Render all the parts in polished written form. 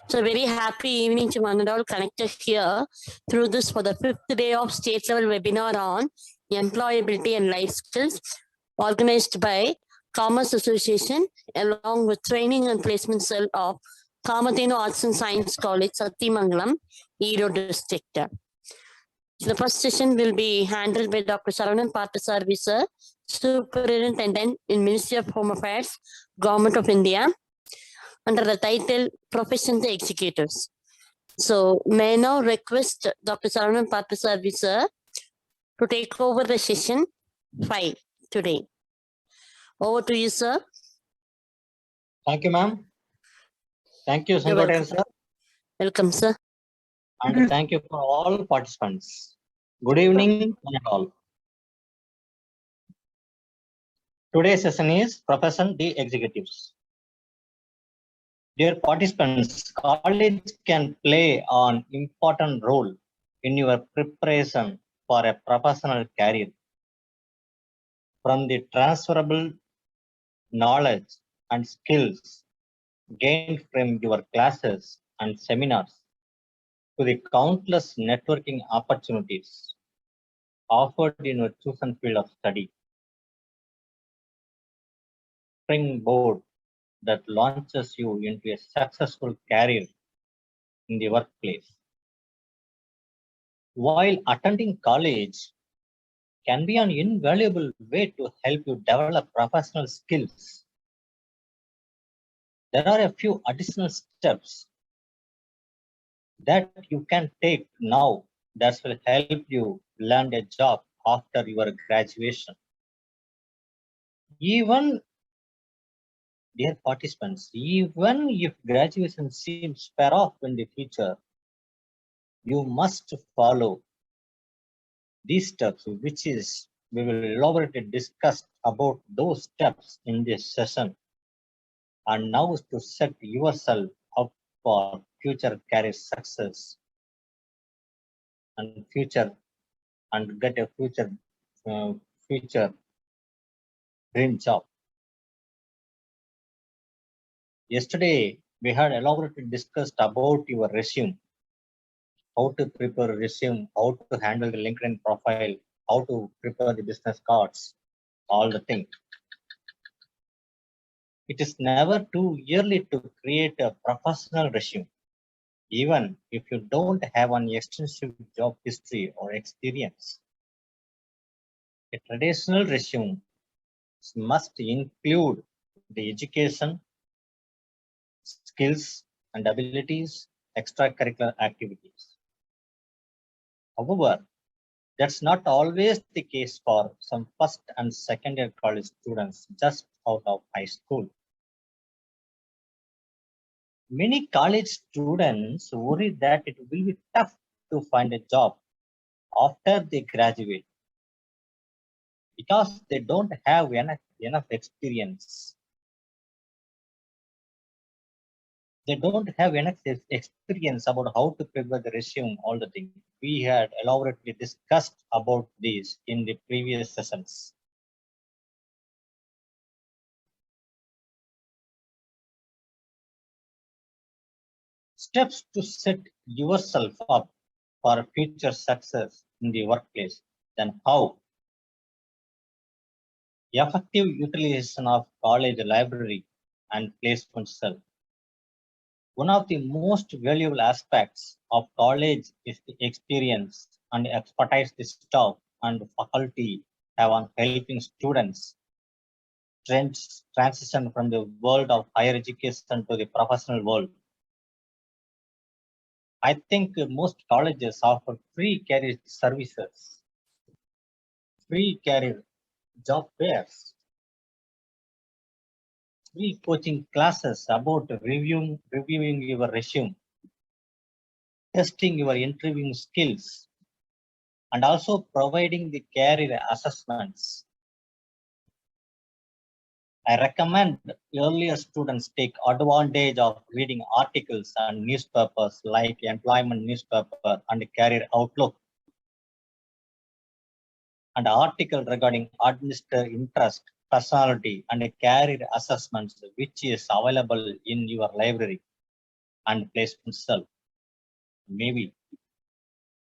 So very happy evening to one and all connected here through this for the 5th day of state level webinar on employability and life skills organized by Commerce Association along with training and placement cell of Kamadhenu Arts and Science College, Sathimangalam, Erode district. So the first session will be handled by Dr. Saravanan Parthasarathy sir, Superintendent in Ministry of Home Affairs, Government of India, under the title Profession the Executives. So may I now request Dr. Saravanan Parthasarathy sir to take over the session 5 today. Over to you, sir. Thank you, ma'am. Thank you, You're welcome. Sankotan sir. Welcome, sir. And thank you for all participants. Good evening, one and all. Today's session is Profession the Executives. Dear participants, college can play an important role in your preparation for a professional career. From the transferable knowledge and skills gained from your classes and seminars to the countless networking opportunities offered in your chosen field of study. Springboard that launches you into a successful career in the workplace. While attending college can be an invaluable way to help you develop professional skills, there are a few additional steps that you can take now that will help you land a job after your graduation. Even, dear participants, even if graduation seems far off in the future, you must follow these steps, which is we will elaborately discuss about those steps in this session. And now to set yourself up for future career success and get a future dream job. Yesterday we had elaborately discussed about your resume, how to prepare a resume, how to handle the LinkedIn profile, how to prepare the business cards, all the things. It is never too early to create a professional resume, even if you don't have an extensive job history or experience. A traditional resume must include the education, skills and abilities, extracurricular activities. However, that's not always the case for some first and second year college students just out of high school. Many college students worry that it will be tough to find a job after they graduate because they don't have enough experience. They don't have enough experience about how to prepare the resume, all the things. We had elaborately discussed about these in the previous sessions. Steps to set yourself up for future success in the workplace. Then how? Effective utilization of college library and placement cell. One of the most valuable aspects of college is the experience and expertise the staff and faculty have on helping students transition from the world of higher education to the professional world. I think most colleges offer free career services, free career job fairs, free coaching classes about reviewing your resume, testing your interviewing skills, and also providing the career assessments. I recommend earlier students take advantage of reading articles and newspapers like Employment Newspaper and Career Outlook, and article regarding administrative interest, personality, and career assessments, which is available in your library. and placement cell, maybe,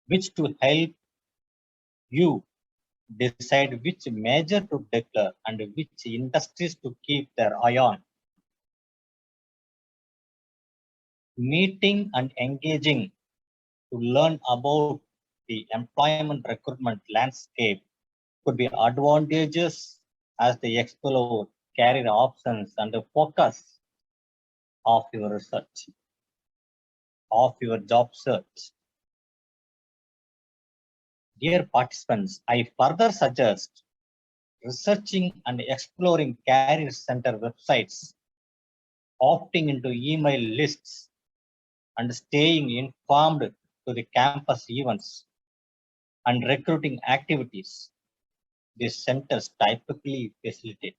which to help you decide which major to declare and which industries to keep their eye on. Meeting and engaging to learn about the employment recruitment landscape could be advantageous as they explore career options and the focus of your research, of your job search. Dear participants, I further suggest researching and exploring career center websites, opting into email lists, and staying informed to the campus events and recruiting activities these centers typically facilitate.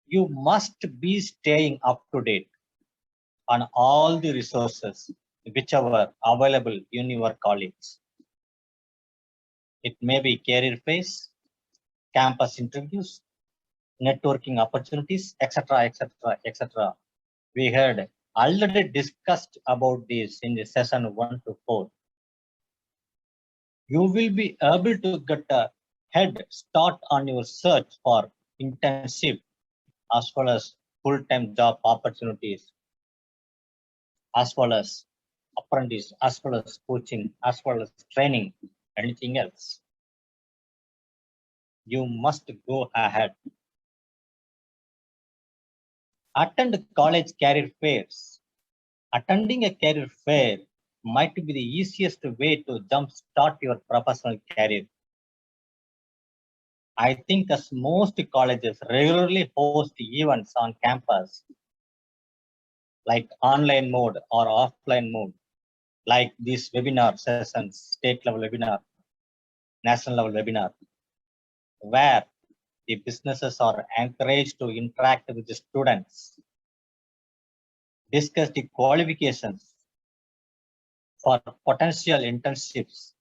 You must be staying up to date on all the resources whichever available in your college. It may be career phase, campus interviews, networking opportunities, etc., etc., etc. We had already discussed about this in the session 1 to 4. You will be able to get a head start on your search for internship as well as full-time job opportunities, as well as apprentice, as well as coaching, as well as training, anything else. You must go ahead. Attend college career fairs. Attending a career fair might be the easiest way to jumpstart your professional career. I think as most colleges regularly host events on campus, like online mode or offline mode, like these webinar sessions, state level webinar, national level webinar, where the businesses are encouraged to interact with the students, discuss the qualifications for potential internships,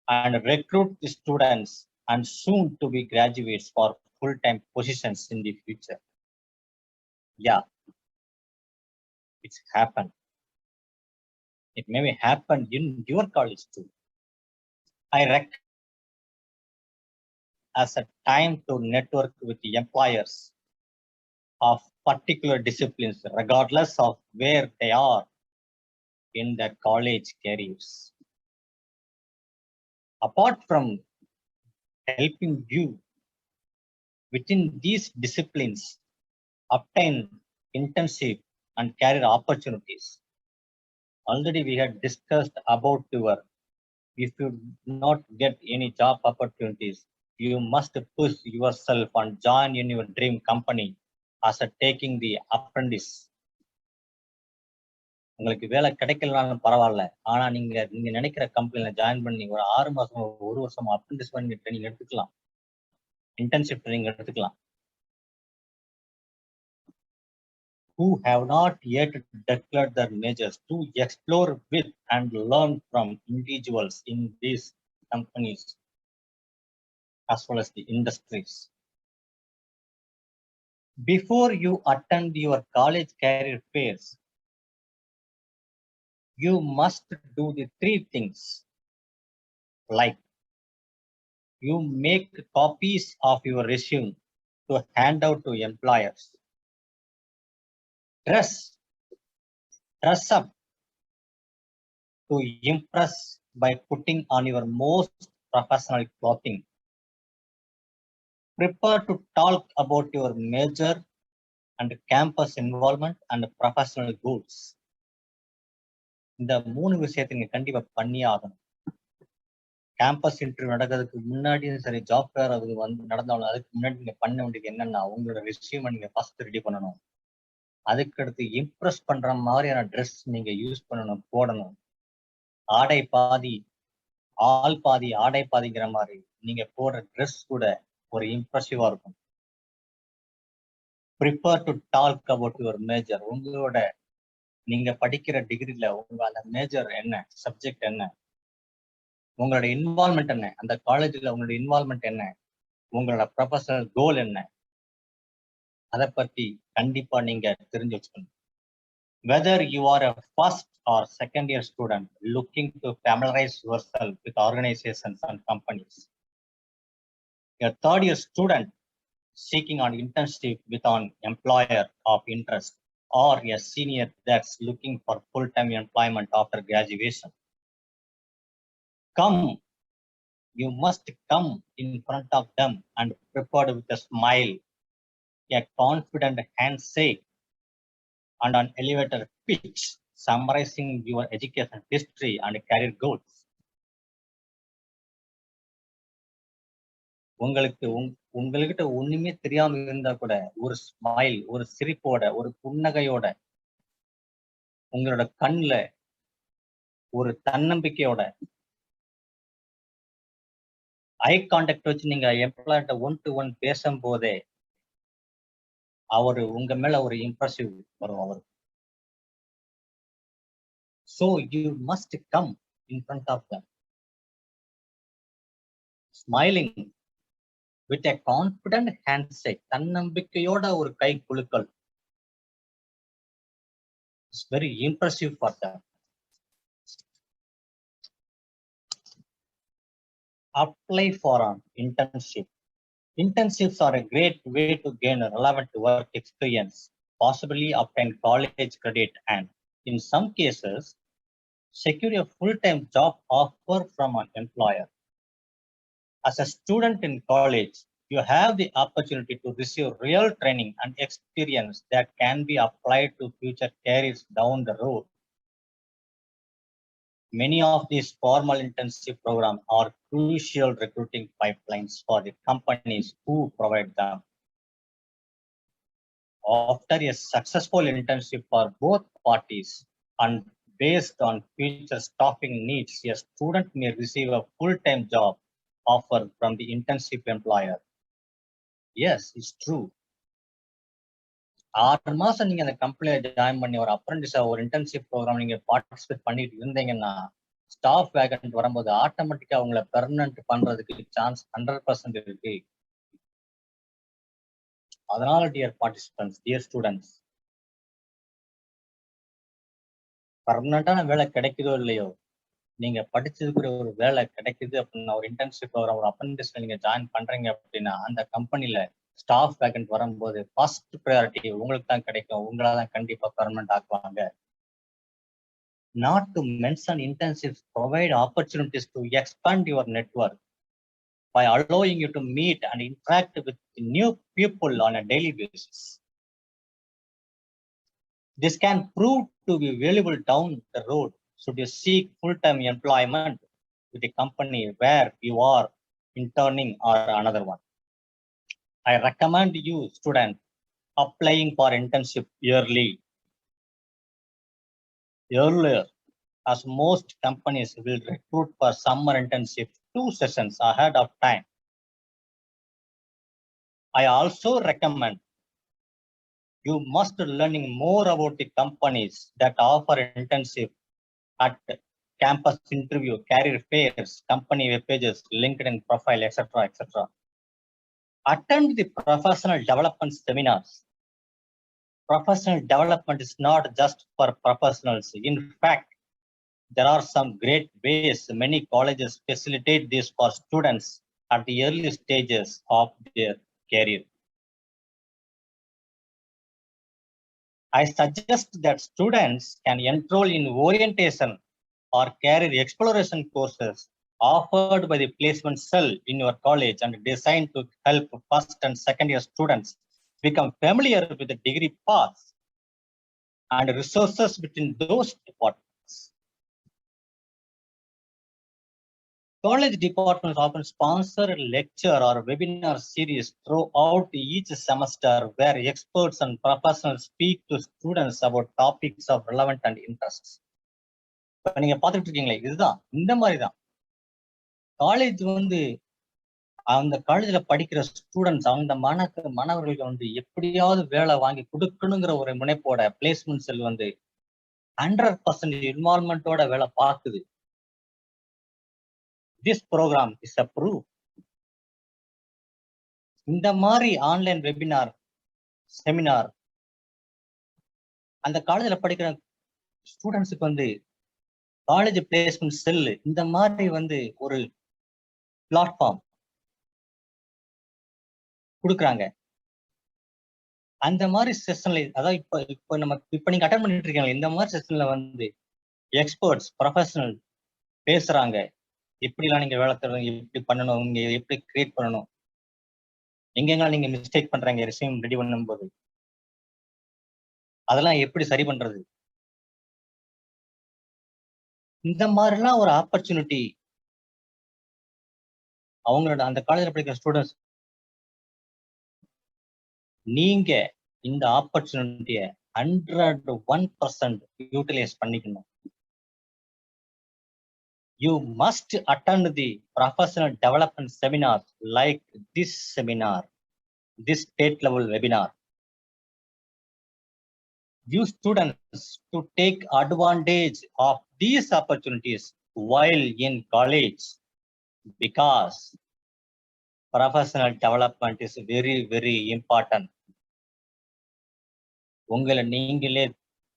and recruit the students and soon to be graduates for full-time positions in the future. Yeah, it's happened. It may happen in your college too. I reckon as a time to network with the employers of particular disciplines, regardless of where they are in their college careers. Apart from helping you within these disciplines obtain internship and career opportunities, already we had discussed about if you not get any job opportunities, you must push yourself and join in your dream company as a taking the apprentice. உங்களுக்கு வேலை கிடைக்கலனாலும் பரவாயில்ல, ஆனா நீங்க நினைக்கிற கம்பெனில join பண்ணி ஒரு 6 மாசம் 1 வருஷம் அப்ரெண்டிஸ் பண்ணி ட்ரைனிங் எடுத்துக்கலாம், இன்டர்ன்ஷிப் ட்ரைனிங் எடுத்துக்கலாம். Who have not yet declared their majors to explore with and learn from individuals in these companies as well as the industries. Before you attend your college career fairs, you must do the 3 things, like you make copies of your resume to hand out to employers. Dress up to impress by putting on your most professional clothing. Prepare to talk about your major and campus involvement and professional goals. இந்த 3 விஷயத்தை நீங்க கண்டிப்பா பண்ணியே ஆகணும். Campus interview நடக்கிறதுக்கு முன்னாடியும் சரி, job fair அது நடந்தாலும் அதுக்கு முன்னாடி நீங்க பண்ண வேண்டியது என்னன்னா, உங்களோட ரெஸ்யூமை நீங்க ஃபர்ஸ்ட் ரெடி பண்ணணும். அதுக்கடுத்து இம்ப்ரெஸ் பண்ற மாதிரியான ட்ரெஸ் நீங்க யூஸ் பண்ணணும், போடணும். ஆடை பாதி ஆள் பாதி ஆடை பாதிங்கிற மாதிரி நீங்க போடுற ட்ரெஸ் கூட ஒரு இம்ப்ரெசிவா இருக்கும். Prepare to talk about your major. உங்களோட நீங்க படிக்கிற டிகிரில உங்க அந்த மேஜர் என்ன, சப்ஜெக்ட் என்ன, உங்களோட இன்வால்மெண்ட் என்ன, அந்த காலேஜ்ல உங்களோட இன்வால்மெண்ட் என்ன, உங்களோட ப்ரொஃபஷனல் கோல் என்ன, அதை பத்தி கண்டிப்பா நீங்க தெரிஞ்சு வச்சுக்கணும். Whether you are a first or second year student looking to familiarize yourself with organizations and companies, a third year student seeking an internship with an employer of interest, or a senior that's looking for full-time employment after graduation. Come, you must come in front of them and prepared with a smile, a confident handshake, and an elevator pitch summarizing your education history and career goals. உங்ககிட்ட ஒண்ணுமே தெரியாம இருந்தா கூட ஒரு smile, ஒரு சிரிப்போட, ஒரு புன்னகையோட, உங்களோட கண்ணுல ஒரு தன்னம்பிக்கையோட ஐ கான்டாக்ட் வச்சு நீங்க எம்ப்ளாய்ட்ட 1-to-1 பேசும்போதே அவரு உங்க மேல ஒரு இம்ப்ரெசிவ் வரும் அவருக்கு. So you must come in front of them, smiling with a confident handshake. தன்னம்பிக்கையோட ஒரு கை குலுக்கல். It's very impressive for them. Apply for an internship. Internships are a great way to gain relevant work experience, possibly obtain college credit, and in some cases, secure a full-time job offer from an employer. As a student in college, you have the opportunity to receive real training and experience that can be applied to future careers down the road. Many of these formal internship programs are crucial recruiting pipelines for the companies who provide them. After a successful internship for both parties and based on future staffing needs, a student may receive a full-time job offer from the internship employer. Yes, it's true. 6 மாசம் நீங்க அந்த கம்பெனில join பண்ணி ஒரு அப்ரண்டிஸா ஒரு internship program நீங்க participate பண்ணிட்டு இருந்தீங்கன்னா ஸ்டாஃப் வேகன்ட் வரும்போது ஆட்டோமேட்டிக்கா உங்களை பெர்மனன்ட் பண்றதுக்கு சான்ஸ் 100% இருக்கு. அதனால டியர் பார்ட்டிசிபென்ட்ஸ், டியர் ஸ்டூடெண்ட்ஸ், பர்மனண்டான வேலை கிடைக்குதோ இல்லையோ, நீங்க படிச்சதுக்கு ஒரு வேலை கிடைக்குது அப்படின்னா, ஒரு இன்டர்ன்ஷிப் ப்ரோக்ராம், ஒரு அப்ரண்டிஸ்ல நீங்க ஜாயின் பண்றீங்க அப்படின்னா, அந்த கம்பெனில ஸ்டாஃப் வேகன்ட் வரும்போது ஃபர்ஸ்ட் ப்ரையாரிட்டி உங்களுக்கு தான் கிடைக்கும். உங்களால தான் கண்டிப்பா permanent ஆக்குவாங்க. Not to mention, internships provide opportunities to expand your network by allowing you to meet and interact with new people on a daily basis. This can prove to be valuable down the road should you seek full-time employment with a company where you are interning or another one. I recommend you, student, applying for internship earlier, as most companies will recruit for summer internships 2 sessions ahead of time. I also recommend you must learning more about the companies that offer internship at campus interview, career fairs, company web pages, LinkedIn profile, etc., etc. Attend the professional development seminars. Professional development is not just for professionals. In fact, there are some great ways many colleges facilitate this for students at the early stages of their career. I suggest that students can enroll in orientation or career exploration courses offered by the placement cell in your college and designed to help first and second year students become familiar with the degree paths and resources within those departments. College departments often sponsor a lecture or webinar series throughout each semester where experts and professionals speak to students about topics of relevant and interests. இப்ப நீங்க பார்த்துட்டு இருக்கீங்களே, இதுதான் இந்த மாதிரிதான் college அந்த காலேஜ்ல படிக்கிற ஸ்டூடெண்ட்ஸ், அந்த மாணவர்களுக்கு எப்படியாவது வேலை வாங்கி கொடுக்கணுங்கிற ஒரு முனைப்போட பிளேஸ்மெண்ட் செல் 100% இன்வால்மெண்டோட வேலை பார்க்குது. This program is a proof. இந்த மாதிரி ஆன்லைன் வெபினார், செமினார் அந்த காலேஜ்ல படிக்கிற ஸ்டூடெண்ட்ஸுக்கு வந்து காலேஜ் பிளேஸ்மெண்ட் செல் இந்த மாதிரி வந்து ஒரு பிளாட்ஃபார்ம் கொடுக்குறாங்க. அந்த மாதிரி செஷன்ல, அதாவது இப்ப நீங்க அட்டன் பண்ணிட்டு இருக்கீங்க, இந்த மாதிரி செஷன்ல வந்து எக்ஸ்பர்ட்ஸ் ப்ரொஃபஷனல் பேசுறாங்க. எப்படிலாம் நீங்க வேலை தருவீங்க, எப்படி பண்ணணும், நீங்க எப்படி கிரியேட் பண்ணணும், எங்கெங்கெல்லாம் நீங்க மிஸ்டேக் பண்றாங்க ரெஸ்யூம் ரெடி பண்ணும்போது, அதெல்லாம் எப்படி சரி பண்றது, இந்த மாதிரிலாம் ஒரு ஆப்பர்ச்சுனிட்டி அவங்களோட அந்த காலேஜ்ல படிக்கிற ஸ்டூடெண்ட்ஸ், நீங்க இந்த ஆப்பர்ச்சுனிட்டியை 101% யூட்டிலைஸ் பண்ணிக்கணும். You must attend the professional development seminars like this seminar, this state level webinar. You students to take advantage of these opportunities while in college, because professional development is very, very important. உங்களை நீங்களே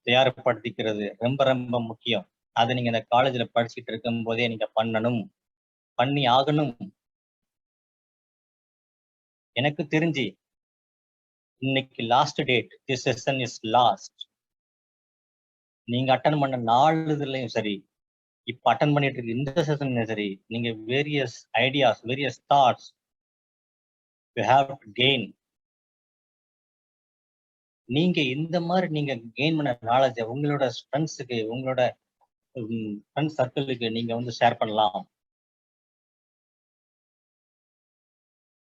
தயார்படுத்திக்கிறது ரொம்ப ரொம்ப முக்கியம். அதை நீங்க இந்த காலேஜ்ல படிச்சுட்டு இருக்கும் போதே நீங்க பண்ணணும், பண்ணி ஆகணும். எனக்கு தெரிஞ்சு இன்னைக்கு last date, this session is last. நீங்க அட்டன் பண்ண 4 இதுலயும் சரி, இப்ப அட்டன் பண்ணிட்டு இருக்க இந்த செஷன்லயும் சரி, நீங்க various ideas, various thoughts you have to gain. நீங்க இந்த மாதிரி நீங்க கெயின் பண்ண நாலேஜ் உங்களோட ஃப்ரெண்ட்ஸுக்கு, உங்களோட ஃப்ரெண்ட்ஸ் சர்க்கிளுக்கு நீங்க வந்து ஷேர் பண்ணலாம்.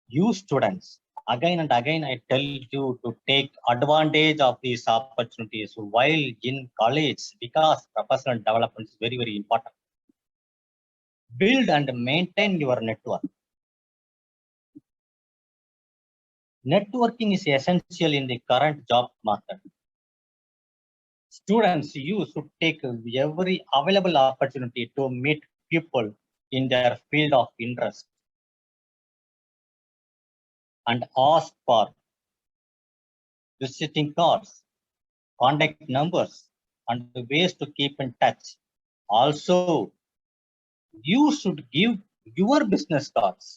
You students, again and again I tell you to take advantage of these opportunities while in college, because professional development is very, very important. Build and maintain your network. Networking is essential in the current job market. Students, you should take every available opportunity to meet people in their field of interest and ask for visiting cards, contact numbers, and ways to keep in touch. Also, you should give your business cards.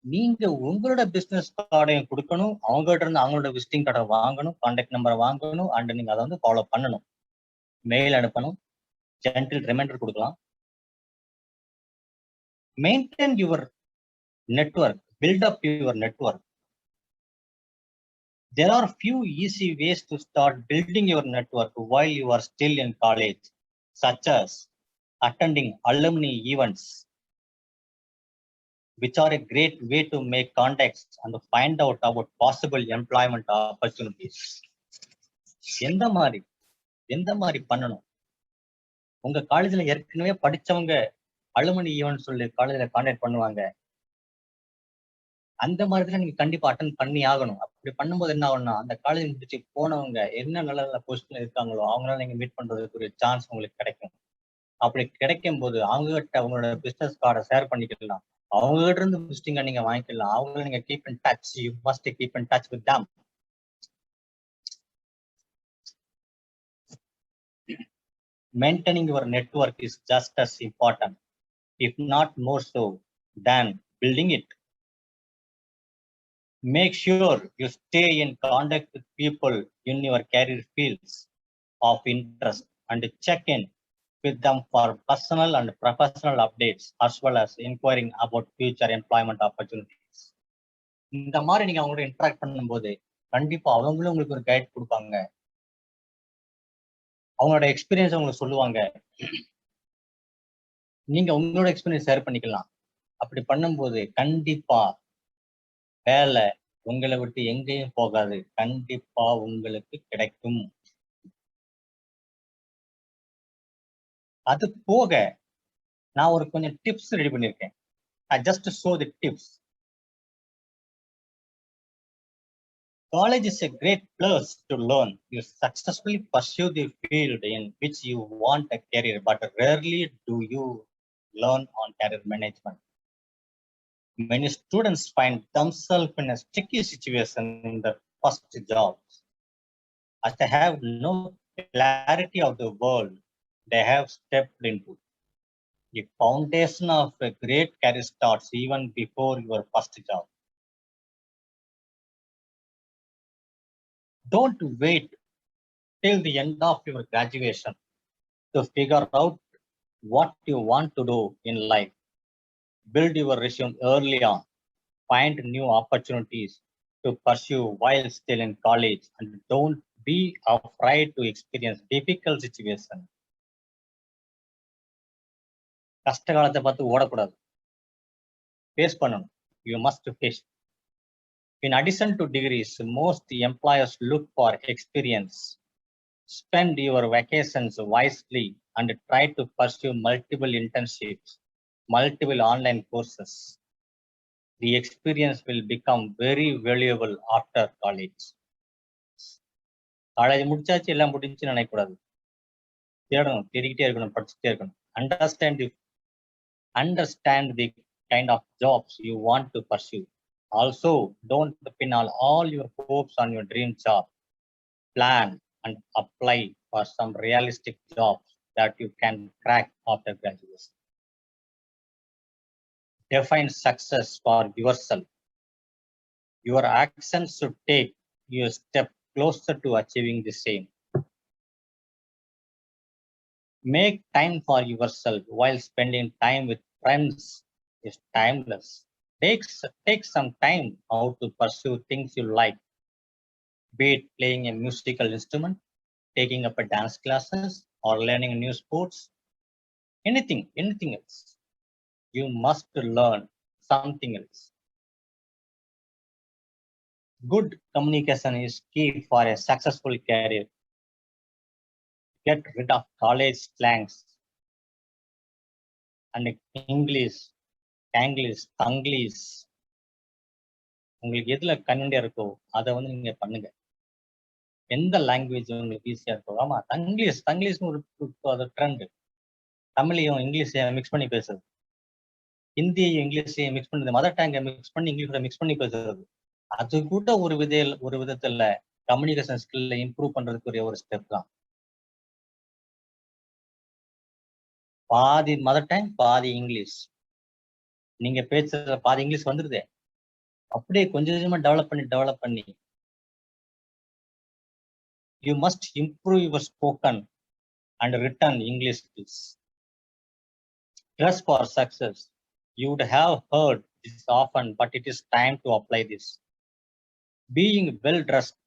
நீங்க உங்களோட business கார்டையும் கொடுக்கணும், அவங்ககிட்ட இருந்து அவங்களோட visiting கார்டை வாங்கணும், contact நம்பரை வாங்கணும், அண்ட் நீங்க அதை வந்து ஃபாலோ பண்ணணும், மெயில் அனுப்பணும், ஜென்டில் ரிமைண்டர் கொடுக்கலாம். Maintain your network, build up your network. There are few easy ways to start building your network while you are still in college, such as attending alumni events, which are a great way to make contacts and find out about possible employment opportunities. எந்த மாதிரி பண்ணணும்? உங்க காலேஜ்ல ஏற்கனவே படிச்சவங்க alumni event சொல்லி காலேஜ்ல contact பண்ணுவாங்க. அந்த மாதிரி நீங்க கண்டிப்பா அட்டன் பண்ணி ஆகணும். அப்படி பண்ணும்போது என்ன ஆகும்னா, அந்த காலேஜ் முடிச்சு போனவங்க என்ன நல்ல நல்ல பொசிஷன்ல இருக்காங்களோ அவங்களால நீங்க மீட் பண்றதுக்கு ஒரு சான்ஸ் உங்களுக்கு கிடைக்கும். அப்படி கிடைக்கும் போது அவங்க கிட்ட அவங்களோட பிசினஸ் கார்டை ஷேர் பண்ணிக்கலாம், அவங்க கிட்ட இருந்து விசிட்டிங்க நீங்க வாங்கிக்கலாம். அவங்கள நீங்க keep in touch. You must keep in touch with them. Maintaining your network is just as important, if not more so, than building it. Make sure you stay in contact with people in your career fields of interest and check in with them for personal and professional updates, as well as inquiring about future employment opportunities. இந்த மாதிரி நீங்க அவங்களோட interact பண்ணும்போது கண்டிப்பா அவங்களும் உங்களுக்கு ஒரு guide கொடுப்பாங்க, அவங்களோட எக்ஸ்பீரியன்ஸ் உங்களுக்கு சொல்லுவாங்க, நீங்க உங்களோட எக்ஸ்பீரியன்ஸ் ஷேர் பண்ணிக்கலாம். அப்படி பண்ணும்போது கண்டிப்பா வேலை உங்களை விட்டு எங்கேயும் போகாது, கண்டிப்பா உங்களுக்கு கிடைக்கும். அது போக நான் ஒரு கொஞ்சம் டிப்ஸ் ரெடி பண்ணியிருக்கேன். I just show the tips. College is a great place to learn. You successfully pursue the field in which you want a career, but rarely do you learn on career management. Many students find themselves in a sticky situation in their first jobs. as they have no clarity of the world they have stepped into. The foundation of a great career starts even before your first job. Don't wait till the end of your graduation to figure out what you want to do in life. Build your resume early on. Find new opportunities to pursue while still in college, and don't be afraid to experience difficult situations. கஷ்ட காலத்தை பார்த்து ஓடக்கூடாது. Face பண்ணணும். You must face. In addition to degrees, most employers look for experience. Spend your vacations wisely and try to pursue multiple internships, multiple online courses. The experience will become very valuable after college. College முடிச்சாச்சு எல்லாம் முடிஞ்சுன்னு நினைக்கக்கூடாது. தேடணும், தேடிக்கிட்டே இருக்கணும், படிச்சுட்டே இருக்கணும். Understand the kind of jobs you want to pursue. Also, don't pin all your hopes on your dream job. Plan and apply for some realistic jobs that you can crack after graduation. Define success for yourself. Your actions should take you a step closer to achieving the same. Make time for yourself while spending time with friends is timeless. Take some time out to pursue things you like, be it playing a musical instrument, taking up a dance classes, or learning new sports. Anything else. You must learn something else. Good communication is key for a successful career. Get rid of college slangs and English, Tanglish, Tanglish. உங்களுக்கு எதுல கன்வென்டியா இருக்கோ அதை வந்து நீங்க பண்ணுங்க. எந்த language உங்களுக்கு ஈஸியா இருக்கோ. ஆமா, தங்கிலீஷ்னு ஒரு ட்ரெண்ட். தமிழையும் இங்கிலீஷையும் மிக்ஸ் பண்ணி பேசுறது, ஹிந்தியையும் இங்கிலீஷையும் மிக்ஸ் பண்ணி, மதர் டங்கை மிக்ஸ் பண்ணி இங்கிலீஷோட மிக்ஸ் பண்ணி பேசுறது, அது கூட ஒரு விதத்துல கம்யூனிகேஷன் ஸ்கில்ல இம்ப்ரூவ் பண்றதுக்குரிய ஒரு ஸ்டெப் தான். பாதி மதர் டங் பாதி இங்கிலீஷ், நீங்க பேசுற பாதி இங்கிலீஷ் வந்துருதே, அப்படியே கொஞ்சம் கொஞ்சமா டெவலப் பண்ணி you must improve your spoken and written English skills. Dress for success. You would have heard this often, but it is time to apply this. Being well dressed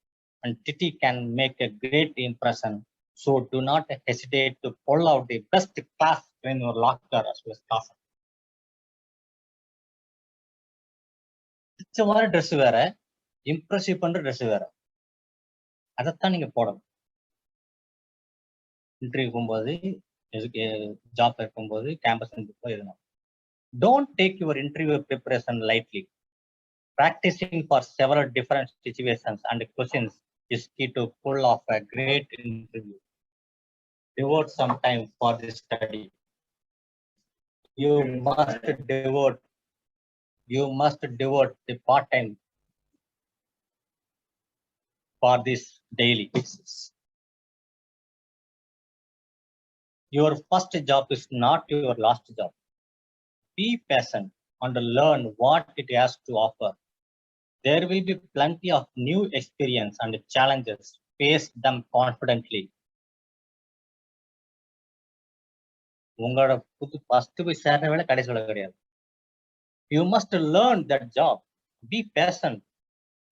and pretty can make a great impression, so do not hesitate to pull out the best class in your locker as well as class. பிடிச்ச மாதிரி dress வேற, impressive பண்ற dress வேற, அதைத்தான் நீங்க போடணும். Interview போகும்போது, job இருக்கும்போது, கேம்பஸ் எதுனா. Don't take your interview preparation lightly. Practicing for several different situations and questions is key to pull off a great interview. Devote some time for this study. You must devote the part-time for this daily basis. Your first job is not your last job. Be patient and learn what it has to offer. There will be plenty of new experience and challenges. Face them confidently. உங்களோட first போய் சேர்ற வேலை கடைசி வேலை கிடையாது. You must learn that job. Be patient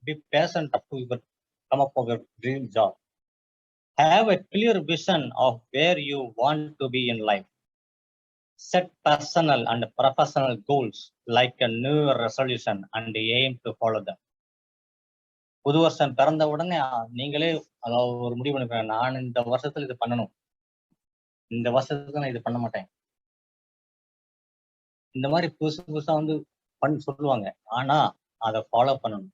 to come up with your dream job. Have a clear vision of where you want to be in life. Set personal and professional goals like a new resolution and aim to follow them. புது வருஷம் பிறந்த உடனே நீங்களே அதாவது ஒரு முடிவு பண்ணிக்கிறேன், நான் இந்த வருஷத்துல இது பண்ணணும், இந்த வருஷத்துக்கு நான் இது பண்ண மாட்டேன், இந்த மாதிரி புதுசா வந்து சொல்லுவாங்க. ஆனா அதை ஃபாலோ பண்ணணும்.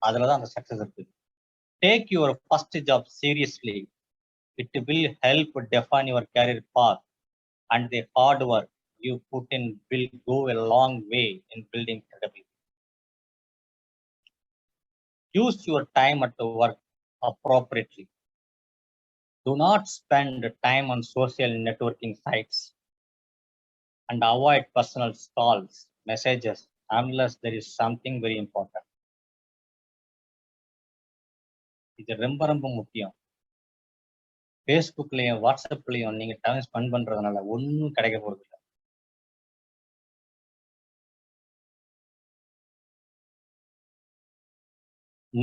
அதுலதான் அந்த சக்சஸ் இருக்கு. Take your first job seriously. It will help define your career path, and the hard work you put in will go a long way in building credibility. Use your time at work appropriately. Do not spend time on social networking sites and avoid personal calls, messages, unless there is something very important. இது ரொம்ப ரொம்ப முக்கியம். ஃபேஸ்புக்லயும் வாட்ஸ்அப்லயும் நீங்க time spend பண்றதுனால ஒன்றும் கிடைக்க போறது இல்லை.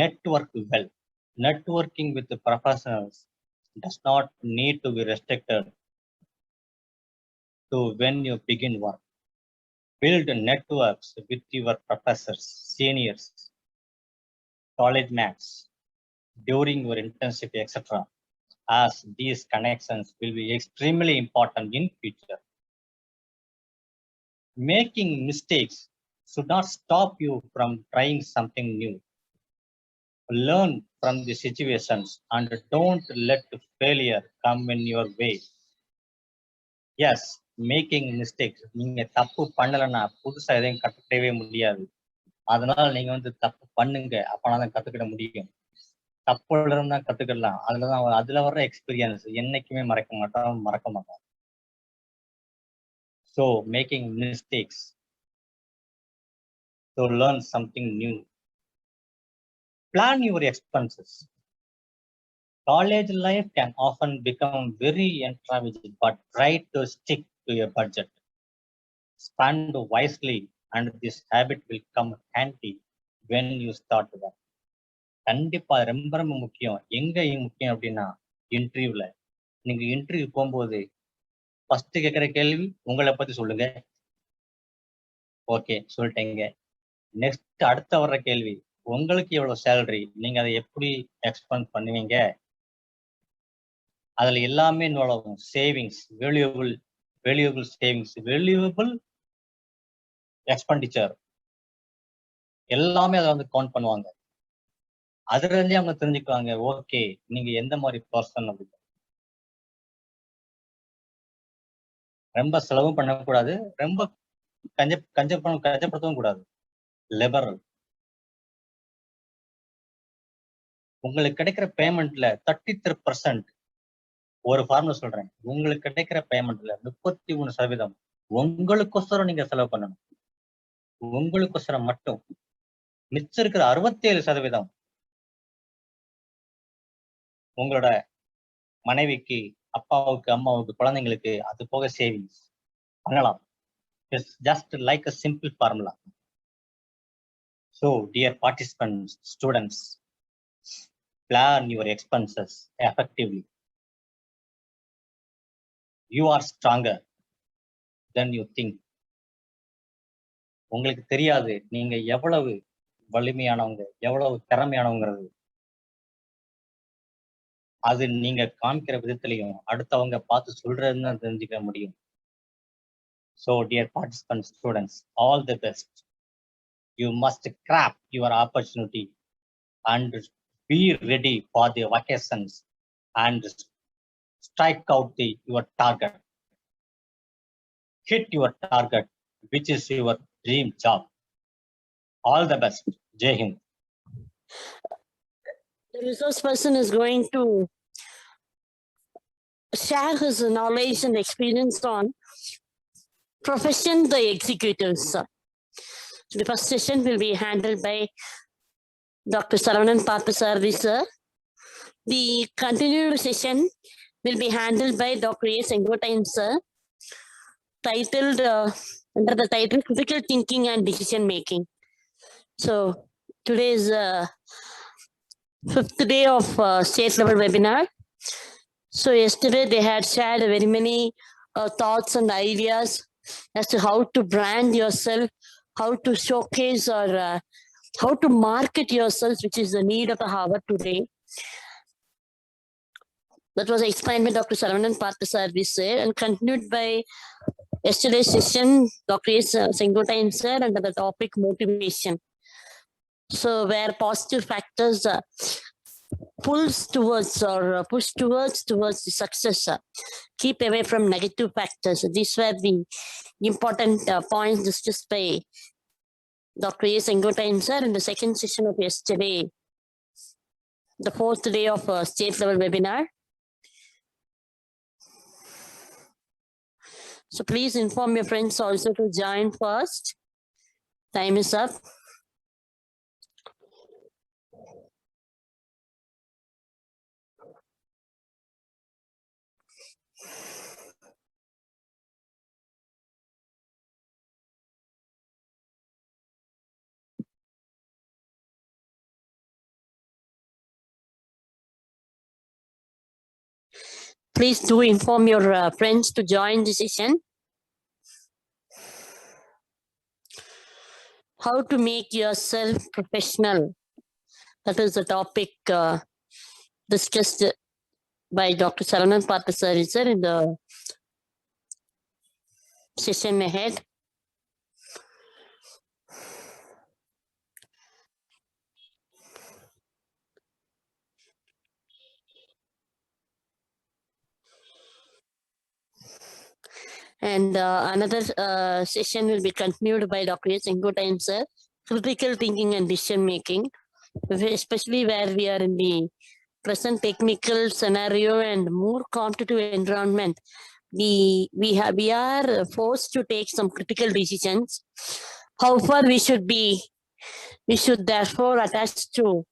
Network well. Networking with the professionals does not need to be restricted to when you begin work. Build networks with your professors, seniors, college mates during your internship, etc. As these connections will be extremely important in future. Making mistakes should not stop you from trying something new. Learn from the situations and don't let failure come in your way. Yes, making mistakes. நீங்க தப்பு பண்ணலைன்னா புதுசா எதையும் கத்துக்கவே முடியாது. அதனால நீங்க தப்பு பண்ணுங்க, அப்பதான் கத்துக்கிட முடியும். தப்புல இருந்தா கத்துக்கலாம். அதுல வர்ற எக்ஸ்பீரியன்ஸ் என்னைக்குமே மறக்க மாட்டோம். So making mistakes to learn something new. Plan your expenses. College life can often become very extravagant, but try to stick to your budget. Spend wisely, and this habit will come handy when you start work. கண்டிப்பா ரொம்ப ரொம்ப முக்கியம். எங்க முக்கியம் அப்படின்னா இன்டர்வியூல நீங்க interview போகும்போது ஃபர்ஸ்ட் கேட்கிற கேள்வி உங்களை பத்தி சொல்லுங்க. ஓகே, சொல்லிட்டேங்க. நெக்ஸ்ட் அடுத்த வர்ற கேள்வி உங்களுக்கு எவ்வளவு சேலரி, நீங்க அதை எப்படி எக்ஸ்பெண்ட் பண்ணுவீங்க. அதுல எல்லாமே involve savings, valuable savings, valuable expenditure எல்லாமே அதை கவுண்ட் பண்ணுவாங்க. அதுல இருந்தே அவங்க தெரிஞ்சுக்குவாங்க ஓகே நீங்க எந்த மாதிரி பர்சன் அப்படின்னு. ரொம்ப செலவும் பண்ணக்கூடாது, ரொம்ப கஞ்சப்படுத்தவும் கூடாது. லிபரல். உங்களுக்கு கிடைக்கிற பேமெண்ட்ல 33% ஒரு ஃபார்முலா சொல்றேன். உங்களுக்கு கிடைக்கிற பேமெண்ட்ல 33% உங்களுக்கொசரம் நீங்க செலவு பண்ணணும். உங்களுக்கொசரம் மட்டும். மிச்சம் இருக்கிற 67% உங்களோட மனைவிக்கு, அப்பாவுக்கு, அம்மாவுக்கு, குழந்தைங்களுக்கு, அது போக சேவிங்ஸ் பண்ணலாம். It's just like a simple formula. So, dear participants, students, plan your expenses effectively. You are stronger than you think. உங்களுக்கு தெரியாது நீங்க எவ்வளவு வலிமையானவங்க, எவ்வளவு திறமையானவங்கிறது. அது நீங்க காமிக்கிற விதத்திலையும் அடுத்தவங்க பார்த்து சொல்றதுன்னு தெரிஞ்சுக்க முடியும். So, dear participants, students, all the best. You must grab your opportunity and be ready for the vacations and strike out your target. Hit your target, which is your dream job. All the best. Jai Hind. The resource person is going to share his knowledge and experience on profession the executives. The first session will be handled by Dr. Saravanan Parthasarathy sir. The continued session will be handled by Dr. A. Sengotayan sir, titled under the title Critical Thinking and Decision Making. So today is 5th day of state level webinar. So yesterday they had shared very many thoughts and ideas as to how to brand yourself, how to showcase or how to market yourself, which is the need of the hour today. That was explained by Dr. Saravanan Parthasarathy sir and continued by yesterday's session, Dr. A. Sengotayan sir under the topic motivation. So where positive factors pulls towards or push towards the success, keep away from negative factors. These were the important points discussed by Dr. A. Sengotayan sir in the second session of yesterday, the 4th day of state level webinar. So please inform your friends also to join first. Time is up. Please do inform your friends to join the session. How to make yourself professional. That is the topic discussed by Dr. Saravanan Parthasarathy sir in the session ahead. And another session will be continued by Dr. S. Time sir, critical thinking and decision making, especially where we are in the present technical scenario and more competitive environment. We are forced to take some critical decisions. How far we should therefore attach to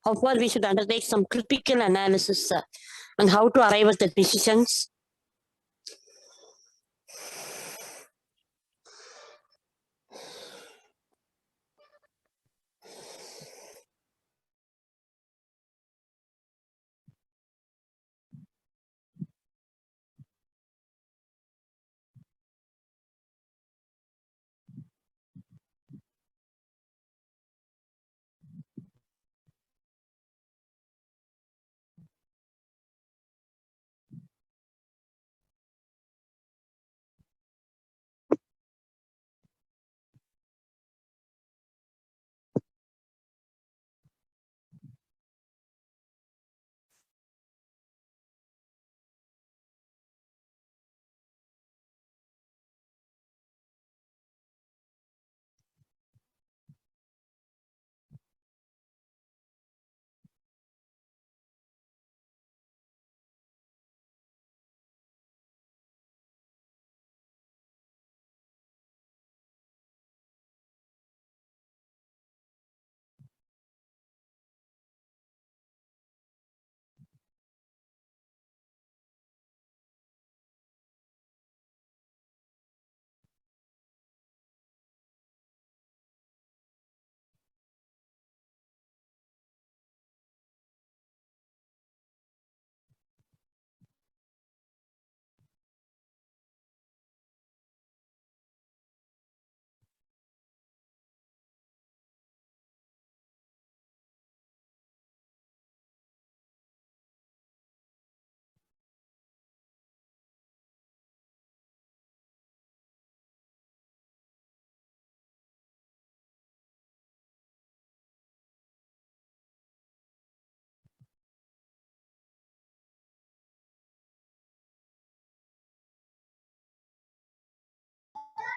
how far we should undertake some critical analysis and how to arrive at the decisions.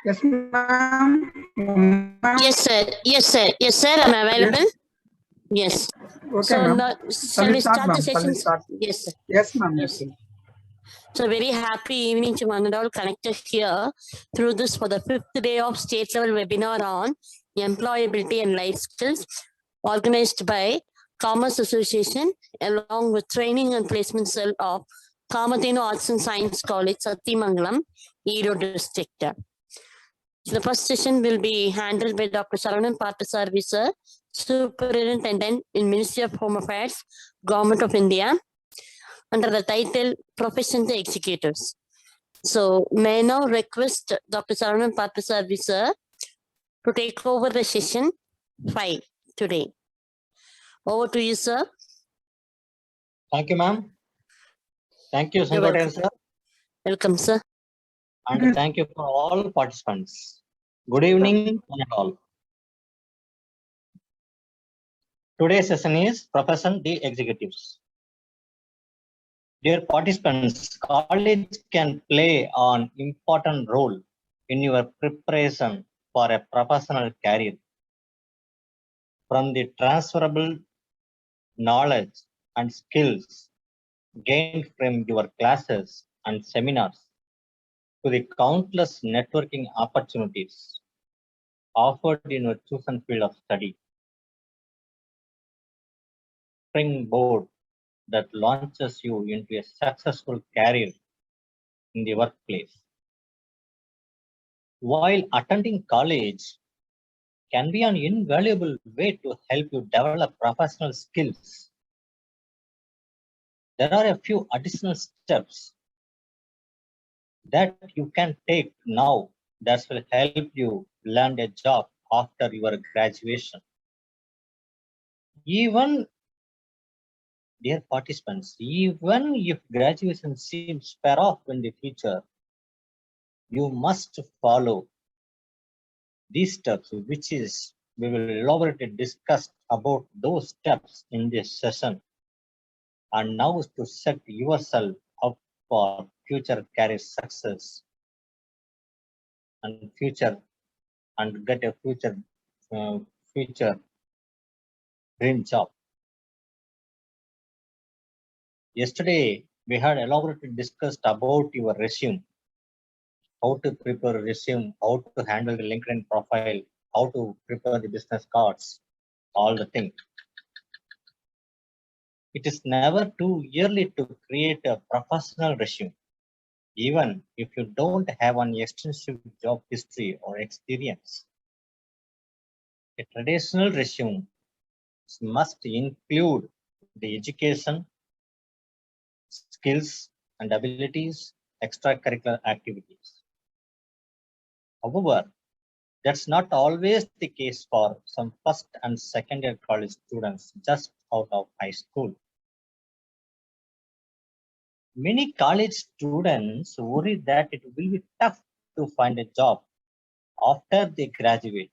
Yes, ma'am. Yes, sir. Yes, sir. Yes, sir. I'm available. Yes. Okay, So ma'am. now, shall we start the ma'am? session? Start. Yes, sir. Yes, ma'am. Yes. Yes. So very happy evening to one and all connected here through this for the 5th day of state level webinar on employability and life skills organized by Commerce Association along with training and placement cell of Kamadhenu Arts and Science College, Sathimangalam, Erode district. So the first session will be handled by Dr. Saravanan Parthasarathy sir, Superintendent in Ministry of Home Affairs, Government of India, under the title Profession to Executives. So may I now request Dr. Saravanan Parthasarathy sir to take over the session 5 today. Over to you, sir. Thank you, ma'am. Thank you, You're welcome. Sengotan sir, Welcome, sir. and thank you for all participants. Good evening, one and all. Today's session is Profession the Executives. Dear participants, college can play an important role in your preparation for a professional career. From the transferable knowledge and skills gained from your classes and seminars to the countless networking opportunities offered in your chosen field of study. Springboard that launches you into a successful career in the workplace. While attending college can be an invaluable way to help you develop professional skills, there are a few additional steps that you can take now that will help you land a job after your graduation. Even, dear participants, even if graduation seems far off in the future, you must follow these steps, which is we will elaborate discuss about those steps in this session. And now is to set yourself up for future career success and get a future dream job. Yesterday we had elaborately discussed about your resume, how to prepare a resume, how to handle the LinkedIn profile, how to prepare the business cards, all the things. It is never too early to create a professional resume, even if you don't have an extensive job history or experience. A traditional resume must include the education, skills and abilities, extracurricular activities. However, that's not always the case for some first and second year college students just out of high school. Many college students worry that it will be tough to find a job after they graduate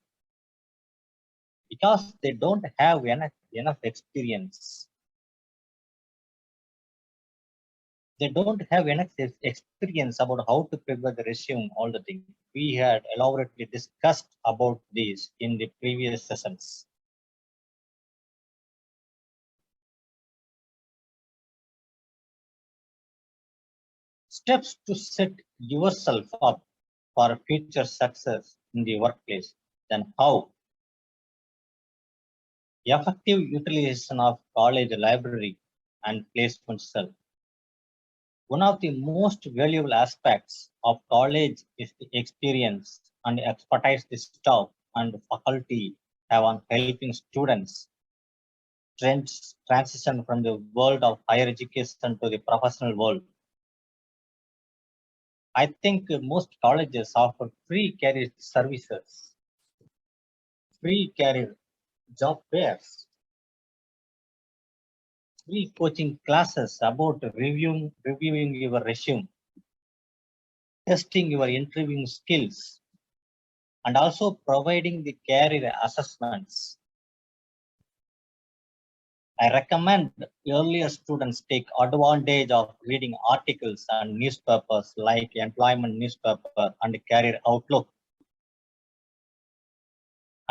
because they don't have enough experience. They don't have enough experience about how to prepare the resume, all the things. We had elaborately discussed about these in the previous sessions. Steps to set yourself up for future success in the workplace. Then how? Effective utilization of college library and placement cell. One of the most valuable aspects of college is the experience and expertise the staff and faculty have on helping students transition from the world of higher education to the professional world. I think most colleges offer free career services, free career job fairs, free coaching classes about reviewing your resume, testing your interviewing skills, and also providing the career assessments. I recommend earlier students take advantage of reading articles and newspapers like Employment Newspaper and Career Outlook,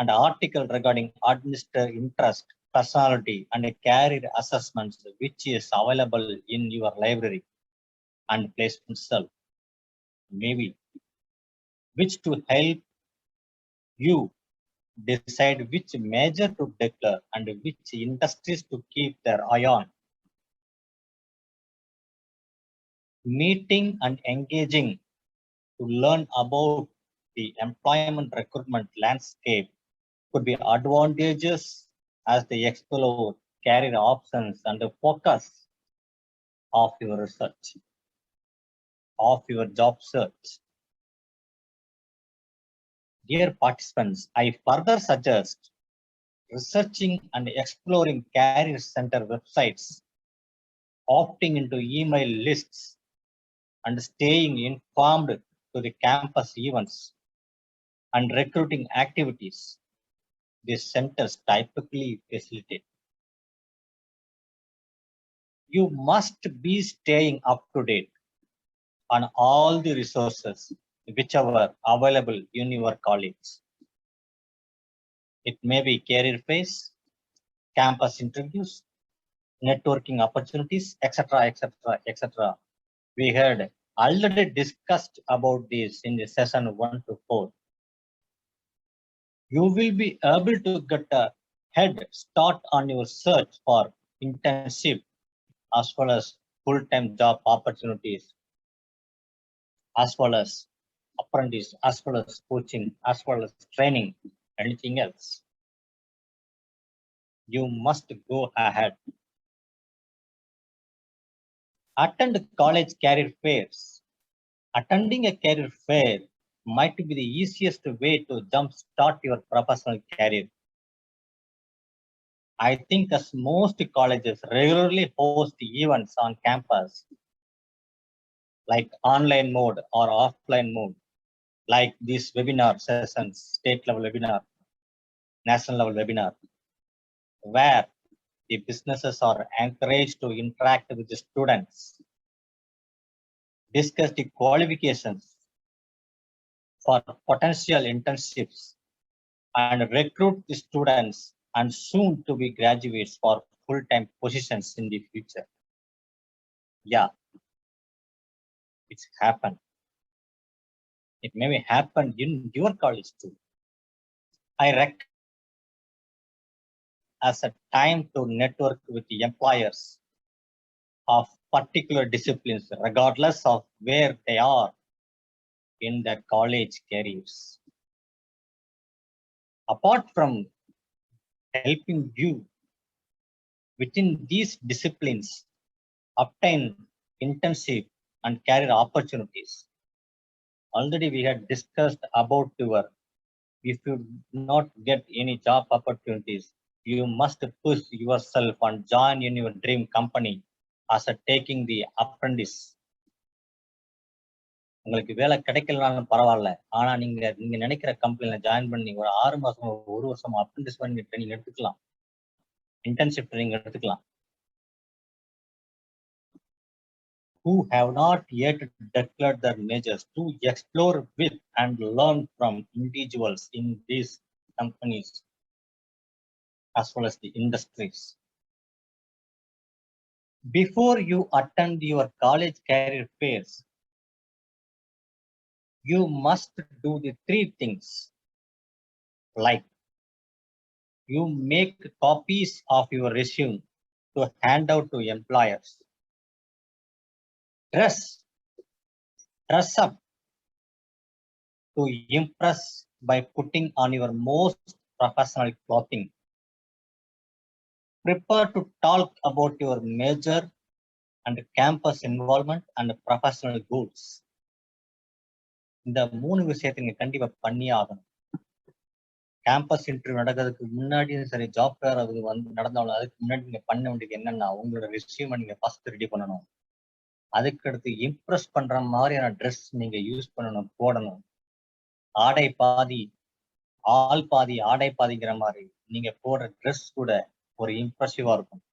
and article regarding administrative interest, personality, and career assessments, which is available in your library and placement cell, maybe, which to help you decide which major to declare and which industries to keep their eye on. Meeting and engaging to learn about the employment recruitment landscape could be advantageous as they explore career options and the focus of your research, of your job search. Dear participants, I further suggest researching and exploring career center websites, opting into email lists, and staying informed to the campus events and recruiting activities these centers typically facilitate. You must be staying up to date on all the resources which are available in your college. It may be career fairs, campus interviews, networking opportunities, etc., etc., etc. We had already discussed about this in the session 1 to 4. You will be able to get a head start on your search for internship as well as full-time job opportunities, as well as apprentice, as well as coaching, as well as training, anything else. You must go ahead. Attend college career fairs. Attending a career fair might be the easiest way to jumpstart your professional career. I think as most colleges regularly host events on campus, like online mode or offline mode, like these webinar sessions, state level webinar, national level webinar, where the businesses are encouraged to interact with the students, discuss the qualifications for potential internships, and recruit the students and soon to be graduates for full-time positions in the future. Yeah, it's happened. It may happen in your college too. I reckon as a time to network with the employers of particular disciplines, regardless of where they are in their college careers. Apart from helping you within these disciplines obtain internship and career opportunities, already we had discussed about if you not get any job opportunities, you must push yourself and join in your dream company as a taking the apprentice. உங்களுக்கு வேலை கிடைக்கலனாலும் பரவாயில்ல, ஆனா நீங்க நினைக்கிற கம்பெனில join பண்ணி ஒரு 6 மாசம் 1 வருஷம் அப்ரெண்டிஸ் பண்ணி ட்ரைனிங் எடுத்துக்கலாம், இன்டர்ன்ஷிப் ட்ரைனிங் எடுத்துக்கலாம். Who have not yet declared their majors to explore with and learn from individuals in these companies as well as the industries. Before you attend your college career fairs, you must do the 3 things, like you make copies of your resume to hand out to employers. Dress up to impress by putting on your most professional clothing. Prepare to talk about your major and campus involvement and professional goals. இந்த 3 விஷயத்தை நீங்க கண்டிப்பா பண்ணியே ஆகணும். Campus interview நடக்கிறதுக்கு முன்னாடியும் சரி, job fair அது நடந்தாலும் அதுக்கு முன்னாடி நீங்க பண்ண வேண்டியது என்னன்னா, உங்களோட ரெஸ்யூமை நீங்க ஃபர்ஸ்ட் ரெடி பண்ணணும். அதுக்கடுத்து இம்ப்ரெஸ் பண்ற மாதிரியான ட்ரெஸ் நீங்க யூஸ் பண்ணணும், போடணும். ஆடை பாதி ஆள் பாதி ஆடை பாதிங்கிற மாதிரி நீங்க போடுற ட்ரெஸ் கூட ஒரு இம்ப்ரெசிவா இருக்கும்.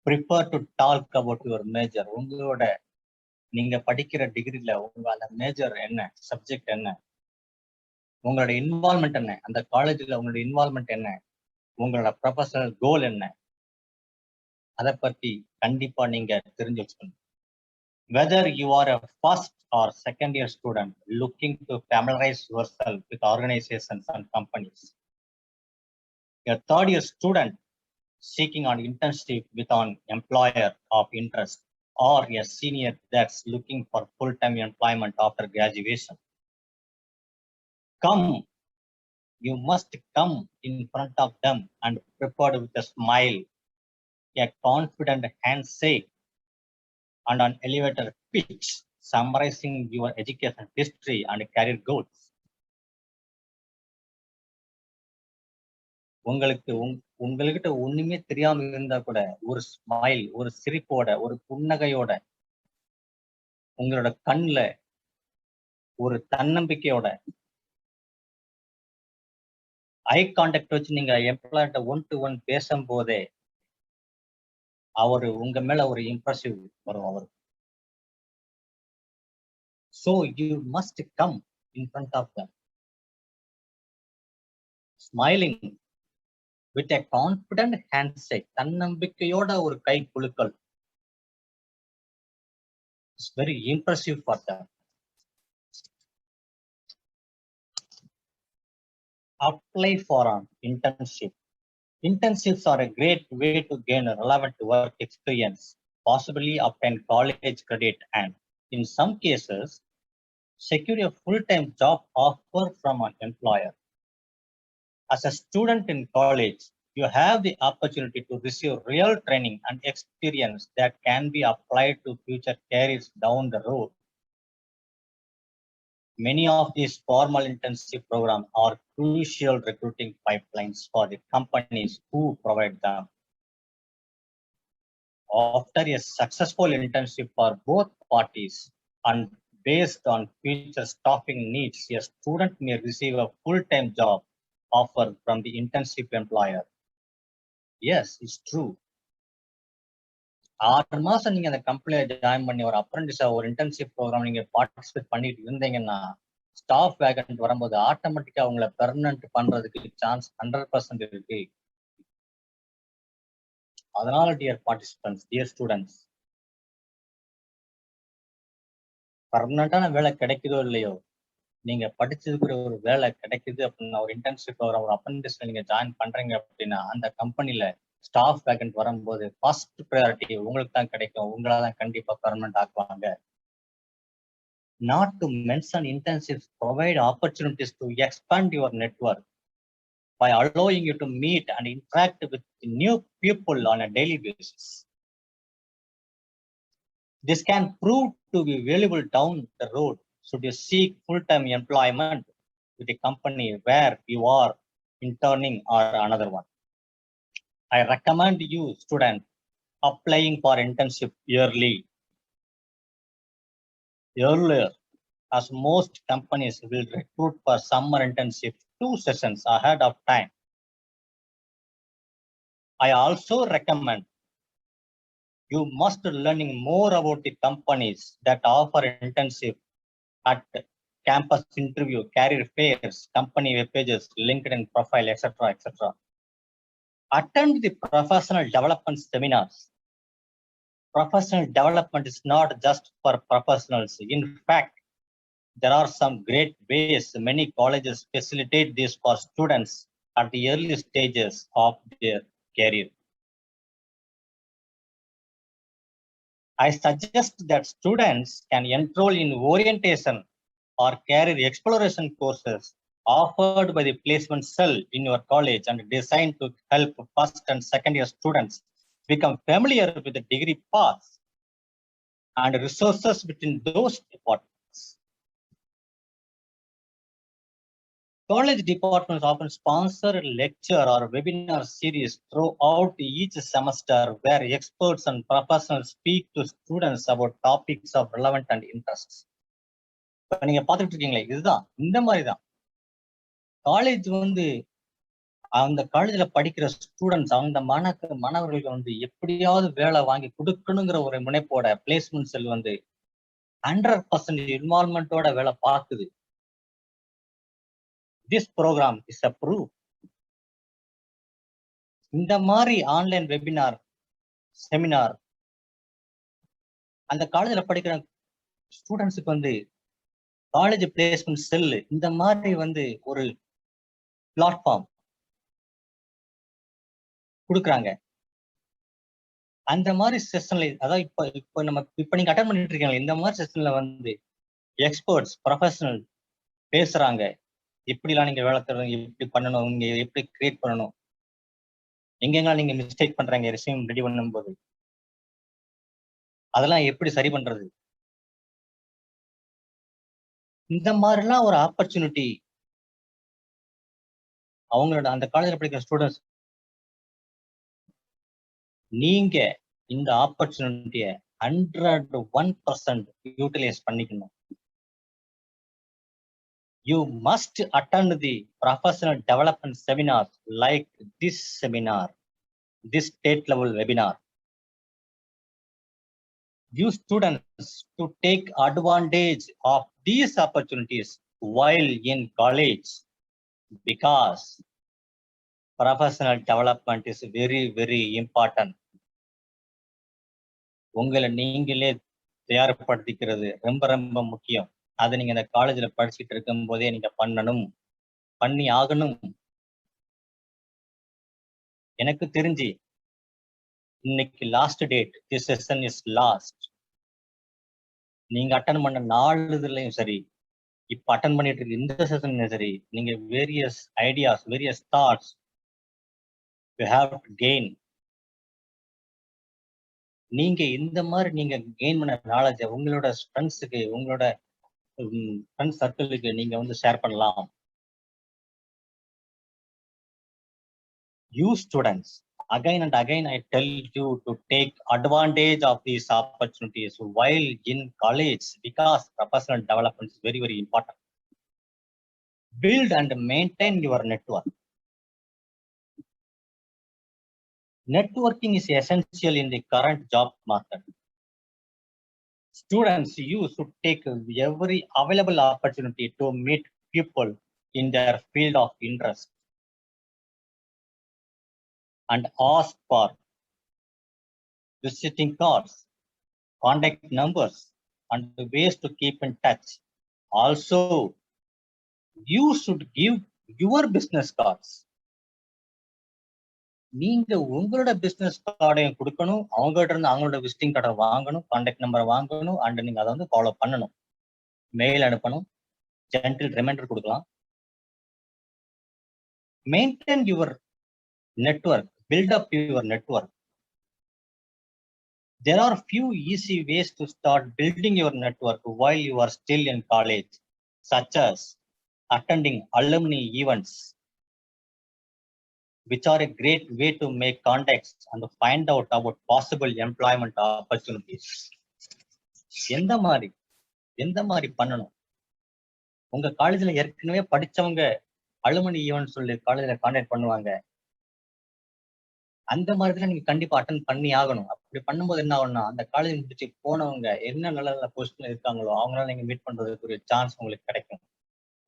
Prepare to talk about your major. உங்களோட நீங்க படிக்கிற டிகிரில உங்க அந்த மேஜர் என்ன, சப்ஜெக்ட் என்ன, உங்களோட இன்வால்மெண்ட் என்ன, அந்த காலேஜ்ல உங்களோட இன்வால்மெண்ட் என்ன, உங்களோட ப்ரொஃபஷனல் கோல் என்ன, அதை பத்தி கண்டிப்பா நீங்க தெரிஞ்சு வச்சுக்கணும். Whether you are a first or second year student looking to familiarize yourself with organizations and companies, a third year student seeking an internship with an employer of interest, or a senior that's looking for full-time employment after graduation, you must come in front of them and prepared with a smile, a confident handshake, and an elevator pitch summarizing your education history and career goals. உங்ககிட்ட ஒண்ணுமே தெரியாம இருந்தா கூட ஒரு smile, ஒரு சிரிப்போட, ஒரு புன்னகையோட, உங்களோட கண்ணுல ஒரு தன்னம்பிக்கையோட ஐ கான்டாக்ட் வச்சு நீங்க எம்ப்ளாயர்ட்ட 1-to-1 பேசும் போதே அவரு உங்க மேல ஒரு இம்ப்ரெசிவ் வரும் அவருக்கு. So you must come in front of them, smiling with a confident handshake. தன்னம்பிக்கையோட ஒரு கை குலுக்கல். It's very impressive for them. Apply for an internship. Internships are a great way to gain a relevant work experience, possibly obtain college credit, and in some cases, secure a full-time job offer from an employer. As a student in college, you have the opportunity to receive real training and experience that can be applied to future careers down the road. Many of these formal internship programs are crucial recruiting pipelines for the companies who provide them. After a successful internship for both parties and based on future staffing needs, a student may receive a full-time job offer from the internship employer. Yes, it's true. 6 மாசம் நீங்க அந்த கம்பெனில join பண்ணி ஒரு அப்ரண்டிஸா ஒரு internship program நீங்க participate பண்ணிட்டு இருந்தீங்கன்னா ஸ்டாஃப் வேகன்ட் வரும்போது ஆட்டோமேட்டிக்கா அவங்கள பெர்மனன்ட் பண்றதுக்கு சான்ஸ் 100% இருக்கு. அதனால டியர் பார்ட்டிசிபென்ட்ஸ், டியர் ஸ்டூடெண்ட்ஸ், பர்மனண்டான வேலை கிடைக்குதோ இல்லையோ, நீங்க படிச்சதுக்கு ஒரு வேலை கிடைக்குது அப்படின்னா, ஒரு இன்டர்ன்ஷிப் ப்ரோக்ராம் ஒரு அப்ரண்டிஸ்ல நீங்க ஜாயின் பண்றீங்க அப்படின்னா அந்த கம்பெனில ஸ்டாஃப் வேகன்ட் வரும்போது ஃபர்ஸ்ட் ப்ரையாரிட்டி உங்களுக்கு தான் கிடைக்கும். உங்களால தான் கண்டிப்பா permanent ஆக்குவாங்க. Not to mention, internships provide opportunities to expand your network by allowing you to meet and interact with new people on a daily basis. This can prove to be valuable down the road should you seek full-time employment with a company where you are interning or another one. I recommend you, student, applying for internship earlier, as most companies will recruit for summer internships 2 sessions ahead of time. I also recommend you must learning more about the companies that offer internship at campus interview, career fairs, company web pages, LinkedIn profile, etc., etc. Attend the professional development seminars. Professional development is not just for professionals. In fact, there are some great ways many colleges facilitate this for students at the early stages of their career. I suggest that students can enroll in orientation or career exploration courses offered by the placement cell in your college and designed to help first and second year students become familiar with the degree paths and resources within those departments. College departments often sponsor a lecture or webinar series throughout each semester where experts and professionals speak to students about topics of relevant and interests. நீங்க பார்த்துட்டு இருக்கீங்களே, இதுதான் இந்த மாதிரி தான் college வந்து அந்த காலேஜ்ல படிக்கிற ஸ்டூடெண்ட்ஸ் அந்த மாணவர்களுக்கு வந்து எப்படியாவது வேலை வாங்கி கொடுக்கணுங்கிற ஒரு முனைப்போட பிளேஸ்மெண்ட் செல் வந்து 100% இன்வால்மெண்டோட வேலை பார்க்குது. This program is a proof. இந்த மாதிரி ஆன்லைன் வெபினார், செமினார் அந்த காலேஜ்ல படிக்கிற ஸ்டூடெண்ட்ஸுக்கு வந்து காலேஜ் பிளேஸ்மெண்ட் செல் இந்த மாதிரி வந்து ஒரு பிளாட்ஃபார்ம் கொடுக்குறாங்க. அந்த மாதிரி செஷன்ல, அதாவது இப்ப நீங்க அட்டன் பண்ணிட்டு இருக்கீங்க, இந்த மாதிரி செஷன்ல வந்து எக்ஸ்பர்ட்ஸ் ப்ரொஃபஷனல் பேசுறாங்க. எப்படிலாம் நீங்க வேலை தரணும், எப்படி பண்ணணும், நீங்க எப்படி கிரியேட் பண்ணணும், எங்கெங்க நீங்க மிஸ்டேக் பண்றாங்க ரெஸ்யூம் ரெடி பண்ணும்போது, அதெல்லாம் எப்படி சரி பண்றது, இந்த மாதிரிலாம் ஒரு ஆப்பர்ச்சுனிட்டி அவங்களோட அந்த காலேஜ்ல படிக்கிற ஸ்டூடெண்ட்ஸ், நீங்க இந்த ஆப்பர்ச்சுனிட்டியை 101% யூட்டிலைஸ் பண்ணிக்கணும். You must attend the professional development seminars like this seminar, this state level webinar. You students to take advantage of these opportunities while in college, because professional development is very, very important. உங்களை நீங்களே தயார்படுத்திக்கிறது ரொம்ப ரொம்ப முக்கியம். அதை நீங்க இந்த காலேஜ்ல படிச்சுட்டு இருக்கும் போதே நீங்க பண்ணி ஆகணும். எனக்கு தெரிஞ்சு இன்னைக்கு last date, this session is last. நீங்க அட்டன் பண்ண 4 இதுலயும் சரி, இப்ப அட்டன் பண்ணிட்டு இருக்க இந்த செஷன்லயும் சரி, நீங்க various ideas, various thoughts you have to gain. நீங்க இந்த மாதிரி நீங்க கெயின் பண்ண நாலேஜ் உங்களோட ஃப்ரெண்ட்ஸுக்கு, உங்களோட ஃப்ரெண்ட்ஸ் சர்க்கிளுக்கு நீங்க ஷேர் பண்ணலாம். You students, again and again I tell you to take advantage of these opportunities while in college, because professional development is very, very important. Build and maintain your network. Networking is essential in the current job market. Students, you should take every available opportunity to meet people in their field of interest and ask for visiting cards, contact numbers, and ways to keep in touch. Also, you should give your business cards. நீங்க உங்களோட business கார்டையும் கொடுக்கணும், அவங்ககிட்ட இருந்து அவங்களோட visiting கார்டை வாங்கணும், contact நம்பரை வாங்கணும், அண்ட் நீங்க அதை ஃபாலோ பண்ணணும். மெயில் அனுப்பணும், ஜென்டில் ரிமைண்டர் கொடுக்கலாம். Maintain your network, build up your network. There are few easy ways to start building your network while you are still in college, such as attending alumni events, which are a great way to make contacts and find out about possible employment opportunities. எந்த மாதிரி பண்ணணும்? உங்க காலேஜ்ல ஏற்கனவே படிச்சவங்க alumni event சொல்லி காலேஜ்ல contact பண்ணுவாங்க. அந்த மாதிரி நீங்க கண்டிப்பா அட்டன் பண்ணி ஆகணும். அப்படி பண்ணும்போது என்ன ஆகும்னா, அந்த காலேஜ் முடிச்சு போனவங்க என்ன நல்ல நல்ல பொசிஷன்ல இருக்காங்களோ அவங்களால நீங்க மீட் பண்றதுக்கு ஒரு சான்ஸ் உங்களுக்கு கிடைக்கும்.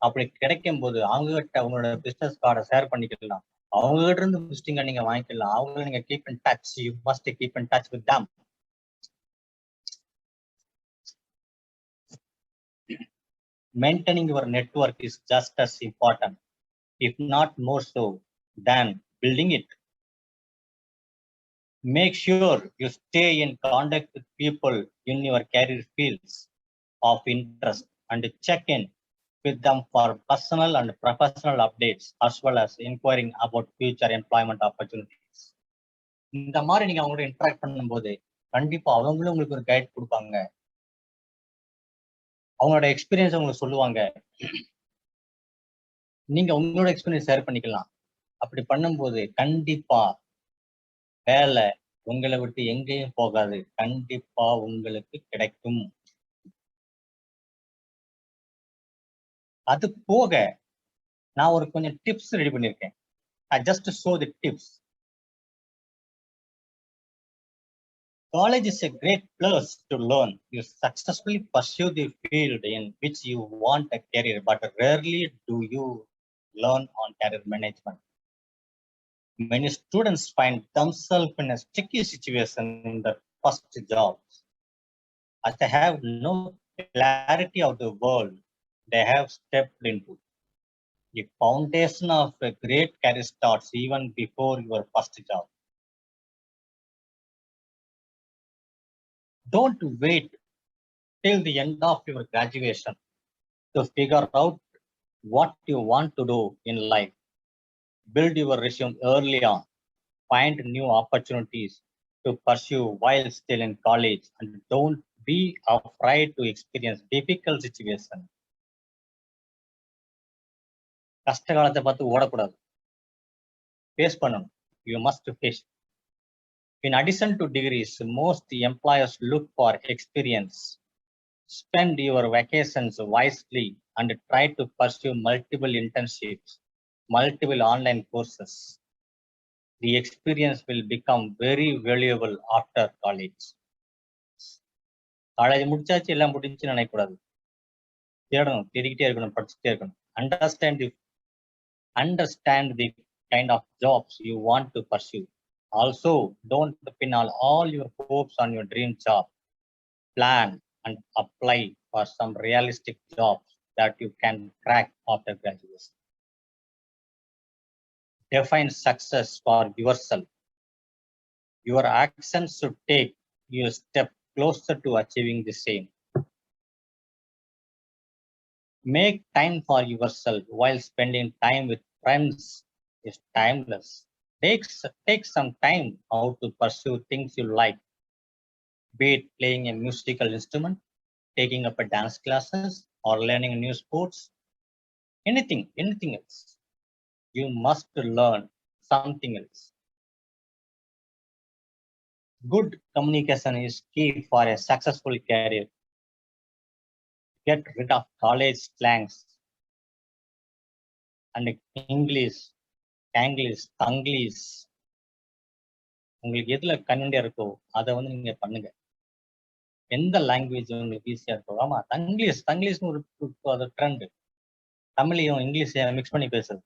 அப்படி கிடைக்கும் போது அவங்க கிட்ட உங்களோட பிசினஸ் கார்டை ஷேர் பண்ணிக்கலாம். அவங்க கிட்ட இருந்து விசிட்டிங்க நீங்க வாங்கிக்கலாம். அவங்கள நீங்க keep in touch. You must keep in touch with them. Maintaining your network is just as important, if not more so, than building it. Make sure you stay in contact with people in your career fields of interest and check in with them for personal and professional updates, as well as inquiring about future employment opportunities. இந்த மாதிரி நீங்க அவங்களோட interact பண்ணும்போது கண்டிப்பா அவங்களும் உங்களுக்கு ஒரு guide கொடுப்பாங்க. அவங்களோட எக்ஸ்பீரியன்ஸ் உங்களுக்கு சொல்லுவாங்க. நீங்க உங்களோட எக்ஸ்பீரியன்ஸ் ஷேர் பண்ணிக்கலாம். அப்படி பண்ணும்போது கண்டிப்பா வேலை உங்களை விட்டு எங்கேயும் போகாது, கண்டிப்பா உங்களுக்கு கிடைக்கும். அது போக நான் ஒரு கொஞ்சம் டிப்ஸ் ரெடி பண்ணிருக்கேன். I just show the tips. College is a great place to learn. You successfully pursue the field in which you want a career, but rarely do you learn on career management. Many students find themselves in a sticky situation in their first jobs, as they have no clarity of the world they have stepped into. The foundation of a great career starts even before your first job. Don't wait till the end of your graduation to figure out what you want to do in life. Build your resume early on. Find new opportunities to pursue while still in college, and don't be afraid to experience difficult situations. கஷ்ட காலத்தை பார்த்து ஓடக்கூடாது, face பண்ணணும். You must face. In addition to degrees, most employers look for experience. Spend your vacations wisely and try to pursue multiple internships, multiple online courses. The experience will become very valuable after college. College முடிச்சாச்சு எல்லாம் முடிஞ்சுன்னு நினைக்கக்கூடாது. தேடணும், தேடிக்கிட்டே இருக்கணும், படிச்சுட்டே இருக்கணும். Understand the kind of jobs you want to pursue. Also, don't pin all your hopes on your dream job. Plan and apply for some realistic jobs that you can crack after graduation. Define success for yourself. Your actions should take you a step closer to achieving the same. Make time for yourself while spending time with friends is timeless. Take some time out to pursue things you like, be it playing a musical instrument, taking up a dance classes, or learning new sports, anything else. You must learn something else. Good communication is key for a successful career. Get rid of college slangs and English, Tanglish, Tanglish. உங்களுக்கு எதுல கன்வென்டியா இருக்கோ அதை வந்து நீங்க பண்ணுங்க. எந்த language உங்களுக்கு ஈஸியா இருக்கோ. ஆமா, தங்கிலீஷ்னு ஒரு ட்ரெண்ட். தமிழையும் இங்கிலீஷையும் மிக்ஸ் பண்ணி பேசுறது,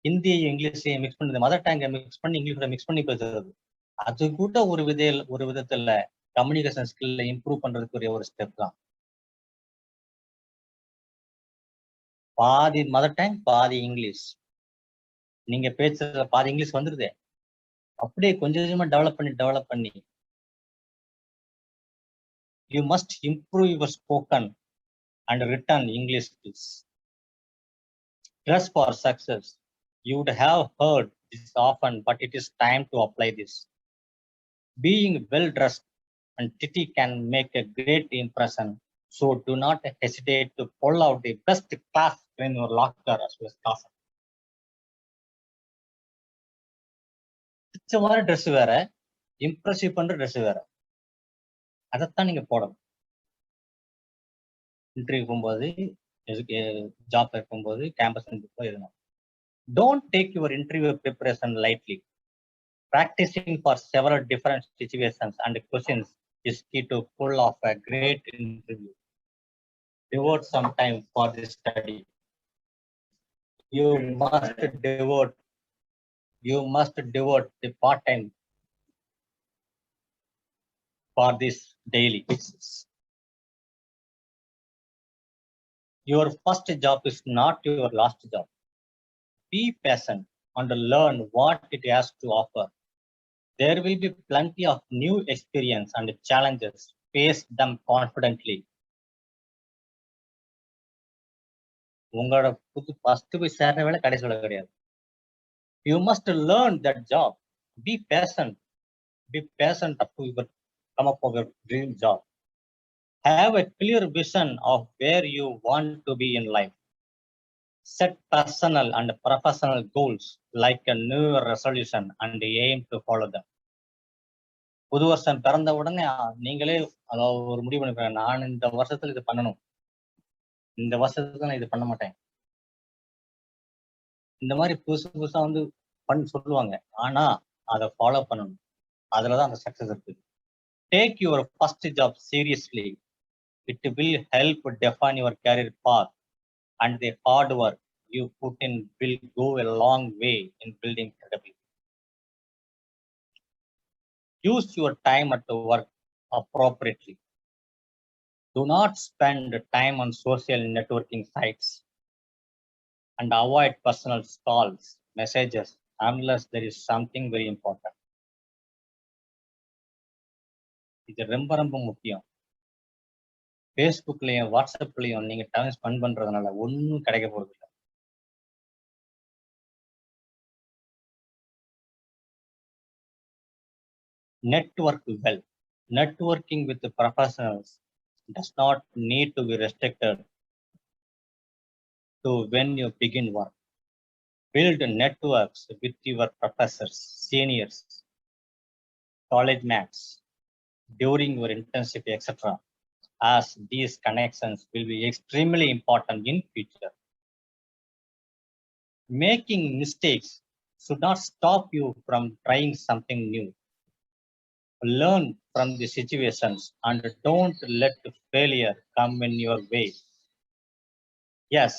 ஹிந்தியையும் இங்கிலீஷையும் மிக்ஸ் பண்ணி, மதர் டேங்கை மிக்ஸ் பண்ணி இங்கிலீஷ்ல மிக்ஸ் பண்ணி பேசுறது, அது கூட ஒரு விதத்துல கம்யூனிகேஷன் ஸ்கில்ல இம்ப்ரூவ் பண்றதுக்குரிய ஒரு ஸ்டெப் தான். பாதி மதர் டேங் பாதி இங்கிலீஷ். நீங்க பேசுற பாதி இங்கிலீஷ் வந்துருதே, அப்படியே கொஞ்சம் கொஞ்சமா டெவலப் பண்ணி you must improve your spoken and written English skills. Dress for success. You would have heard this often, but it is time to apply this. Being well dressed and pretty can make a great impression, so do not hesitate to pull out the best class in your locker as well as class. பிடிச்சமான dress வேற, impressive பண்ற dress வேற. அதைத்தான் நீங்க போடணும். Interview போகும்போது, job இருக்கும்போது, campus எதுனா. Don't take your interview preparation lightly. Practicing for several different situations and questions is key to pull off a great interview. Devote some time for this study. You must devote the part-time for this daily basis. Your first job is not your last job. Be patient and learn what it has to offer. There will be plenty of new experience and challenges. Face them confidently. உங்களோட first போய் சேர்ற வேலை கடைசியில கிடையாது. You must learn that job. Be patient to come up with your dream job. Have a clear vision of where you want to be in life. Set personal and professional goals like a new resolution and aim to follow them. புது வருஷம் பிறந்த உடனே நீங்களே அதாவது ஒரு முடிவு பண்ணிப்பாங்க, நான் இந்த வருஷத்துல இது பண்ணணும், இந்த வருஷத்துல நான் இது பண்ண மாட்டேன். இந்த மாதிரி புதுசா வந்து சொல்லுவாங்க. ஆனா அதை ஃபாலோ பண்ணணும். அதுலதான் அந்த சக்சஸ் இருக்கு. Take your first job seriously. It will help define your career path, and the hard work you put in will go a long way in building credibility. Use your time at work appropriately. Do not spend time on social networking sites and avoid personal calls, messages, unless there is something very important. இது ரொம்ப ரொம்ப முக்கியம். ஃபேஸ்புக்லயும் வாட்ஸ்அப்லயும் நீங்க time spend பண்றதுனால ஒன்னும் கிடைக்க போறது இல்லை. Network well. Networking with the professionals does not need to be restricted to when you begin work. Build networks with your professors, seniors, college mates, during your internship, etc., as these connections will be extremely important in future. Making mistakes should not stop you from trying something new. Learn from the situations and don't let failure come in your way. Yes,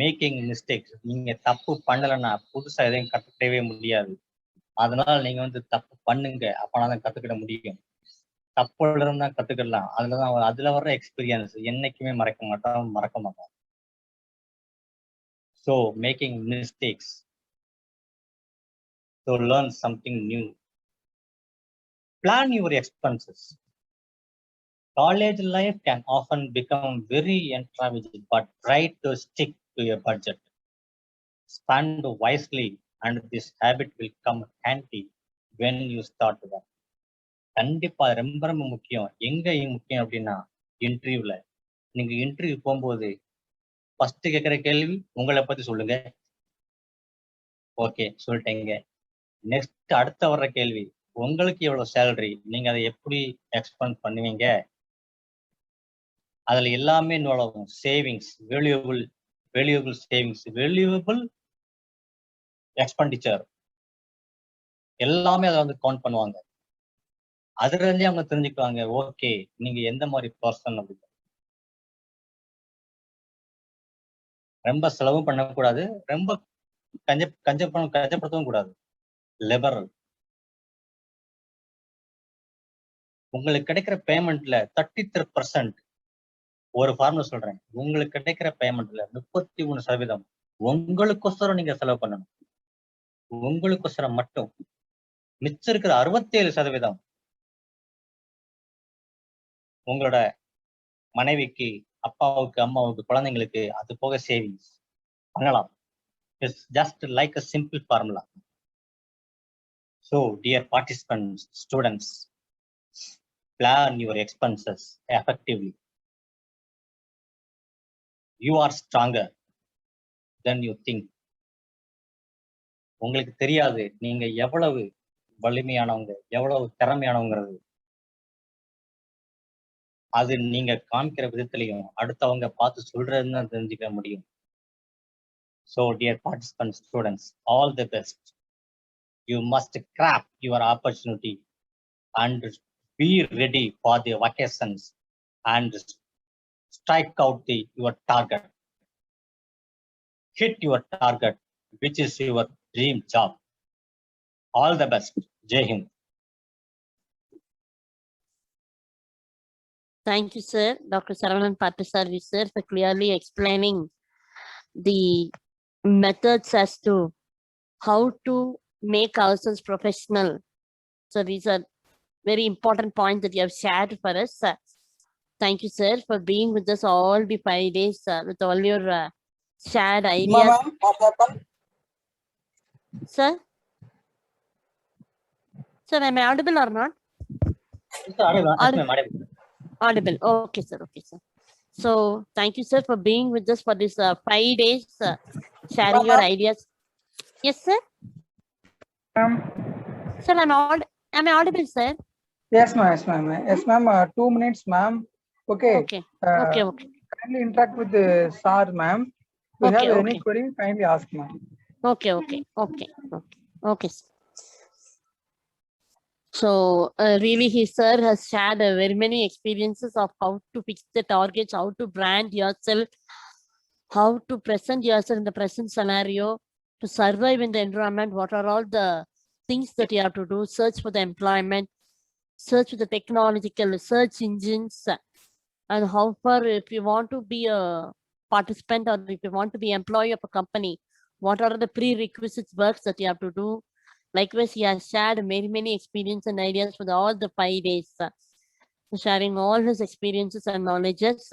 making mistakes. நீங்க தப்பு பண்ணலன்னா புதுசா எதையும் கத்துக்கவே முடியாது. அதனால நீங்க வந்து தப்பு பண்ணுங்க, அப்பனாதான் கத்துக்கிட முடியும். தப்புல இருந்தா கத்துக்கலாம். அதுல வர்ற எக்ஸ்பீரியன்ஸ் என்னைக்குமே மறக்க மாட்டோம். So making mistakes to learn something new. Plan your expenses. College life can often become very entrancing, but try to stick to your budget. Spend wisely, and this habit will come handy when you start work. கண்டிப்பா ரொம்ப ரொம்ப முக்கியம். எங்க முக்கியம் அப்படின்னா இன்டர்வியூல. நீங்க interview போகும்போது ஃபர்ஸ்ட் கேட்கிற கேள்வி உங்களை பத்தி சொல்லுங்க. ஓகே சொல்லிட்டேங்க. நெக்ஸ்ட் அடுத்த வர்ற கேள்வி உங்களுக்கு எவ்வளவு சேலரி, நீங்க அதை எப்படி எக்ஸ்பெண்ட் பண்ணுவீங்க, அதுல எல்லாமே நுழைவும். Savings, valuable savings, valuable expenditure எல்லாமே அதை வந்து கவுண்ட் பண்ணுவாங்க. அதுல இருந்தே அவங்க தெரிஞ்சுக்குவாங்க ஓகே நீங்க எந்த மாதிரி பர்சன் அப்படின்னு. ரொம்ப செலவும் பண்ணக்கூடாது, ரொம்ப கஞ்சப்படுத்தவும் கூடாது. லிபரல். உங்களுக்கு கிடைக்கிற பேமெண்ட்ல 33%, ஒரு ஃபார்முலா சொல்றேன், உங்களுக்கு கிடைக்கிற பேமெண்ட்ல 33% உங்களுக்கொசரம் நீங்க செலவு பண்ணணும். உங்களுக்கொசரம் மட்டும். மிச்சம் இருக்கிற 67% உங்களோட மனைவிக்கு, அப்பாவுக்கு, அம்மாவுக்கு, குழந்தைங்களுக்கு, அது போக சேவிங்ஸ் பண்ணலாம். It's just like a simple formula. So, dear participants, students, plan your expenses effectively. You are stronger than you think. உங்களுக்கு தெரியாது நீங்க எவ்வளவு வலிமையானவங்க, எவ்வளவு திறமையானவங்கிறது. அது நீங்க காமிக்கிற விதத்திலையும் அடுத்தவங்க பார்த்து சொல்றதுன்னு தான் தெரிஞ்சுக்க முடியும். So, dear participants, students, all the best. You must grab your opportunity and be ready for the vacations and strike out your target. Hit your target, which is your dream job. All the best. Jai Hind. Thank you, sir, Dr. Saravanan Parthasarathy, sir, for clearly explaining the methods as to how to make ourselves professional. So these are very important points that you have shared for us. Thank you, sir, for being with us all the 5 days with all your shared ideas. Ma'am, what happened? Sir? Sir, am I audible or not? Audible. Okay, sir. Okay, sir. So, thank you, sir, for being with us for this 5 days, sharing your ideas. Yes, sir. Ma'am. Sir, am I audible, sir? Yes, ma'am. Yes, ma'am. Yes, ma'am. 2 minutes, ma'am. Okay. Okay. Okay. Kindly interact with the sir, ma'am. If you have any query, kindly ask, ma'am. Okay. Okay, sir. So, really, sir has shared very many experiences of how to fix the targets, how to brand yourself, how to present yourself in the present scenario, to survive in the environment, what are all the things that you have to do, search for the employment, search for the technological search engines, and how far, if you want to be a participant or if you want to be employee of a company, what are the prerequisites works that you have to do. Likewise, he has shared many experience and ideas for all the 5 days, sharing all his experiences and knowledges.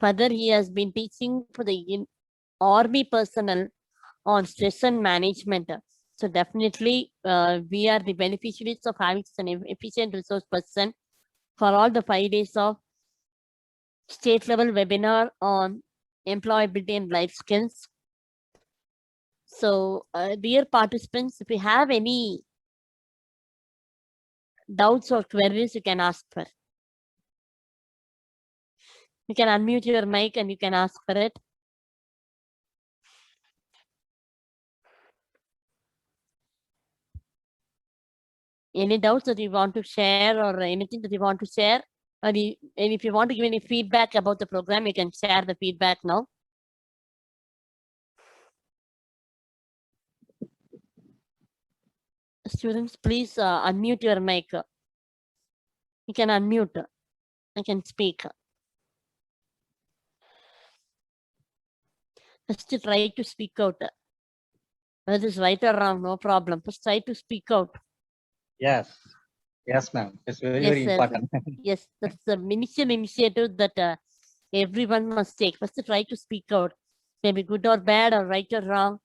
Further, he has been teaching for the army personnel on stress and management. So definitely, we are the beneficiaries of having an efficient resource person for all the 5 days of state level webinar on employability and life skills. So, dear participants, if you have any doubts or queries, you can ask for. You can unmute your mic and you can ask for it. Any doubts that you want to share or anything that you want to share? And if you want to give any feedback about the program, you can share the feedback now. Students, please unmute your mic. You can unmute. I can speak. First try to speak out. Whether it's right or wrong, no problem. First try to speak out. Yes. Yes, ma'am. It's very, Yes, very sir. important. Yes, that's the initial initiative that everyone must take. First try to speak out. Maybe good or bad or right or wrong.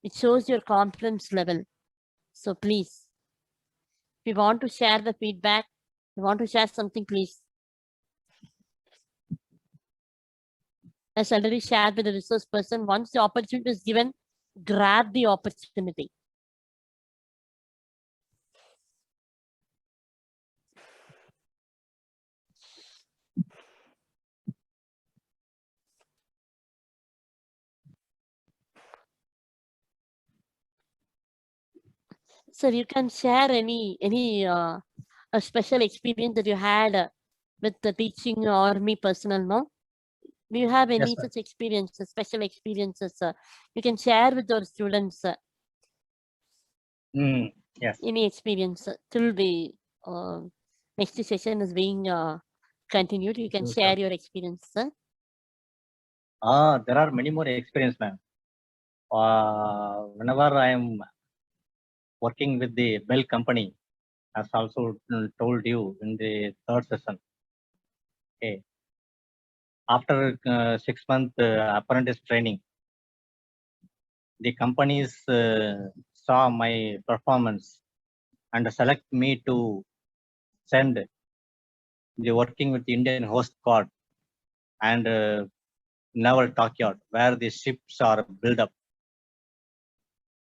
It shows your confidence level. So please, if you want to share the feedback, if you want to share something, please. As already shared with the resource person, once the opportunity is given, grab the opportunity. Sir, you can share any a special experience that you had with the teaching or me personal, no? Do you have any Yes, ma'am. such experiences, special experiences? You can share with our students Yes. any experience till the next session is being continued. You can Yes, share sir. your experience, sir. There are many more experience, ma'am. Whenever I am working with the Bell company, as also told you in the third session. Okay. After 6 month apprentice training, the companies saw my performance and select me to send the working with the Indian Coast Guard and naval dockyard where the ships are built up.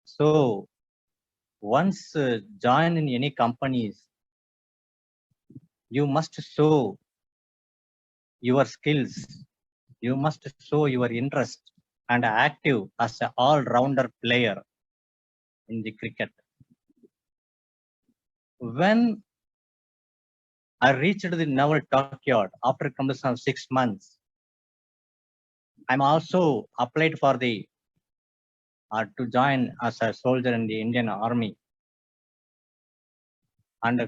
So once join in any companies, you must show your skills, you must show your interest and active as an all-rounder player in the cricket. When I reached the naval dockyard after completion of 6 months, I'm also applied for the to join as a soldier in the Indian Army and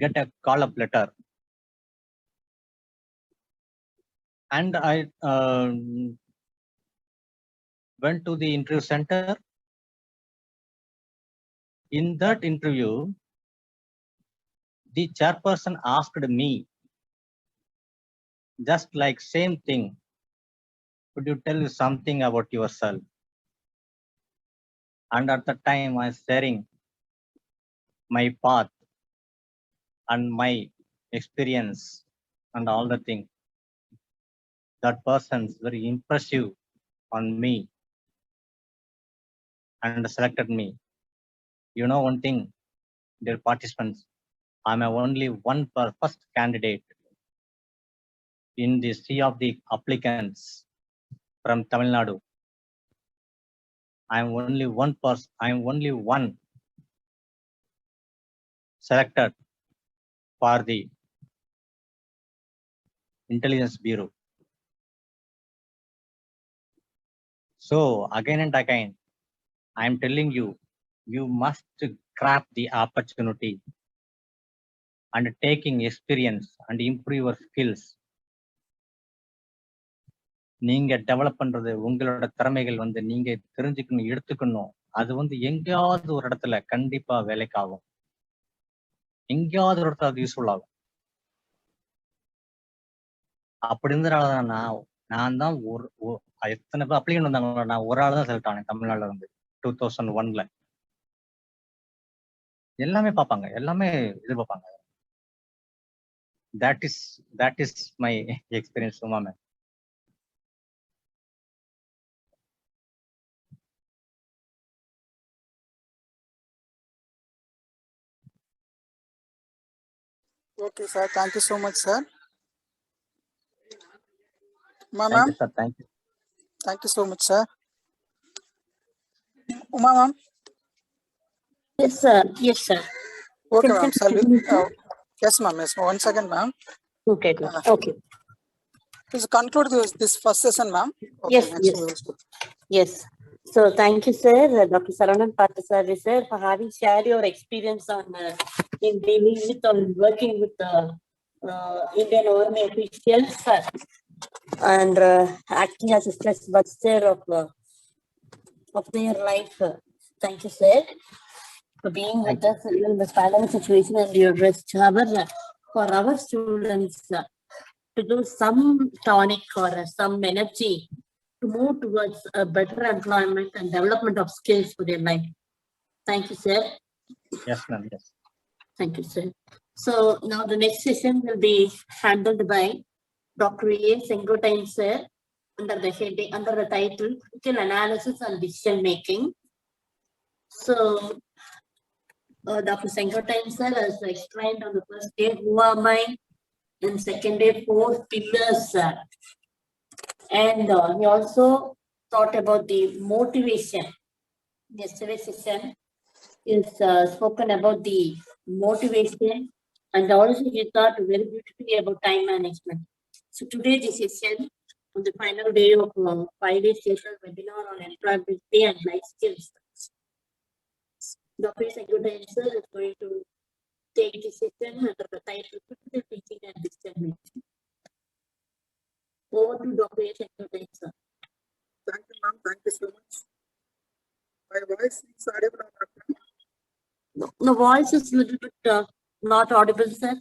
get a call-up letter. And I went to the interview center. In that interview, the chairperson asked me just like same thing. Could you tell something about yourself? And at the time I was sharing my path and my experience and all the thing. That person's very impressive on me and selected me. You know one thing, dear participants, I'm only one first candidate in the sea of the applicants from Tamil Nadu. I'm only one person. I'm only one selected for the Intelligence Bureau. So again and again, I'm telling you, you must grab the opportunity and taking experience and improve your skills. நீங்க develop பண்றது உங்களோட திறமைகள் நீங்க தெரிஞ்சுக்கணும், எடுத்துக்கணும். அது எங்கேயாவது ஒரு இடத்துல கண்டிப்பா வேலைக்கு ஆகும். எங்கேயாவது ஒரு இடத்துல அது யூஸ்ஃபுல் ஆகும். அப்படி இருந்தனாலதான் நான் தான் எத்தனை பேர் அப்ளிகன் வந்தாங்களோ, நான் ஒரு ஆள் தான் செலக்ட் ஆனேன் தமிழ்நாடுல 2001ல. எல்லாமே பார்ப்பாங்க, எல்லாமே எதிர்பார்ப்பாங்க. that is my experience, Uma ma'am. Okay, sir. Thank you so much, sir. Ma'am. Thank you, sir. Thank you. Thank you so much, sir. Uma ma'am. Yes, sir. Yes, sir. Okay, ma'am. Yes, ma'am. Yes, 1 second, ma'am. Okay, good. Okay. Please conclude this first session, ma'am. Okay, Yes, yes. Yes. So thank you, sir, Dr. Saravanan Parthasarathy, sir, for having shared your experience on in dealing with or working with Indian Army officials and acting as a stress buster of their life. Thank you, sir, for being with us in this pandemic situation, and your rest for our students to do some tonic or some energy to move towards a better employment and development of skills for their life. Thank you, sir. Yes, ma'am. Yes. Thank you, sir. So now the next session will be handled by Dr. A. Sengotain, sir, under the title Critical Analysis and Decision Making. So Dr. Sengotain, sir, has explained on the first day who am I, and second day 4 pillars, sir. And he also thought about the motivation. Yesterday's session is spoken about the motivation, and also he thought very beautifully about time management. So today this session on the final day of 5-day session webinar on employability and life skills. Dr. Sengotain, sir, is going to take this session under the title Critical Thinking and Decision Making. Over to Dr. Sengotain, sir. Thank you, ma'am. Thank you so much. My voice is audible or not? The voice is a little bit not audible, sir.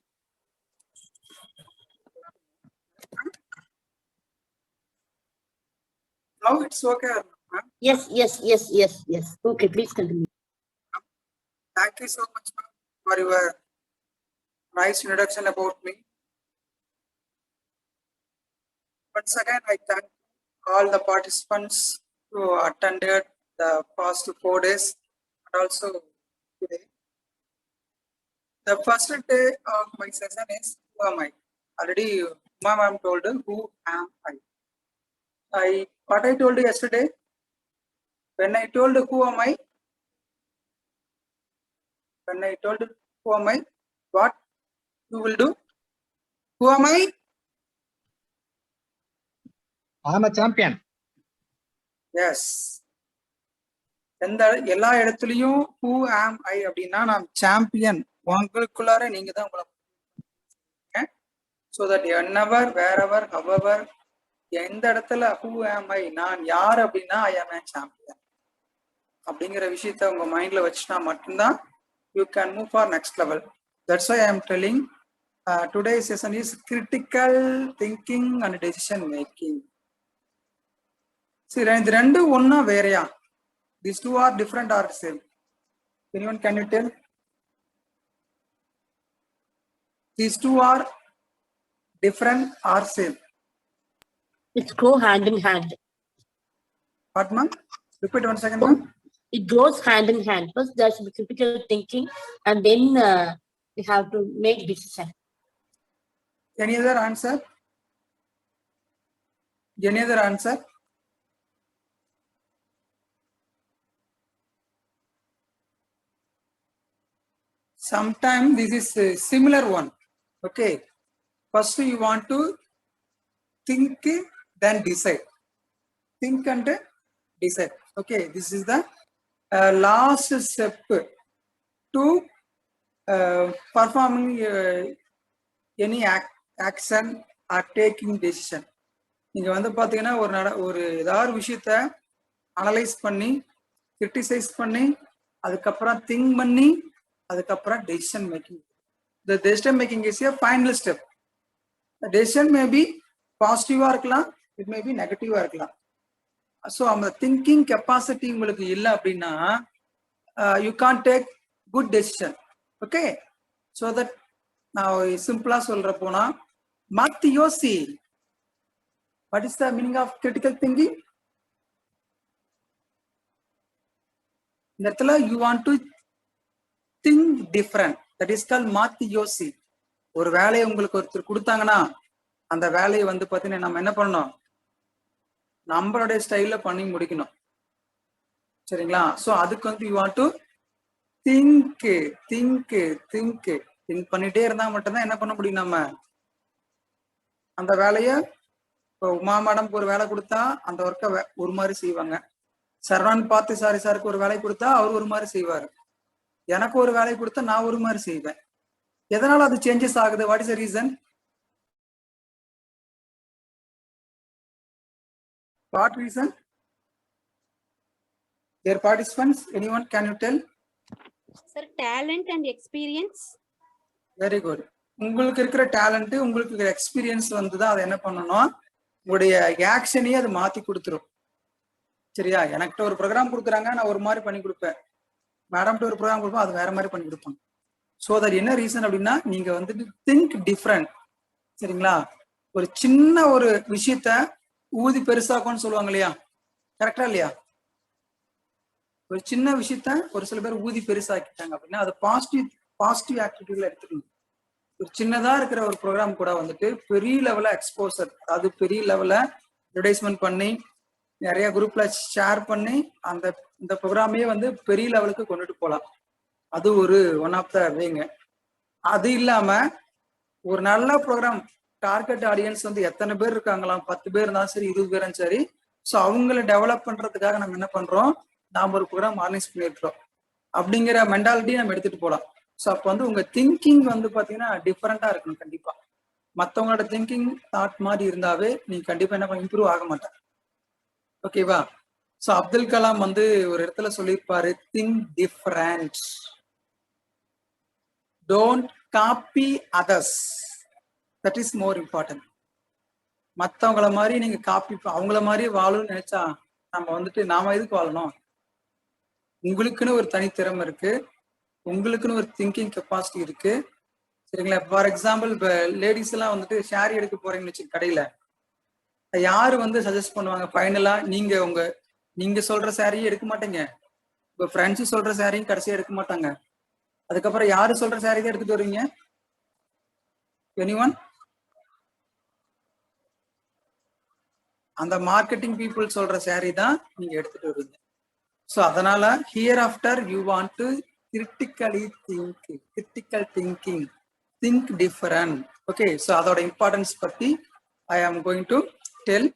Now it's okay, ma'am. Yes. Okay, please continue. Thank you so much, ma'am, for your nice introduction about me. Once again, I thank all the participants who attended the past 4 days and also today. The first day of my session is who am I? Already, ma'am told who am I. What I told you yesterday, when I told who am I, what you will do? Who am I? I am a champion. Yes. எல்லா இடத்துலயும் who am I அப்படின்னா நான் champion. உங்களுக்குள்ளார நீங்க தான் உங்களை so that whenever, wherever, however, எந்த இடத்துல who am I, நான் யார் அப்படின்னா I am a champion அப்படிங்கிற விஷயத்த உங்க மைண்ட்ல வச்சுனா மட்டும்தான் you can move for next level. That's why I am telling today's session is critical thinking and decision making. See, இந்த ரெண்டு ஒண்ணா வேறையா? These two are different or same? Anyone can you tell? These two are different or same? It's go hand in hand. What, ma'am? Repeat once again, ma'am. It goes hand in hand. First, there should be critical thinking, and then we have to make decision. Any other answer? Any other answer? Sometimes this is a similar one. Okay. First, you want to think, then decide. Think and decide. Okay. This is the last step to performing any action or taking decision. நீங்க வந்து பாத்தீங்கன்னா ஒரு ஏதாவது விஷயத்த analyse பண்ணி criticise பண்ணி அதுக்கப்புறம் think பண்ணி அதுக்கப்புறம் decision making. The decision making is a final step. The decision may be பாசிட்டிவா இருக்கலாம், it may be நெகட்டிவா இருக்கலாம். ஸோ அந்த திங்கிங் கெப்பாசிட்டி உங்களுக்கு இல்லை அப்படின்னா you can take good decision. Okay, so that நான் சிம்பிளா சொல்ற போனா மாத்தி யோசி. What is the meaning of critical thinking? இந்த இடத்துல you want to think different. That is call மாத்தி யோசி. ஒரு வேலையை உங்களுக்கு ஒருத்தர் கொடுத்தாங்கன்னா அந்த வேலையை வந்து பார்த்தீங்கன்னா நம்ம என்ன பண்ணணும், நம்மளுடைய ஸ்டைல்ல பண்ணி முடிக்கணும். சரிங்களா? ஸோ அதுக்கு வந்து you want to think think think think பண்ணிட்டே இருந்தா மட்டும்தான் என்ன பண்ண முடியும். நம்ம அந்த வேலையை இப்போ உமா மேடம்க்கு ஒரு வேலை கொடுத்தா அந்த ஒர்க்கை ஒரு மாதிரி செய்வாங்க. சரவணன் பார்த்து சாருக்கு ஒரு வேலை கொடுத்தா அவர் ஒரு மாதிரி செய்வார். எனக்கு ஒரு வேலை கொடுத்தா நான் ஒரு மாதிரி செய்வேன். எதனால அது சேஞ்சஸ் ஆகுது? What is the reason? What reason? Dear participants, anyone can you tell? Sir, talent and experience. Very good. உங்களுக்கு இருக்கிற டேலண்ட், உங்களுக்கு இருக்கிற எக்ஸ்பீரியன்ஸ் வந்து தான் அதை என்ன பண்ணணும், உங்களுடைய ஆக்ஷனையே அது மாத்தி கொடுத்துரும். சரியா? எனக்கிட்ட ஒரு ப்ரோக்ராம் கொடுக்குறாங்க, நான் ஒரு மாதிரி பண்ணி கொடுப்பேன். மேடம்கிட்ட ஒரு ப்ரோக்ராம் கொடுப்போம், அது வேற மாதிரி பண்ணி கொடுப்பாங்க. ஸோ அது என்ன ரீசன் அப்படின்னா, நீங்க வந்துட்டு திங்க் டிஃப்ரெண்ட். சரிங்களா? ஒரு சின்ன ஒரு விஷயத்த ஊதி பெருசாக்கும்னு சொல்லுவாங்க இல்லையா? கரெக்டா இல்லையா? ஒரு சின்ன விஷயத்த ஒரு சில பேர் ஊதி பெருசாக்கிட்டாங்க அப்படின்னா அது பாசிட்டிவ் ஆக்டிவிட்டில எடுத்துக்கணும். ஒரு சின்னதா இருக்கிற ஒரு ப்ரோக்ராம் கூட வந்துட்டு பெரிய லெவல்ல எக்ஸ்போசர், அதாவது பெரிய லெவல்ல அட்வர்டைஸ்மெண்ட் பண்ணி நிறைய குரூப்ல ஷேர் பண்ணி இந்த ப்ரோக்ராமே வந்து பெரிய லெவலுக்கு கொண்டுட்டு போகலாம். அது ஒரு ஒன் ஆஃப் த வேங்க. அது இல்லாம ஒரு நல்ல ப்ரோக்ராம், டார்கெட் ஆடியன்ஸ் வந்து எத்தனை பேர் இருக்காங்களாம், 10 பேர் இருந்தாலும் சரி, 20 பேரும் சரி. ஸோ அவங்கள டெவலப் பண்றதுக்காக நம்ம என்ன பண்றோம், நாம ஒரு ப்ரோக்ராம் ஆர்கனைஸ் பண்ணிருக்கிறோம் அப்படிங்கிற மென்டாலிட்டி நம்ம எடுத்துட்டு போகலாம். ஸோ அப்போ வந்து உங்க திங்கிங் வந்து பாத்தீங்கன்னா டிஃப்ரெண்டா இருக்கணும். கண்டிப்பா மற்றவங்களோட திங்கிங் தாட் மாதிரி இருந்தாவே நீங்க கண்டிப்பா என்ன பண்ண இம்ப்ரூவ் ஆக மாட்டாங்க. ஓகேவா? ஸோ அப்துல் கலாம் வந்து ஒரு இடத்துல சொல்லியிருப்பாரு, think different, don't copy others, that is more important. மற்றவங்கள மாதிரி நீங்க காப்பி அவங்கள மாதிரி வாழணும்னு நினைச்சா நம்ம வந்துட்டு நாம எதுக்கு வாழணும்? உங்களுக்குன்னு ஒரு தனித்திறமை இருக்கு, உங்களுக்குன்னு ஒரு திங்கிங் கெப்பாசிட்டி இருக்கு. சரிங்களா? ஃபார் எக்ஸாம்பிள் இப்போ லேடிஸ் எல்லாம் வந்துட்டு ஷேரி எடுக்க போறீங்கன்னு வச்சு கடையில, யாரு வந்து சஜஸ்ட் பண்ணுவாங்க? ஃபைனலா நீங்க சொல்ற சாரியும் எடுக்க மாட்டீங்க, இப்போ ஃப்ரெண்ட்ஸ் சொல்ற சாரியும் கடைசியா எடுக்க மாட்டாங்க. அதுக்கப்புறம் யாரு சொல்ற சாரி தான் எடுத்துட்டு வருவீங்க? எனிஒன்? அந்த மார்க்கெட்டிங் பீப்புள் சொல்ற சாரி தான் நீங்க எடுத்துட்டு வருவீங்க. ஸோ அதனால hereafter you want to critical thinking, think different. Okay, so அதோட இம்பார்ட்டன்ஸ் பத்தி I am going to tell.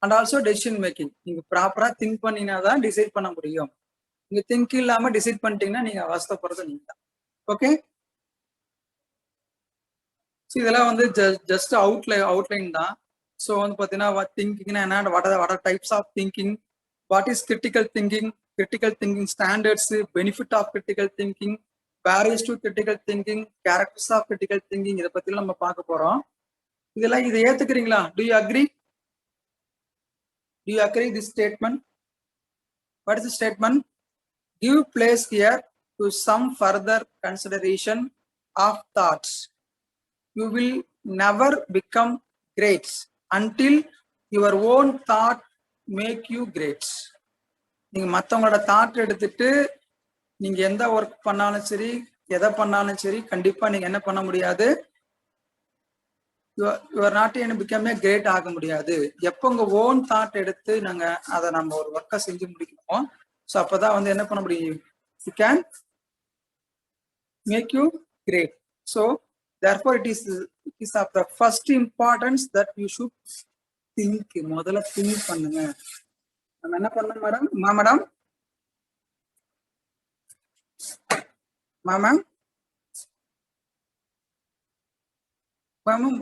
And also decision making. நீங்க ப்ராப்பரா திங்க் பண்ணினா தான் டிசைட் பண்ண முடியும். நீங்க திங்க் இல்லாம டிசைட் பண்ணிட்டீங்கன்னா நீங்க அவஸ்தைப்படுறது நீங்க தான். ஓகே, ஸோ இதெல்லாம் வந்து ஜஸ்ட் அவுட்லைன் தான். ஸோ வந்து பார்த்தீங்கன்னா திங்கிங்னா என்ன, what are types of thinking, what is critical thinking standards, benefit of critical thinking, barriers to critical thinking, characters of critical thinking, இதை பத்திலாம் நம்ம பார்க்க போறோம். இதெல்லாம் இதை ஏத்துக்கிறீங்களா? Do you agree this statement? What is the statement? Give place here to some further consideration of thoughts. You will never become great until your own thought make you great. நீங்க மற்றவங்களோட தாட் எடுத்துட்டு நீங்க எந்த work பண்ணாலும் சரி, எதை பண்ணாலும் சரி, கண்டிப்பா நீங்க என்ன பண்ண முடியாது, your not become a great ஆக முடியாது. எப்போ உங்க ஓன் தாட் எடுத்து அதை நம்ம ஒரு ஒர்க்கை செஞ்சு முடிக்கணும். ஸோ அப்பதான் வந்து என்ன பண்ண முடியும், you can make you great. So therefore it is of the first importance that you should think. முதல்ல திங்க் பண்ணுங்க. நம்ம என்ன பண்ணணும் madam? Madam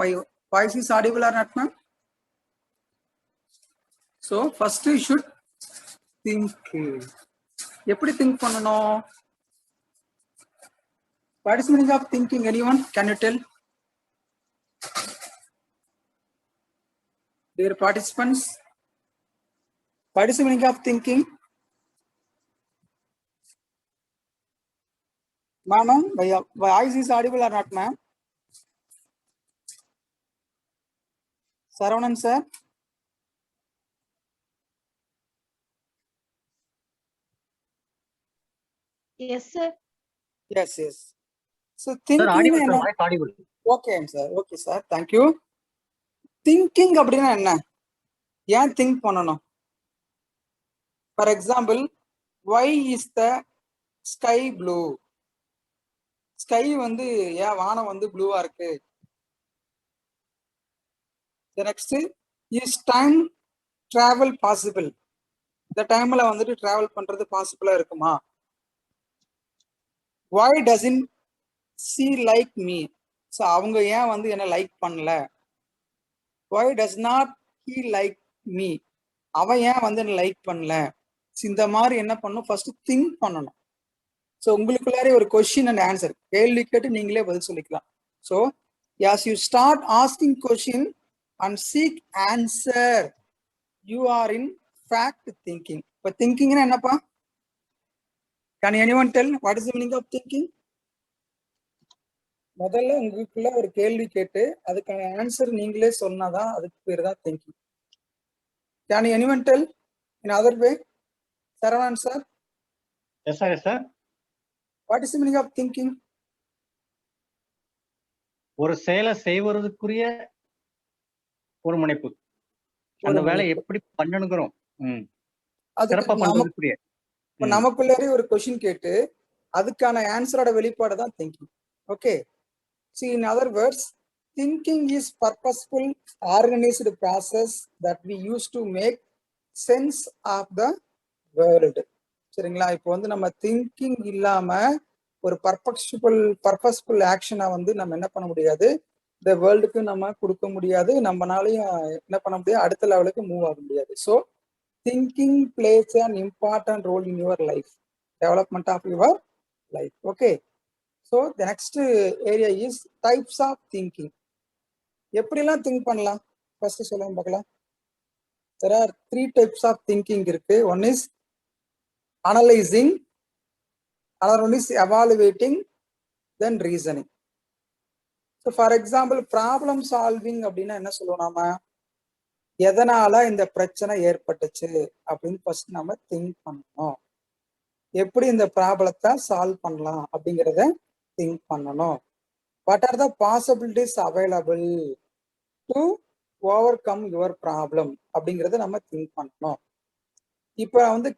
my voice is audible or not, ma'am? So first you should think. எப்படி think பண்ணணும்? What is meaning of thinking? Anyone can you tell? Dear participants, what is the meaning of thinking? Ma'am, my voice is audible or not, ma'am? Saravanan sir? Yes, sir. Yes. So thinking. Sir, audible, sir, voice audible. Okay, sir. Okay, sir. Thank you. Thinking அப்படின்னா என்ன? ஏன் think பண்ணணும்? For example, why is the sky blue? Sky வந்து ஏன் வானம் வந்து ப்ளூவா இருக்கு? Next, is time travel possible? இந்த டைம்ல வந்துட்டு டிராவல் பண்றது பாசிபிளா இருக்குமா? why doesn't she like me? So அவங்க ஏன் வந்து என்ன லைக் பண்ணல, why does not he like me, அவன் ஏன் வந்து என்ன லைக் பண்ணல. இந்த மாதிரி என்ன பண்ணணும், ஃபர்ஸ்ட் திங்க் பண்ணணும். ஸோ உங்களுக்குள்ளாரே ஒரு கொஸ்டின் அண்ட் ஆன்சர், கேள்வி கேட்டு நீங்களே பதில் சொல்லிக்கலாம். So as you start asking question and seek answer, you are in fact thinking. இப்போ திங்கிங்னா என்னப்பா? Can anyone tell what is the meaning of thinking? முதல்ல உங்களுக்குள்ள ஒரு கேள்வி கேட்டு அதுக்கான ஆன்சர் நீங்களே சொன்னாதான் அதுக்கு பேர் தான் thinking. Can anyone tell in other way? Saravanan sir, Yes, sir. Yes, sir. what is the meaning of thinking? ஒரு செயலை செய்வதற்குரிய ஒரு முனைப்பு, அந்த வேலை எப்படி பண்ணணுங்கிறோம், சிறப்பா பண்றதுக்குரிய. இப்ப நமக்குள்ளே ஒரு கொஸ்டின் கேட்டு அதுக்கான ஆன்சரோட வெளிப்பாடு தான் thinking. Okay, see in other words, thinking is purposeful organized process that we use to make sense of the world. சரிங்களா? இப்போ வந்து நம்ம திங்கிங் இல்லாம ஒரு பர்பஸ்ஃபுல் ஆக்ஷனை வந்து நம்ம என்ன பண்ண முடியாது, இந்த வேர்ல்டுக்கு நம்ம கொடுக்க முடியாது, நம்மனாலையும் என்ன பண்ண முடியாது, அடுத்த லெவலுக்கு மூவ் ஆக முடியாது. So thinking place an important role in your life, development of your life. Okay, so the next area is types of thinking. எப்படிலாம் திங்க் பண்ணலாம் ஃபர்ஸ்ட் சொல்லுங்க பார்க்கலாம். there are 3 types of thinking இருக்கு. one is analyzing, another one is evaluating, then reasoning. so for example, problem solving அப்படின்னா என்ன சொல்லுவோம், நாம எதனால இந்த பிரச்சனை ஏற்பட்டுச்சு அப்படின்னு ஃபர்ஸ்ட் நம்ம திங்க் பண்ணணும். எப்படி இந்த ப்ராப்ளத்தை சால்வ் பண்ணலாம் அப்படிங்கிறத திங்க் பண்ணணும். What are the possibilities available to over come your problem அப்படிங்கிறத நம்ம திங்க் பண்ணணும். இப்போ வந்து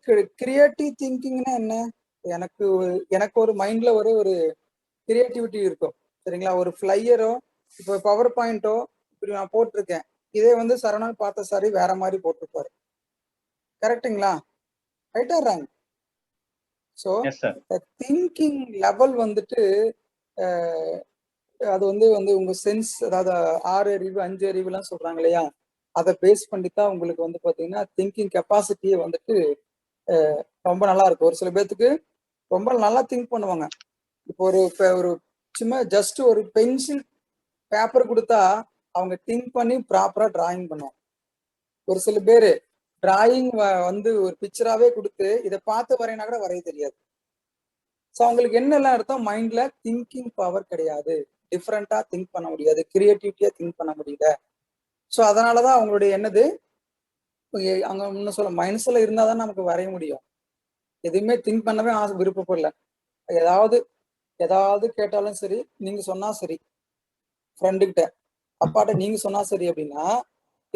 கிரியேட்டிவ் திங்கிங்னா என்ன, எனக்கு ஒரு மைண்ட்ல ஒரு கிரியேட்டிவிட்டி இருக்கும். சரிங்களா? ஒரு ஃபிளையரோ இப்போ பவர் பாயிண்டோ இப்படி நான் போட்டிருக்கேன், இதே வந்து சரவணன் பார்த்த சாரி வேற மாதிரி போட்டிருப்பாரு. கரெக்டுங்களா? Right or wrong? So thinking level வந்துட்டு அது வந்து உங்க சென்ஸ், அதாவது 6 அறிவு 5 அறிவுலாம் சொல்றாங்க இல்லையா, அதை பேஸ் பண்ணி தான் உங்களுக்கு வந்து பாத்தீங்கன்னா திங்கிங் கெப்பாசிட்டியே வந்துட்டு ரொம்ப நல்லா இருக்கும். ஒரு சில பேர்த்துக்கு ரொம்ப நல்லா திங்க் பண்ணுவாங்க. இப்போ ஒரு சும்மா ஜஸ்ட் ஒரு பென்சில் பேப்பர் கொடுத்தா அவங்க திங்க் பண்ணி ப்ராப்பரா டிராயிங் பண்ணுவாங்க. ஒரு சில பேர் டிராயிங் வந்து ஒரு பிக்சராகவே கொடுத்து இதை பார்த்து வரையினா கூட வரைய தெரியாது. ஸோ அவங்களுக்கு என்னெல்லாம் அர்த்தம், மைண்ட்ல திங்கிங் பவர் கிடையாது, டிஃப்ரெண்டா திங்க் பண்ண முடியாது, கிரியேட்டிவிட்டியா திங்க் பண்ண முடியல. ஸோ அதனாலதான் அவங்களுடைய என்னது, அவங்க முன்ன சொல்ல மைண்ட்ஸ்ல இருந்தாதான் நமக்கு வரைய முடியும். எதுவுமே திங்க் பண்ணவே விருப்பப்படல. ஏதாவது கேட்டாலும் சரி, நீங்க சொன்னா சரி, ஃப்ரெண்டுகிட்ட அப்பாட்ட நீங்க சொன்னா சரி அப்படின்னா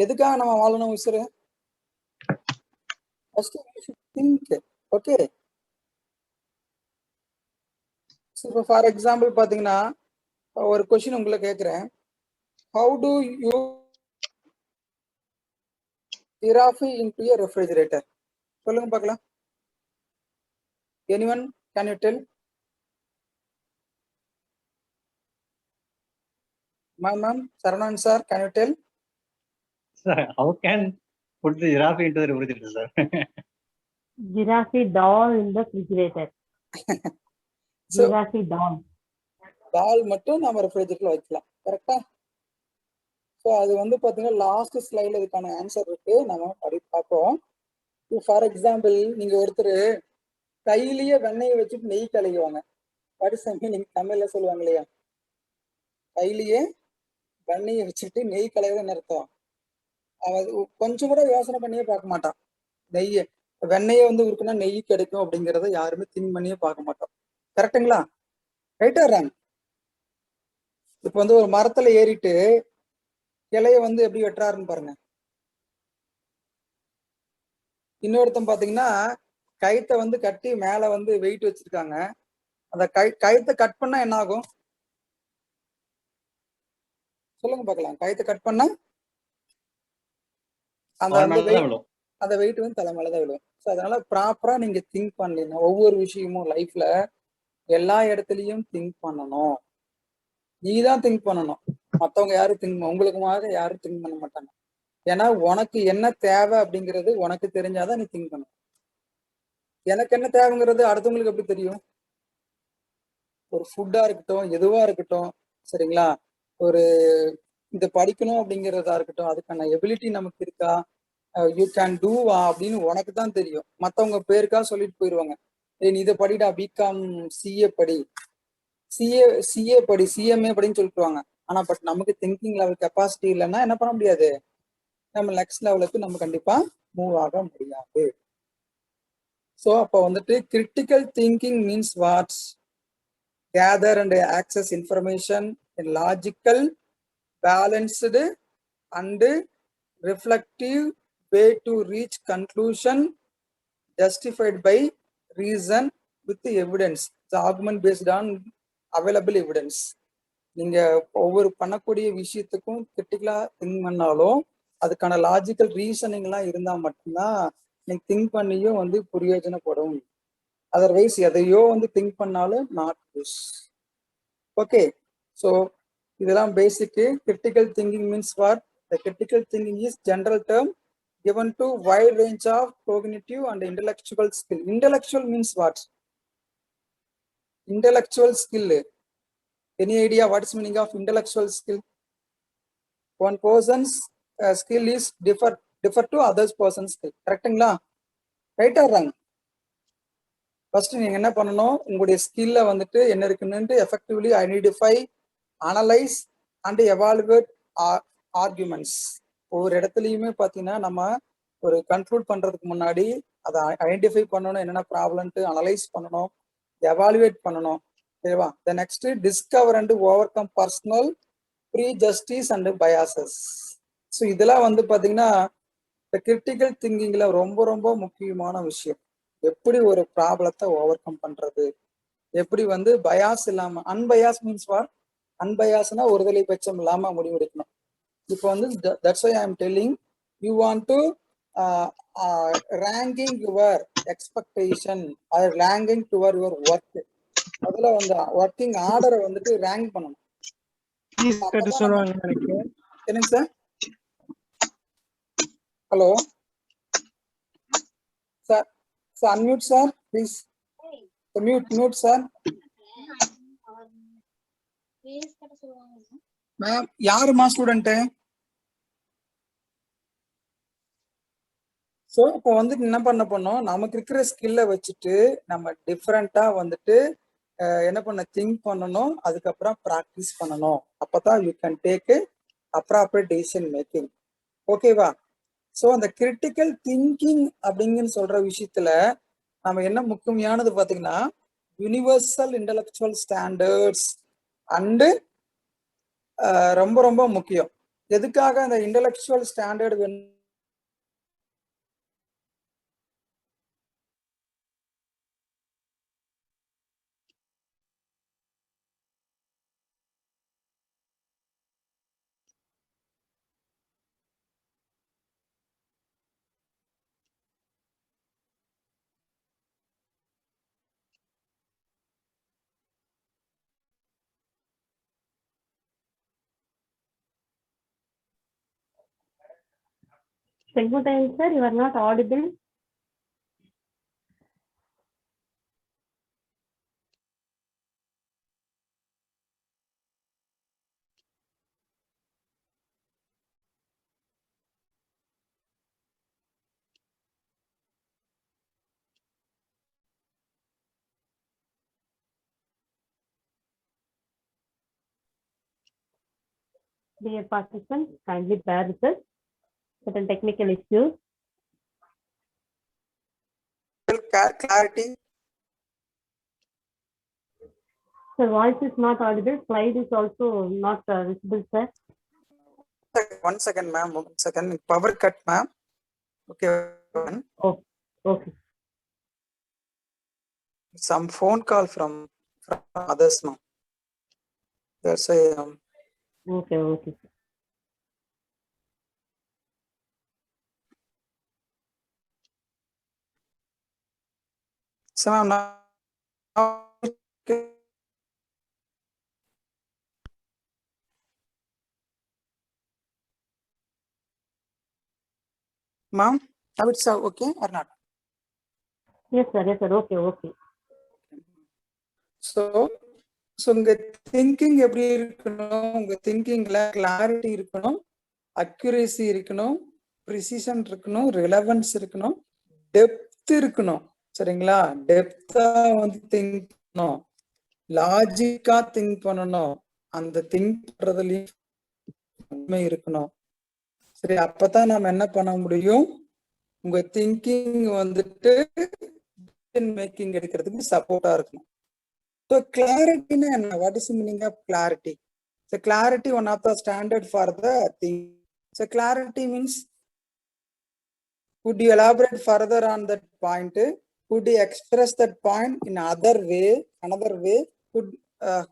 எதுக்காக நம்ம வாழணும் உசுரு? First you should think. Okay, இப்போ ஃபார் எக்ஸாம்பிள் பாத்தீங்கன்னா ஒரு கொஸ்டின் உங்களை கேட்கிறேன், how do you giraffe into a refrigerator? சொல்லுங்க பார்க்கலாம். Anyone can you tell? Ma'am, Saravanan sir, can you tell? Sir, how can put the giraffe into the refrigerator, sir? Giraffe doll in the refrigerator. So, Giraffe doll. doll மட்டும் நம்ம ரெஃப்ரிஜரேட்டர்ல வைக்கலாம். கரெக்டா? So அது வந்து பாத்தீங்கன்னா last ஸ்லைட்ல இதுக்கான answer இருக்கு, நம்ம படி பார்ப்போம். ஃபார் எக்ஸாம்பிள், நீங்க ஒருத்தர் கையிலேயே வெண்ணெயை வச்சுட்டு நெய் கலையுவாங்க. படிசமே நீங்க தமிழ்ல சொல்லுவாங்க இல்லையா, கையிலேயே வெண்ணெயை வச்சுட்டு நெய் கலையுதுன்னு அர்த்தம். அவன் கொஞ்சம் கூட யோசனை பண்ணியே பார்க்க மாட்டான். வெண்ணெயை வந்து இருக்குன்னா நெய் கிடைக்கும் அப்படிங்கிறத யாருமே திங்க் பண்ணியே பார்க்க மாட்டோம். கரெக்டுங்களா? ரைட்டா ராங்? இப்ப வந்து ஒரு மரத்துல ஏறிட்டு கிளைய வந்து எப்படி வெட்டுறாருன்னு பாருங்க. இன்னொருத்தன் பாத்தீங்கன்னா கயித்தை வந்து கட்டி மேல வந்து வெயிட் வச்சிருக்காங்க. அந்த கயித்தை கட் பண்ணா என்ன ஆகும் சொல்லுங்க பார்க்கலாம். கயித்தை கட் பண்ணா அந்த வெயிட் வந்து தலை மேலதான் விழும். ஸோ அதனால ப்ராப்பரா நீங்க திங்க் பண்ணலீங்கன்னா ஒவ்வொரு விஷயமும் லைஃப்ல எல்லா இடத்துலயும் திங்க் பண்ணணும். நீ தான் திங்க் பண்ணணும். மற்றவங்க யாரும் திங்க் உங்களுக்கு மாதிரி யாரும் திங்க் பண்ண மாட்டாங்க. ஏன்னா உனக்கு என்ன தேவை அப்படிங்கிறது உனக்கு தெரிஞ்சாதான் நீ திங்க் பண்ணணும். எனக்கு என்ன தேவைங்கிறது அடுத்தவங்களுக்கு எப்படி தெரியும்? ஒரு ஃபுட்டா இருக்கட்டும், எதுவா இருக்கட்டும், சரிங்களா, ஒரு இதை படிக்கணும் அப்படிங்கிறதா இருக்கட்டும், அதுக்கான எபிலிட்டி நமக்கு இருக்கா, யூ கேன் டூவா அப்படின்னு உனக்கு தான் தெரியும். மற்றவங்க பேருக்கா சொல்லிட்டு போயிடுவாங்க, நீ இதை படிடா, பிகாம் சிஏ படி, சிஏ படி, சிஎம்ஏ படின்னு சொல்லிட்டுவாங்க. ஆனா பட் நமக்கு திங்கிங் லெவல் கெப்பாசிட்டி இல்லைன்னா என்ன பண்ண முடியாது, நம்ம நெக்ஸ்ட் லெவலுக்கு நம்ம கண்டிப்பா மூவ் ஆக முடியாது. ஸோ அப்போ வந்துட்டு critical thinking means what's gather and access information in logical, balanced and reflective way to reach conclusion justified by reason with the evidence. The argument based on available evidence. நீங்க ஒவ்வொரு பண்ணக்கூடிய விஷயத்துக்கும் கிரிட்டிக்கலா think பண்ணாலும் அதுக்கான logical ரீசனிங்லாம் இருந்தா மட்டும்தான் நீங்க think பண்ணியும் வந்து பிரயோஜனப்படும். அதர்வைஸ் எதையோ வந்து திங்க் பண்ணாலும் நாட் யூஸ். ஓகே, ஸோ இதெல்லாம் basic. Critical thinking means what? The critical thinking is general term given to wide range of cognitive and intellectual skill. Intellectual means what? Intellectual skill. Any idea what is meaning of intellectual skill? One person's skill is differ to others person's skill. கரெக்டுங்களா? Right or wrong? First நீங்க என்ன பண்ணணும், உங்களுடைய ஸ்கில்ல வந்துட்டு என்ன இருக்குன்னு effectively identify, analyse and evaluate arguments. ஒவ்வொரு இடத்துலையுமே பார்த்தீங்கன்னா நம்ம ஒரு கன்க்ளூட் பண்றதுக்கு முன்னாடி அதை ஐடென்டிஃபை பண்ணணும், என்னென்ன ப்ராப்ளம்ட்டு அனலைஸ் பண்ணணும், எவாலுவேட் பண்ணணும். ஓகேவா? The next discover and overcome personal prejudice and biases. So இதெல்லாம் வந்து பார்த்தீங்கன்னா இந்த கிரிட்டிக்கல் திங்கிங்ல ரொம்ப ரொம்ப முக்கியமான விஷயம். எப்படி ஒரு ப்ராப்ளத்தை ஓவர் கம் பண்றது, எப்படி வந்து பயாஸ் இல்லாம, அன்பயாஸ் மீன்ஸ் வாட்? அன்பயாஸ்னா ஒருதலை பட்சம் இல்லாம முடிவெடுக்கணும். இப்போ வந்து that's why I am telling you want to ranking your expectation or ranking toward your work. அதுல வந்து ஒர்க்கிங் ஆர்டரை வந்துட்டு ரேங்க் பண்ணணும். என்னங்க sir? Hello sir, sir unmute sir please. Mute sir. Ma'am யாருமா ஸ்டூடெண்ட்டு? ஸோ இப்போ வந்துட்டு என்ன பண்ண பண்ணோம், நமக்கு இருக்கிற ஸ்கில்லை வச்சுட்டு நம்ம டிஃப்ரெண்டா வந்துட்டு என்ன பண்ண திங்க் பண்ணணும், அதுக்கப்புறம் ப்ராக்டிஸ் பண்ணணும். அப்பதான் you can take appropriate decision making. ஓகேவா? ஸோ அந்த கிரிட்டிக்கல் திங்கிங் அப்படிங்கன்னு சொல்ற விஷயத்துல நம்ம என்ன முக்கியமானது பார்த்தீங்கன்னா யூனிவர்சல் இன்டெலெக்சுவல் ஸ்டாண்டர்ட்ஸ் அண்டு ரொம்ப ரொம்ப முக்கியம். எதுக்காக அந்த இன்டெலெக்சுவல் ஸ்டாண்டர்ட் வேணும்? Sengutayan sir, you are not audible. Dear participants, kindly bear with us. Certain technical issues. Clarity. Sir, voice is not audible. Slide is also not visible, sir. 1 second, ma'am. 1 second. Power cut, ma'am. Okay. Oh, okay. Some phone call from others, ma'am. That's why. Okay, okay. So, ma'am, now Ma'am, now it's okay or not? Yes, sir. Yes, sir. Okay, okay. So உங்க thinking எப்படி இருக்கணும்? உங்க திங்கிங்ல clarity இருக்கணும், accuracy இருக்கணும், precision இருக்கணும், relevance இருக்கணும், depth இருக்கணும். சரிங்களா? டெப்தா வந்து திங்க் பண்ணணும், லாஜிக்கா திங்க் பண்ணணும், அந்த திங்க் பண்றதுலயும் உண்மை இருக்கணும். சரி, அப்பதான் நம்ம என்ன பண்ண முடியும்? உங்க திங்கிங் வந்துட்டு மேக்கிங் எடுக்கிறதுக்கு சப்போர்ட்டா இருக்கணும். So clarity na enna? What is the meaning of clarity? So clarity, one of the standard for the thing. So clarity means, could you elaborate further on that point? Could you express that point in another way?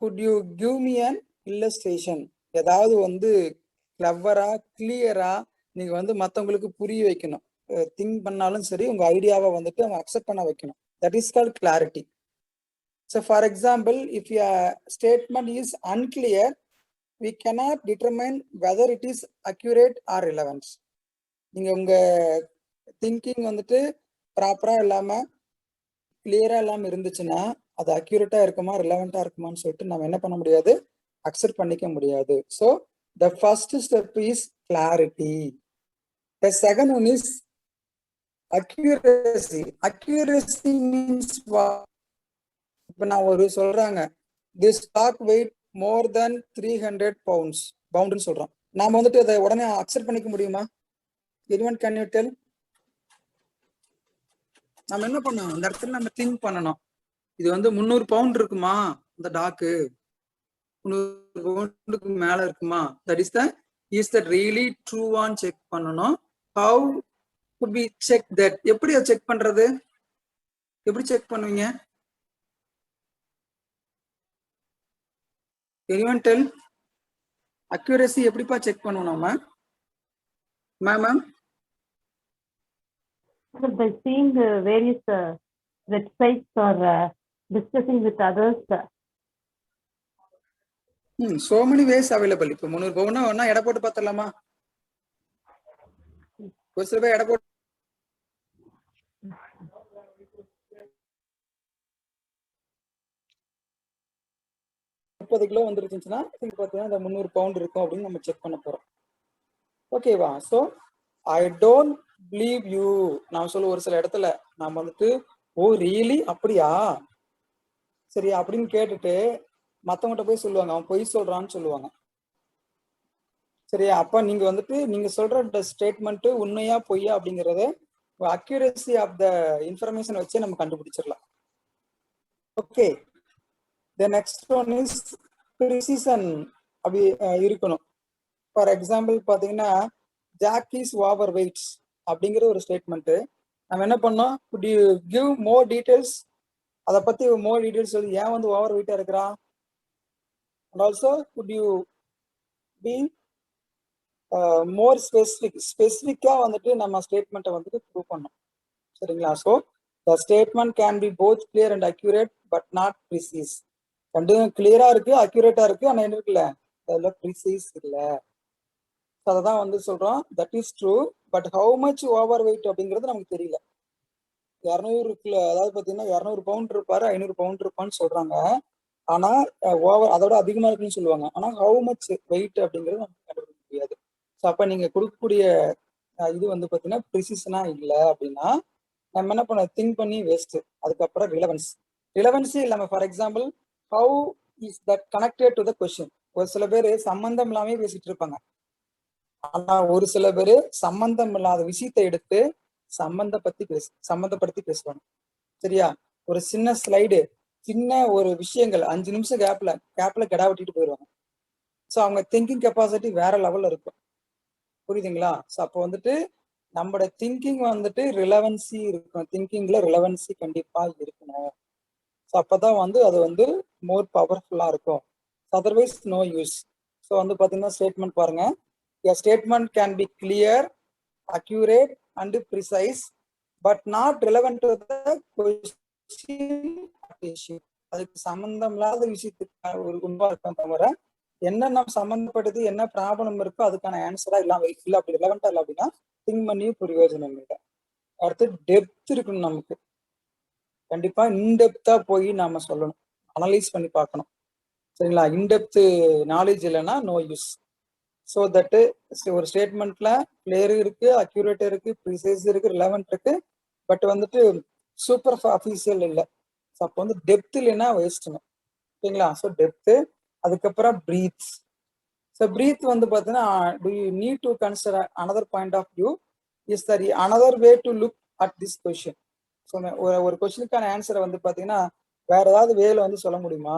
Could you give me an illustration? ஏதாவது வந்து கிளவரா கிளியரா நீங்க வந்து மத்தவங்களுக்கு புரிய வைக்கணும். Think பண்ணாலும் சரி, உங்க ஐடியாவை வந்துட்டு அவங்க அக்செப்ட் பண்ண வைக்கணும். That is called clarity. So for example, if your statement is unclear, we cannot determine whether it is accurate or relevant. நீங்க உங்க திங்கிங் வந்துட்டு ப்ராப்பரா இல்லாம கிளியரா இல்லாம இருந்துச்சுன்னா அது அக்யூரேட்டா இருக்குமா ரிலவெண்டா இருக்குமான்னு சொல்லிட்டு நம்ம என்ன பண்ண முடியாது, அக்செப்ட் பண்ணிக்க முடியாது. So the first step is clarity. The second one is accuracy. Accuracy means what? இப்ப நான் ஒரு சொல்றாங்க, this stock weight more than 300 pounds பவுண்ட்னு சொல்றோம். நாம வந்துட்டு அதை உடனே அக்செப்ட் பண்ணிக்க முடியுமா? anyone can you tell? நம்ம என்ன பண்ணணும், அந்த இடத்துல நம்ம திங்க் பண்ணணும், இது வந்து 300 பவுண்ட் இருக்குமா இந்த டாக்கு, 300 பவுண்டுக்கு மேல இருக்குமா, that is that really true ஆன்னு செக் பண்ணணும். how could we check that? எப்படி அதை செக் பண்றது? எப்படி செக் பண்ணுவீங்க? anyone tell? accuracy எப்படிப்பா செக் பண்ணுவோம் நம்ம? Ma'am So by seeing various websites or discussing with others. so many ways available. இப்போ 300 பவுனா ஒண்ணா எடை போட்டு பார்த்தலாமா? ஒரு சில பேர் எடை போட்டு 30 கிலோ வந்துருச்சுன்னா பார்த்தீங்கன்னா அந்த 300 பவுண்ட் இருக்கும் அப்படின்னு நம்ம செக் பண்ண போறோம். ஓகேவா? So I don't believe you நான் சொல்ல ஒரு சில இடத்துல நாம வந்துட்டு ஓ ரியலி அப்படியா சரி அப்படின்னு கேட்டுட்டு மற்றவங்ககிட்ட போய் சொல்லுவாங்க அவன் பொய் சொல்றான்னு சொல்லுவாங்க. சரியா? அப்ப நீங்க வந்துட்டு நீங்க சொல்ற ஸ்டேட்மெண்ட் உண்மையா பொய்யா அப்படிங்கறத அக்யூரசி ஆஃப் த இன்ஃபர்மேஷன் வச்சே நம்ம கண்டுபிடிச்சிடலாம். Okay, the next one is precision அப்படி இருக்கணும். ஃபார் எக்ஸாம்பிள் பாத்தீங்கன்னா ஜாக் இஸ் ஓவர் வெயிட்ஸ் அப்படிங்கிற ஒரு ஸ்டேட்மெண்ட் நம்ம என்ன பண்ணோம், could you give more details? அதை பத்தி மோர் டீடைல்ஸ் சொல்லி ஏன் வந்து ஓவர் வெயிட்டா இருக்கிறான், and also could you be more ஸ்பெசிஃபிக்கா வந்துட்டு நம்ம ஸ்டேட்மெண்ட்டை வந்துட்டு ப்ரூவ் பண்ணோம். சரிங்களா? So the statement can be both clear and accurate but not precise. ரெண்டும் கிளியரா இருக்கு அக்யூரேட்டா இருக்கு, ஆனா என்ன இருக்குல்ல அதுல ப்ரிசீஸ் இல்லை. அதை தான் வந்து சொல்றோம் that is true but how much over weight அப்படிங்கிறது நமக்கு தெரியல. 200 கிலோ அதாவது பாத்தீங்கன்னா 200 பவுண்ட் இருப்பாரு 500 பவுண்ட் இருப்பான்னு சொல்றாங்க, ஆனா ஓவர் அதோட அதிகமா இருக்குன்னு சொல்லுவாங்க. ஆனா ஹவு மச் வெயிட் அப்படிங்கிறது நமக்கு கண்டுபிடிக்க முடியாது. ஸோ அப்ப நீங்க கொடுக்கக்கூடிய இது வந்து பாத்தீங்கன்னா ப்ரிசிஷனா இல்லை அப்படின்னா நம்ம என்ன பண்ண திங்க் பண்ணி வேஸ்ட். அதுக்கப்புறம் ரிலவன்ஸ் இல்லாம for example how is that connected to the question. ஒரு சில பேர் சம்பந்தம் இல்லாம பேசிட்டு இருப்பாங்க, ஆனா ஒரு சில பேர் சம்பந்தம் இல்லாத விஷயத்தை எடுத்து சம்பந்தப்படுத்தி பேசுவாங்க. சரியா? ஒரு சின்ன ஸ்லைடு சின்ன ஒரு விஷயங்கள் 5 நிமிஷம் கேப்ல கெடா விட்டுட்டு போயிடுவாங்க. ஸோ அவங்க திங்கிங் கெப்பாசிட்டி வேற லெவல்ல இருக்கும். புரியுதுங்களா? ஸோ அப்போ வந்துட்டு நம்மளோட திங்கிங் வந்துட்டு ரிலவன்சி இருக்கும், திங்கிங்ல ரிலவன்சி கண்டிப்பா இருக்கணும். ஸோ அப்பதான் வந்து அது வந்து மோர் பவர்ஃபுல்லா இருக்கும். Otherwise no use. ஸோ வந்து பாத்தீங்கன்னா ஸ்டேட்மெண்ட் பாருங்க, a statement can be clear, accurate and precise but not relevant to the question. அதுக்கு சம்பந்தம் இல்லாத விஷயத்துக்கு ஒரு உண்மை இருக்கும் தவிர என்ன நம்ம சம்பந்தப்படுது என்ன ப்ராப்ளம் இருக்கோ அதுக்கான ஆன்சரா இல்லாம இல்லை அப்படி ரிலவெண்டா இல்லை அப்படின்னா திங்க் பண்ணியும் பிரயோஜனம் இல்லை. அடுத்து டெப்த் இருக்கணும் நமக்கு. கண்டிப்பா இன்டெப்தா போய் நாம சொல்லணும், அனலைஸ் பண்ணி பார்க்கணும். சரிங்களா? இன்டெப்த் நாலேஜ் இல்லைன்னா நோ யூஸ். ஸோ தட்டு ஒரு ஸ்டேட்மெண்ட்ல கிளியர் இருக்கு, அக்யூரேட் இருக்கு, ப்ரிசைஸ் இருக்கு, ரிலவெண்ட் இருக்கு, பட் வந்துட்டு சூப்பர் அஃபீஷியல் இல்லை. ஸோ அப்போ வந்து டெப்த் இல்லைன்னா வேஸ்ட்டுங்க. ஓகேங்களா? So depth. அதுக்கப்புறம் பிரீத். ஸோ பிரீத் வந்து பார்த்தீங்கன்னா, do you need to consider another point of view is there another way to look at this question. So ஒரு கொஸ்டினுக்கான ஆன்சரை வந்து பார்த்தீங்கன்னா வேற ஏதாவது வேல வந்து சொல்ல முடியுமா?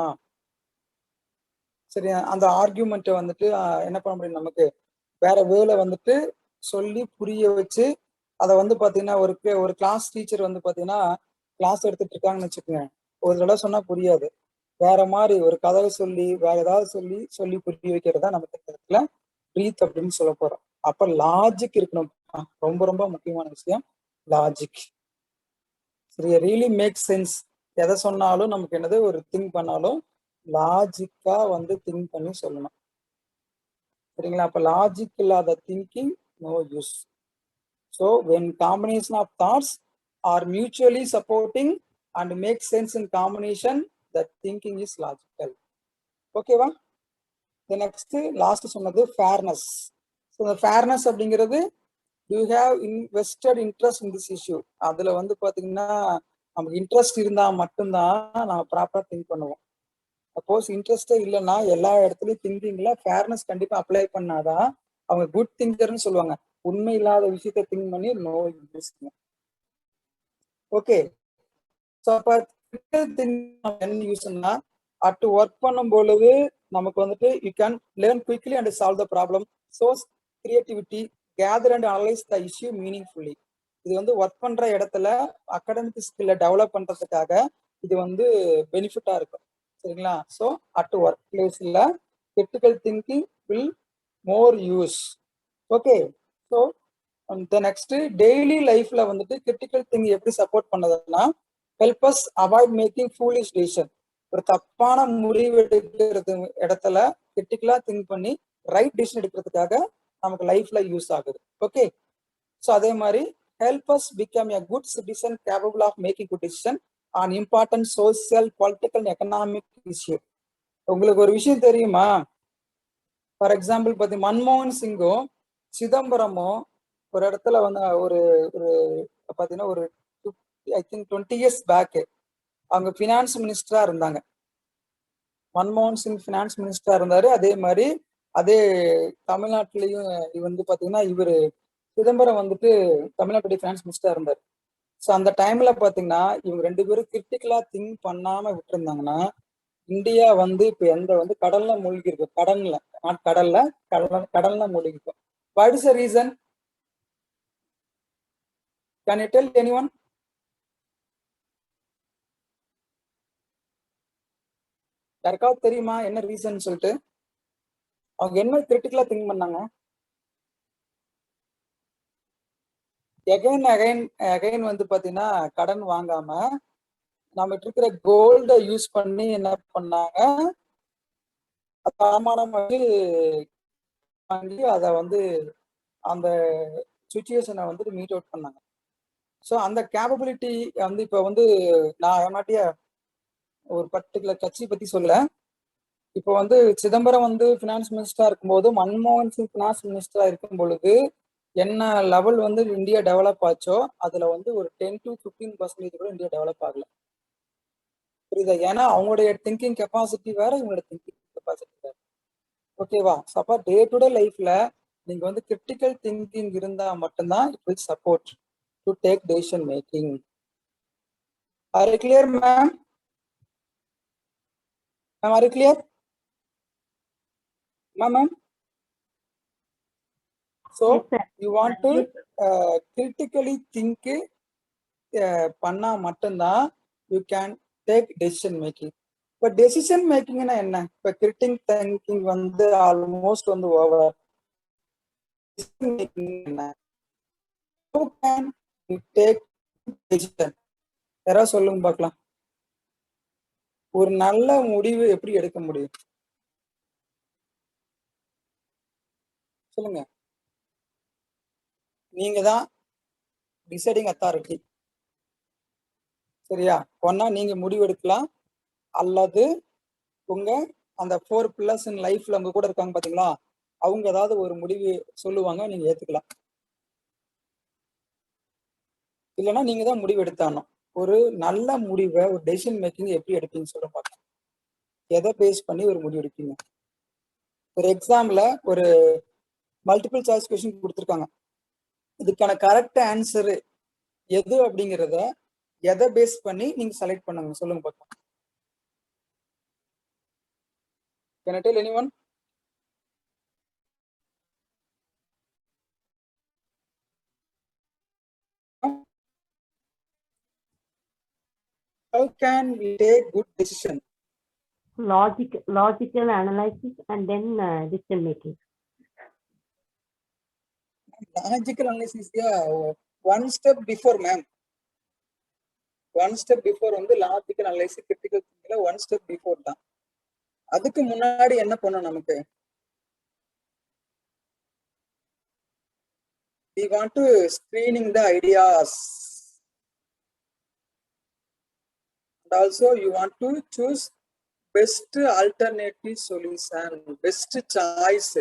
சரி, அந்த ஆர்கியூமெண்ட்டை வந்துட்டு என்ன பண்ண முடியும், நமக்கு வேற வேலை வந்துட்டு சொல்லி புரிய வச்சு அதை வந்து பார்த்தீங்கன்னா ஒரு கிளாஸ் டீச்சர் வந்து பார்த்தீங்கன்னா கிளாஸ் எடுத்துட்டு இருக்காங்கன்னு வச்சுக்கோங்க, ஒரு தடவை சொன்னா புரியாது, வேற மாதிரி ஒரு கதவை சொல்லி வேற ஏதாவது சொல்லி சொல்லி புரிய வைக்கிறதா நமக்கு இந்த இடத்துல பிரீத் அப்படின்னு சொல்ல போறோம். அப்ப லாஜிக் இருக்கணும். ரொம்ப ரொம்ப முக்கியமான விஷயம் லாஜிக். சரி, ரியலி மேக் சென்ஸ். எதை சொன்னாலும் நமக்கு என்னது, ஒரு திங்க் பண்ணாலும் லாஜிக்கா வந்து திங்க் பண்ணி சொல்லணும். சரிங்களா? அப்ப லாஜிக் இல்லாத thinking no use. So when combination of thoughts are mutually supporting and make sense in combination, that thinking is logical. ஓகேவா? நெக்ஸ்ட் லாஸ்ட் சொன்னது ஃபேர்னஸ். ஸோ இந்த ஃபேர்னஸ் அப்படிங்கிறது you have invested interest in this issue. அதுல வந்து பாத்தீங்கன்னா நமக்கு interest இருந்தா மட்டும்தான் நம்ம ப்ராப்பரா திங்க் பண்ணுவோம். சப்போஸ் இன்ட்ரெஸ்டே இல்லைன்னா எல்லா இடத்துலயும் திங்கிங்ல ஃபேர்னஸ் கண்டிப்பா அப்ளை பண்ணாதான் அவங்க குட் திங்கர்னு சொல்லுவாங்க. உண்மை இல்லாத விஷயத்த திங்க் பண்ணி நோ யூஸ். ஓகே, ஸோ அப்ப என்ன யூஸ்னா அட் ஒர்க் பண்ணும் பொழுது நமக்கு வந்துட்டு you can learn quickly and solve the problem, source creativity, gather and analyse the issue meaningfully. இது வந்து ஒர்க் பண்ற இடத்துல அகாடமிக் ஸ்கில்லை டெவலப் பண்றதுக்காக இது வந்து பெனிஃபிட்டா இருக்கும். சரிங்களா? ஸோ அட் ஒர்க் பிளேஸ்ல critical thinking will more use. Okay, so the next daily லைஃப்ல வந்துட்டு கிரிட்டிக்கல் திங்கிங் எப்படி சப்போர்ட் பண்ணதுன்னா help us avoid making foolish decision. ஒரு தப்பான முடிவு எடுக்கிறது இடத்துல கிரிட்டிக்கலா திங்க் பண்ணி ரைட் டிசிஷன் எடுக்கிறதுக்காக நமக்கு லைஃப்ல யூஸ் ஆகுது. ஓகே, ஸோ அதே மாதிரி help us become a good citizen capable of making good decision on important social, political, economic issue. உங்களுக்கு ஒரு விஷயம் தெரியுமா? ஃபார் எக்ஸாம்பிள் பார்த்தி மன்மோகன் சிங்கும் சிதம்பரமும் ஒரு இடத்துல வந்து ஒரு பார்த்தீங்கன்னா ஒரு ஐ திங்க் 20 years பேக்கு அவங்க ஃபினான்ஸ் மினிஸ்டரா இருந்தாங்க. மன்மோகன் சிங் ஃபினான்ஸ் மினிஸ்டரா இருந்தாரு. அதே மாதிரி அதே தமிழ்நாட்டிலையும் வந்து பார்த்தீங்கன்னா இவர் சிதம்பரம் வந்துட்டு தமிழ்நாட்டுடைய ஃபினான்ஸ் மினிஸ்டரா இருந்தார். ஸோ அந்த டைம்ல பார்த்தீங்கன்னா இவங்க 2 பேரும் கிரிட்டிக்கலா திங்க் பண்ணாம விட்டுருந்தாங்கன்னா இந்தியா வந்து இப்போ எந்த வந்து கடல்ல மூழ்கி இருக்கும், கடல்ல மூழ்கி இருக்கும். What is the reason? Can you del anyone? யாருக்காவது தெரியுமா என்ன ரீசன் சொல்லிட்டு? அவங்க என்ன கிரிட்டிக்கலா திங்க் பண்ணாங்க? அகைன் வந்து பாத்தீங்கன்னா கடன் வாங்காம நம்ம இருக்கிற கோல்ட யூஸ் பண்ணி என்ன பண்ணாங்க, வாங்கி அதை வந்து அந்த சுச்சுவேஷனை வந்து மீட் அவுட் பண்ணாங்க. ஸோ அந்த கேப்பபிலிட்டி வந்து இப்போ வந்து நான் ஏமாட்டிய ஒரு பர்டிகுலர் கட்சி பத்தி சொல்ல, இப்போ வந்து சிதம்பரம் வந்து ஃபினான்ஸ் மினிஸ்டரா இருக்கும்போது மன்மோகன் சிங் ஃபினான்ஸ் மினிஸ்டரா இருக்கும் பொழுது என்ன லெவல் வந்து இந்தியா டெவலப் ஆச்சோ அதுல வந்து ஒரு 10 to 15% கூட இந்தியா டெவலப் ஆகல. புரியுதா? ஏன்னா அவங்களுடைய திங்கிங் கெப்பாசிட்டி வேற, இவங்களோட திங்கிங் கெப்பாசிட்டி வேற. ஓகேவா? அப்ப டே டு டே லைஃப்ல நீங்க வந்து கிரிட்டிக்கல் திங்கிங் இருந்தா மட்டும்தான் it will support to take decision making. R you clear ma'am? Ma'am are you clear? Ma'am so you want to critically think பண்ணா மட்டும்தான் you can take decision making. இப்போ decision மேக்கிங்னா என்ன? இப்போ கிரிட்டிக் திங்கிங் வந்து almost வந்து over. Decision making என்ன? Who can take decision? யாராவது சொல்லுங்க பார்க்கலாம். ஒரு நல்ல முடிவு எப்படி எடுக்க முடியும் சொல்லுங்க. நீங்க தான் டிசைடிங் அத்தாரிட்டி. சரியா? ஒன்னா நீங்க முடிவு எடுக்கலாம், அல்லது உங்க அந்த 4 பில்லர்ஸ் இன் லைஃப்ல உங்க கூட இருக்காங்க பாத்தீங்களா, அவங்க ஏதாவது ஒரு முடிவு சொல்லுவாங்க, நீங்க ஏத்துக்கலாம். இல்லைன்னா நீங்க தான் முடிவு எடுத்தாகணும். ஒரு நல்ல முடிவை, ஒரு டெசிஷன் மேக்கிங் எப்படி எடுப்பீங்க சொல்ல பார்க்கலாம். எதை பேஸ் பண்ணி ஒரு முடிவு எடுப்பீங்க? ஒரு எக்ஸாம்ல ஒரு மல்டிபிள் சாய்ஸ் கொஸ்டின் கொடுத்துருக்காங்க. இதுக்கான கரெக்ட் ஆன்சர் எது அப்படிங்கிறத எதை பேஸ் பண்ணி நீங்க செலக்ட் பண்ணுங்க சொல்லுங்க பார்க்கலாம். Can I tell anyone? How can we take good decision? Logical analysis and then decision making. Logical analysis, yeah, one step before, ma'am. One step before வந்து logical analysis, critical thinking one step before தான். அதுக்கு முன்னாடி என்ன பண்ணணும் நமக்கு? We want to screening the ideas. And also you want to choose best alternative solution, best choice.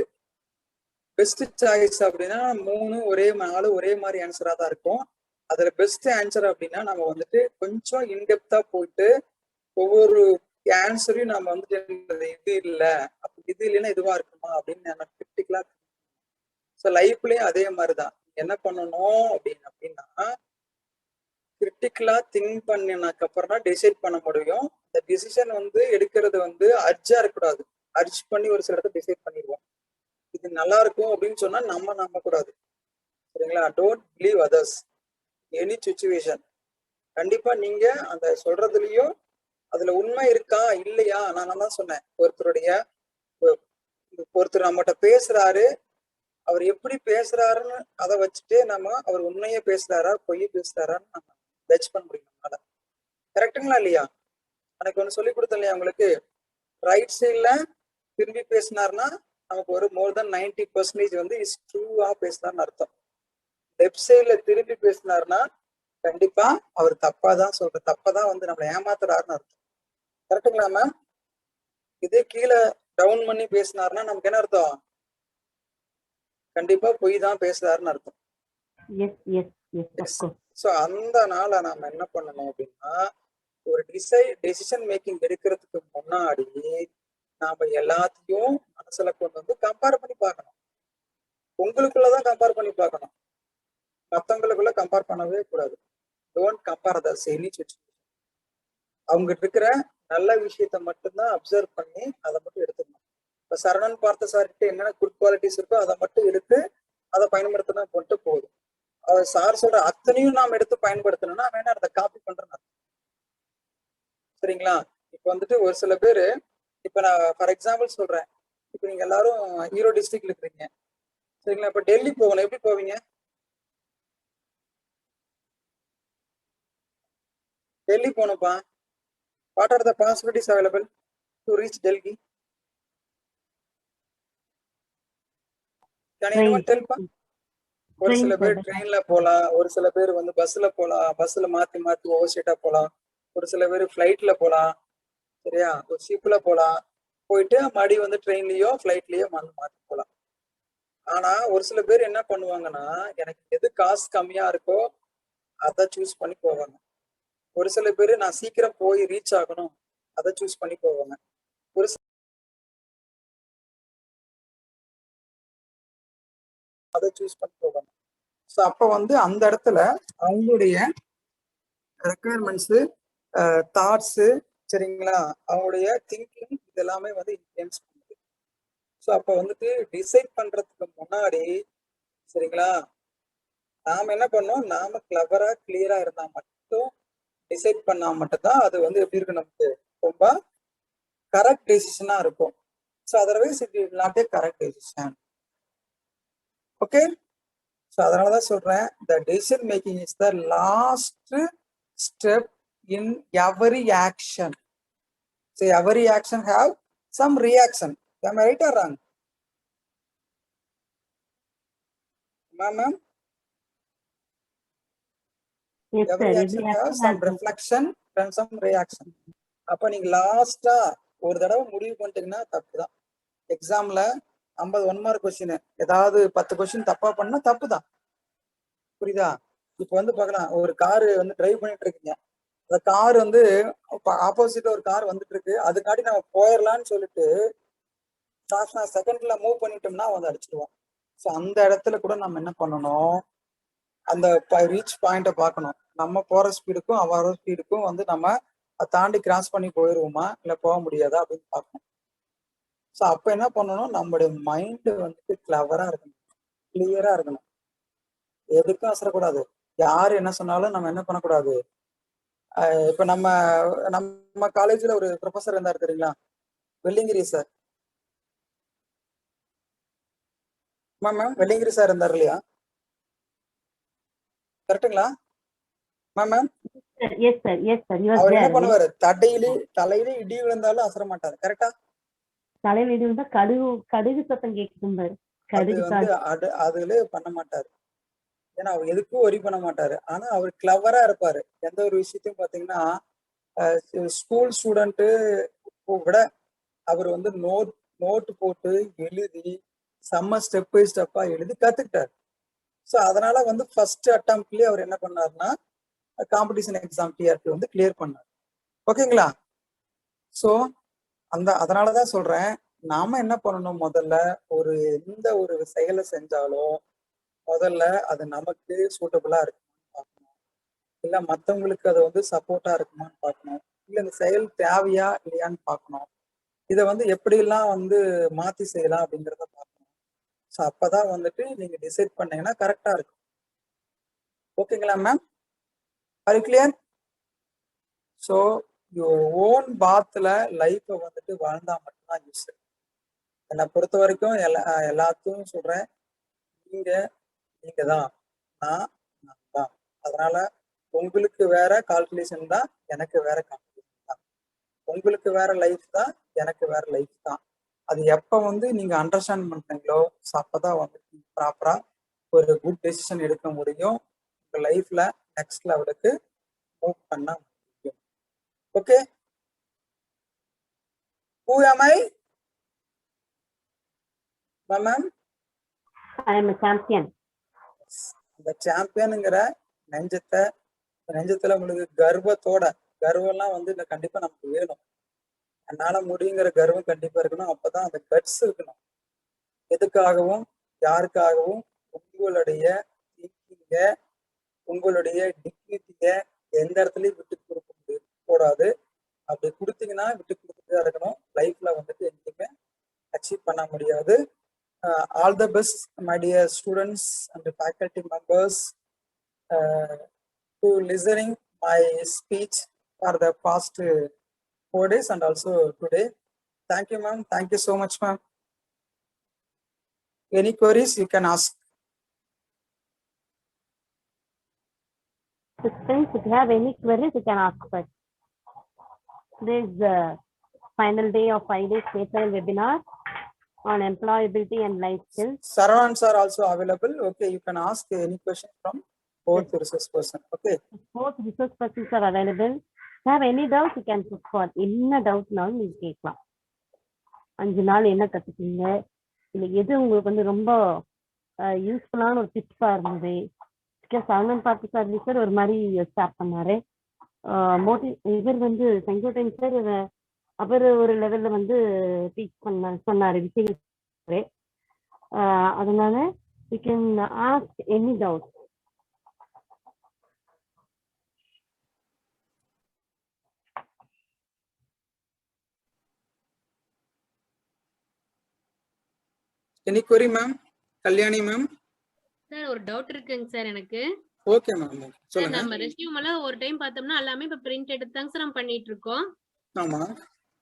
Best choice அப்படின்னா 3 ஒரே 4 ஒரே மாதிரி ஆன்சரா தான் இருக்கும். அதுல பெஸ்ட் ஆன்சர் அப்படின்னா நம்ம வந்துட்டு கொஞ்சம் இன்டெப்தா போயிட்டு ஒவ்வொரு ஆன்சரையும் நம்ம வந்துட்டு இது இல்லை, அப்படி இது இல்லைன்னா இதுவா இருக்குமா அப்படின்னு நம்ம கிரிட்டிக்கலா. ஸோ லைஃப்லயும் அதே மாதிரிதான் என்ன பண்ணணும் அப்படின்னா கிரிட்டிக்கலா திங்க் பண்ணினதுக்கு அப்புறம் தான் டிசைட் பண்ண முடியும். இந்த டிசிஷன் வந்து எடுக்கிறது வந்து அர்ஜா இருக்கக்கூடாது. அர்ஜ் பண்ணி ஒரு சில இடத்த டிசைட் பண்ணிடுவோம். இது நல்லா இருக்கும் அப்படின்னு சொன்னா நம்ம நம்ப கூடாது. சரிங்களா? Don't believe others any situation. கண்டிப்பா நீங்க அந்த சொல்றதுலயும் அதுல உண்மை இருக்கா இல்லையா, நான் தான் சொன்னேன், ஒருத்தர் நம்மகிட்ட பேசுறாரு, அவர் எப்படி பேசுறாருன்னு அதை வச்சுட்டு நம்ம அவர் உண்மையே பேசுறாரா பொய் பேசுறாரான்னு நம்ம ஜட்ஜ் பண்ண முடியும். நம்மளால. கரெக்டுங்களா இல்லையா? எனக்கு ஒண்ணு சொல்லி கொடுத்தேன் இல்லையா உங்களுக்கு, ரைட் சைட்ல திரும்பி பேசினார்னா நமக்கு ஒரு மோர் தென் 90% வந்து இஸ் ட்ரூவா பேசினார்னு அர்த்தம். லெஃப்ட் சைட்ல திரும்பி பேசினார்னா கண்டிப்பா அவர் தப்பாதான் வந்து நம்மளை ஏமாத்துறாருன்னு அர்த்தம். கரெக்டுங்களா மேம்? இதே கீழே டவுன் பண்ணி பேசினார்னா நமக்கு என்ன அர்த்தம்? கண்டிப்பா பொய் தான் பேசுறாருன்னு அர்த்தம். ஸோ அந்த நாள நாம என்ன பண்ணணும் அப்படின்னா, ஒரு டெசிஷன் மேக்கிங் எடுக்கிறதுக்கு முன்னாடி நாம எல்லாத்தையும் மனசுல கொண்டு வந்து கம்பேர் பண்ணி பார்க்கணும். உங்களுக்குள்ளதான் கம்பேர் பண்ணி பார்க்கணும், மற்றவங்களுக்குள்ள கம்பேர் பண்ணவே கூடாது. Don't compare others any situation. அவங்க இருக்கிற நல்ல விஷயத்த மட்டும்தான் அப்சர்வ் பண்ணி அதை மட்டும் எடுத்துக்கணும். இப்ப சரவணன் பார்த்த சார்கிட்ட என்னென்ன குட் குவாலிட்டிஸ் இருக்கோ அதை மட்டும் எடுத்து அதை பயன்படுத்தினா மட்டும் போதும். அவர் சார் சொல்ற அத்தனையும் நாம் எடுத்து பயன்படுத்தணும்னா வேணா அதை காப்பி பண்றேன். சரிங்களா? இப்ப வந்துட்டு ஒரு சில பேரு, இப்ப நான் ஃபார் எக்ஸாம்பிள் சொல்றேன், இப்ப நீங்க எல்லாரும் ஈரோடு டிஸ்ட்ரிக்ட்ல இருக்கிறீங்க. சரிங்களா? இப்ப டெல்லி போகணும், எப்படி போவீங்க? டெல்லி போகணும்ப்பா. What are the possibilities available to reach Delhi? Can anyone tell பா? ஒரு சில பேர் ட்ரெயின்ல போகலாம், ஒரு சில பேர் வந்து பஸ்ல போகலாம், பஸ்ல மாத்தி ஒவ்வொரு ஸ்டேட்டா போகலாம், ஒரு சில பேர் ஃபிளைட்ல போகலாம். சரியா? ஒரு ஷிப்ல போகலாம், போயிட்டு மறுபடி வந்து ட்ரெயின்லயோ ஃபிளைட்லயோ மாத்தி போகலாம். ஆனா ஒரு சில பேர் என்ன பண்ணுவாங்கன்னா, எனக்கு எது காசு கம்மியா இருக்கோ அதை சூஸ் பண்ணி போவாங்க. ஒரு சில பேர் நான் சீக்கிரம் போய் ரீச் ஆகணும் அதை சூஸ் பண்ணி போவாங்க. ஒரு அதை சூஸ் பண்ணி போவாங்க. ஸோ அப்ப வந்து அந்த இடத்துல அவங்களுடைய ரெக்குயர்மெண்ட்ஸ், தாட்ஸ், சரிங்களா, அவங்களுடைய திங்கிங் இதெல்லாமே வந்து இன்ஃப்ளூயன்ஸ் பண்ணுது. ஸோ அப்ப வந்துட்டு டிசைட் பண்றதுக்கு முன்னாடி, சரிங்களா, நாம என்ன பண்ணோம், நாம கிளவரா கிளியரா இருந்தா மட்டும், டிசைட் பண்ணா மட்டும்தான் அது வந்து எப்படி இருக்கு, நமக்கு ரொம்ப கரெக்ட் டெசிஷனா இருக்கும். So otherwise it is not a correct decision. Okay? So அதனாலதான் சொல்றேன், the decision making is the last step in every action. So every action have some reaction. Am I right or wrong? Ma'am? Yes, sir. Every Every action action has some has been- reflection and some reaction. அப்ப நீங்க லாஸ்டா ஒரு தடவை முடிவு பண்ணிட்டீங்கன்னா தப்புதான். எக்ஸாம்ல 50 1 mark question ஏதாவது 10 கொஸ்டின் தப்பா பண்ணா தப்பு தான். புரியுதா? இப்ப வந்து பார்க்கலாம், ஒரு காரு வந்து டிரைவ் பண்ணிட்டு இருக்கீங்க, அந்த கார் வந்து ஆப்போசிட்ல ஒரு கார் வந்துட்டு இருக்கு, அதுக்காண்டி நம்ம போயிடலாம்னு சொல்லிட்டு செகண்ட்ல மூவ் பண்ணிட்டோம்னா வந்து அடிச்சிடுவோம். ஸோ அந்த இடத்துல கூட நம்ம என்ன பண்ணணும், அந்த ரீச் பாயிண்ட பார்க்கணும். நம்ம போற ஸ்பீடுக்கும் அவரோட ஸ்பீடுக்கும் வந்து நம்ம அதை தாண்டி கிராஸ் பண்ணி போயிடுவோமா இல்ல போக முடியாதா அப்படின்னு பார்க்கணும். ஸோ அப்ப என்ன பண்ணணும், நம்மளுடைய மைண்ட் வந்துட்டு கிளவரா இருக்கணும், கிளியரா இருக்கணும். எதுக்கும் அசரக்கூடாது. யாரு என்ன சொன்னாலும் நம்ம என்ன பண்ணக்கூடாது. இப்ப நம்ம நம்ம காலேஜ்ல ஒரு ப்ரொஃபசர் இருந்தாரு தெரியுங்களா, Velliangiri sir. Ma'am Velliangiri sir இருந்தார் இல்லையா? கரெக்டுங்களா ma'am? Yes, sir. Yes, sir. You are அவர் என்ன there. பண்ணுவாரு, தலையில இடி விழுந்தாலும் அசர மாட்டாரு. கரெக்டா? தலையில இடி வந்தா கடுகு சத்தம் கேட்கும் பாரு. அது கடுகு வந்து அதுல பண்ண மாட்டாரு. ஏன்னா அவர் எதுக்கும் ஒரி பண்ண மாட்டாரு. ஆனா அவர் கிளவரா இருப்பாரு. எந்த ஒரு விஷயத்தையும் பாத்தீங்கன்னா ஸ்கூல் ஸ்டூடெண்ட் விட அவர் வந்து நோட் போட்டு எழுதி செம்ம ஸ்டெப் பை ஸ்டெப்பா எழுதி கத்துக்கிட்டாரு. ஸோ அதனால வந்து ஃபர்ஸ்ட் அட்டம்ப்ட்லயே அவர் என்ன பண்ணாருன்னா காம்படிஷன் எக்ஸாம் டிஆர்பி வந்து கிளியர் பண்ணார். ஓகேங்களா? ஸோ அதனாலதான் சொல்றேன், நாம என்ன பண்ணணும், முதல்ல எந்த ஒரு செயலை செஞ்சாலும் முதல்ல அது நமக்கு சூட்டபிளா இருக்குமான்னு பார்க்கணும், இல்ல மற்றவங்களுக்கு அது வந்து சப்போர்ட்டா இருக்குமான்னு பார்க்கணும், இல்ல இந்த செயல் தேவையா இல்லையான்னு பார்க்கணும். இதை வந்து எப்படிலாம் வந்து மாத்தி செய்யலாம் அப்படிங்கிறத பார்க்கணும். ஸோ அப்பதான் வந்துட்டு நீங்க டிசைட் பண்ணீங்கன்னா கரெக்டா இருக்கும். ஓகேங்களா ma'am? Are you clear? So your own பாத்துல லைஃப்பை வந்துட்டு வாழ்ந்தா மட்டும்தான் யூஸ். என்னை பொறுத்த வரைக்கும் எல்லாத்தையும் சொல்றேன், நீங்க தான், நான் தான். அதனால உங்களுக்கு வேற கால்குலேஷன் தான், எனக்கு வேற கால்குலேஷன் தான். உங்களுக்கு வேற லைஃப் தான், எனக்கு வேற லைஃப் தான். அது எப்ப வந்து நீங்க அண்டர்ஸ்டாண்ட் பண்றீங்களோ அப்பதான் வந்து ப்ராப்பரா ஒரு குட் டெசிஷன் எடுக்க முடியும், உங்க லைஃப்ல நெக்ஸ்ட் லெவலுக்கு மூவ் பண்ண முடியும். Okay, who am I? Ma'am I am a champion. இந்த சாம்பியனுங்கிற நெஞ்சத்துல உங்களுக்கு கர்வம்லாம் வந்து கண்டிப்பா நமக்கு வேணும். என்னால முடியுங்கிற கர்வம் கண்டிப்பா இருக்கணும். அப்பதான் அந்த கட்ஸ் இருக்கணும். எதுக்காகவும் யாருக்காகவும் உங்களுடைய திங்கிங்க, உங்களுடைய டிக்னிட்டிய எந்த இடத்துலயும் விட்டு கொடுக்க கூடாது. அப்படி கொடுத்தீங்கன்னா விட்டு கொடுத்துட்டு இருக்கணும். லைஃப்ல வந்துட்டு எங்கேயுமே அச்சீவ் பண்ண முடியாது. All the best, my dear students and the faculty members, to listening my speech for the past 4 days and also today. Thank you, ma'am. Thank you so much, ma'am. Any queries you can ask. Friends, if you have any queries, you can ask first. Today is the final day of 5-day state level webinar on employability and life skills. Saravans are also available. Okay, you can ask any question from both resource person. Okay. Both resource persons are available. If you have any doubts, you can put forward. என்ன டவுட்னாலும் நீங்க கேட்கலாம். 5 நாள் என்ன கத்துக்கீங்க, இல்லை எது உங்களுக்கு வந்து ரொம்ப யூஸ்ஃபுல்லான ஒரு டிப்ஸா இருந்தது. சரவணன் பார்த்து சார் ஒரு மாதிரி ஸ்டார்ட் பண்ணாரு. இவர் வந்து செங்கோட்டையன் சார் அவர் ஒரு லெவல்ல வந்து டீச் சொன்னாரு விஷயங்கள். அதனால you can ask any doubt. Any query, ma'am? Kalyani, ma'am? Sir ஒரு டவுட் இருக்குங்க சார் எனக்கு. Okay, ma'am. சொல்லுங்க. நம்ம ரெஸ்யூம் எல்லாம் ஒரு டைம் பார்த்தோம்னா எல்லாமே இப்ப பிரிண்ட் எடுத்து தாங்க சார் நம்ம பண்ணிட்டு இருக்கோம். ஆமா.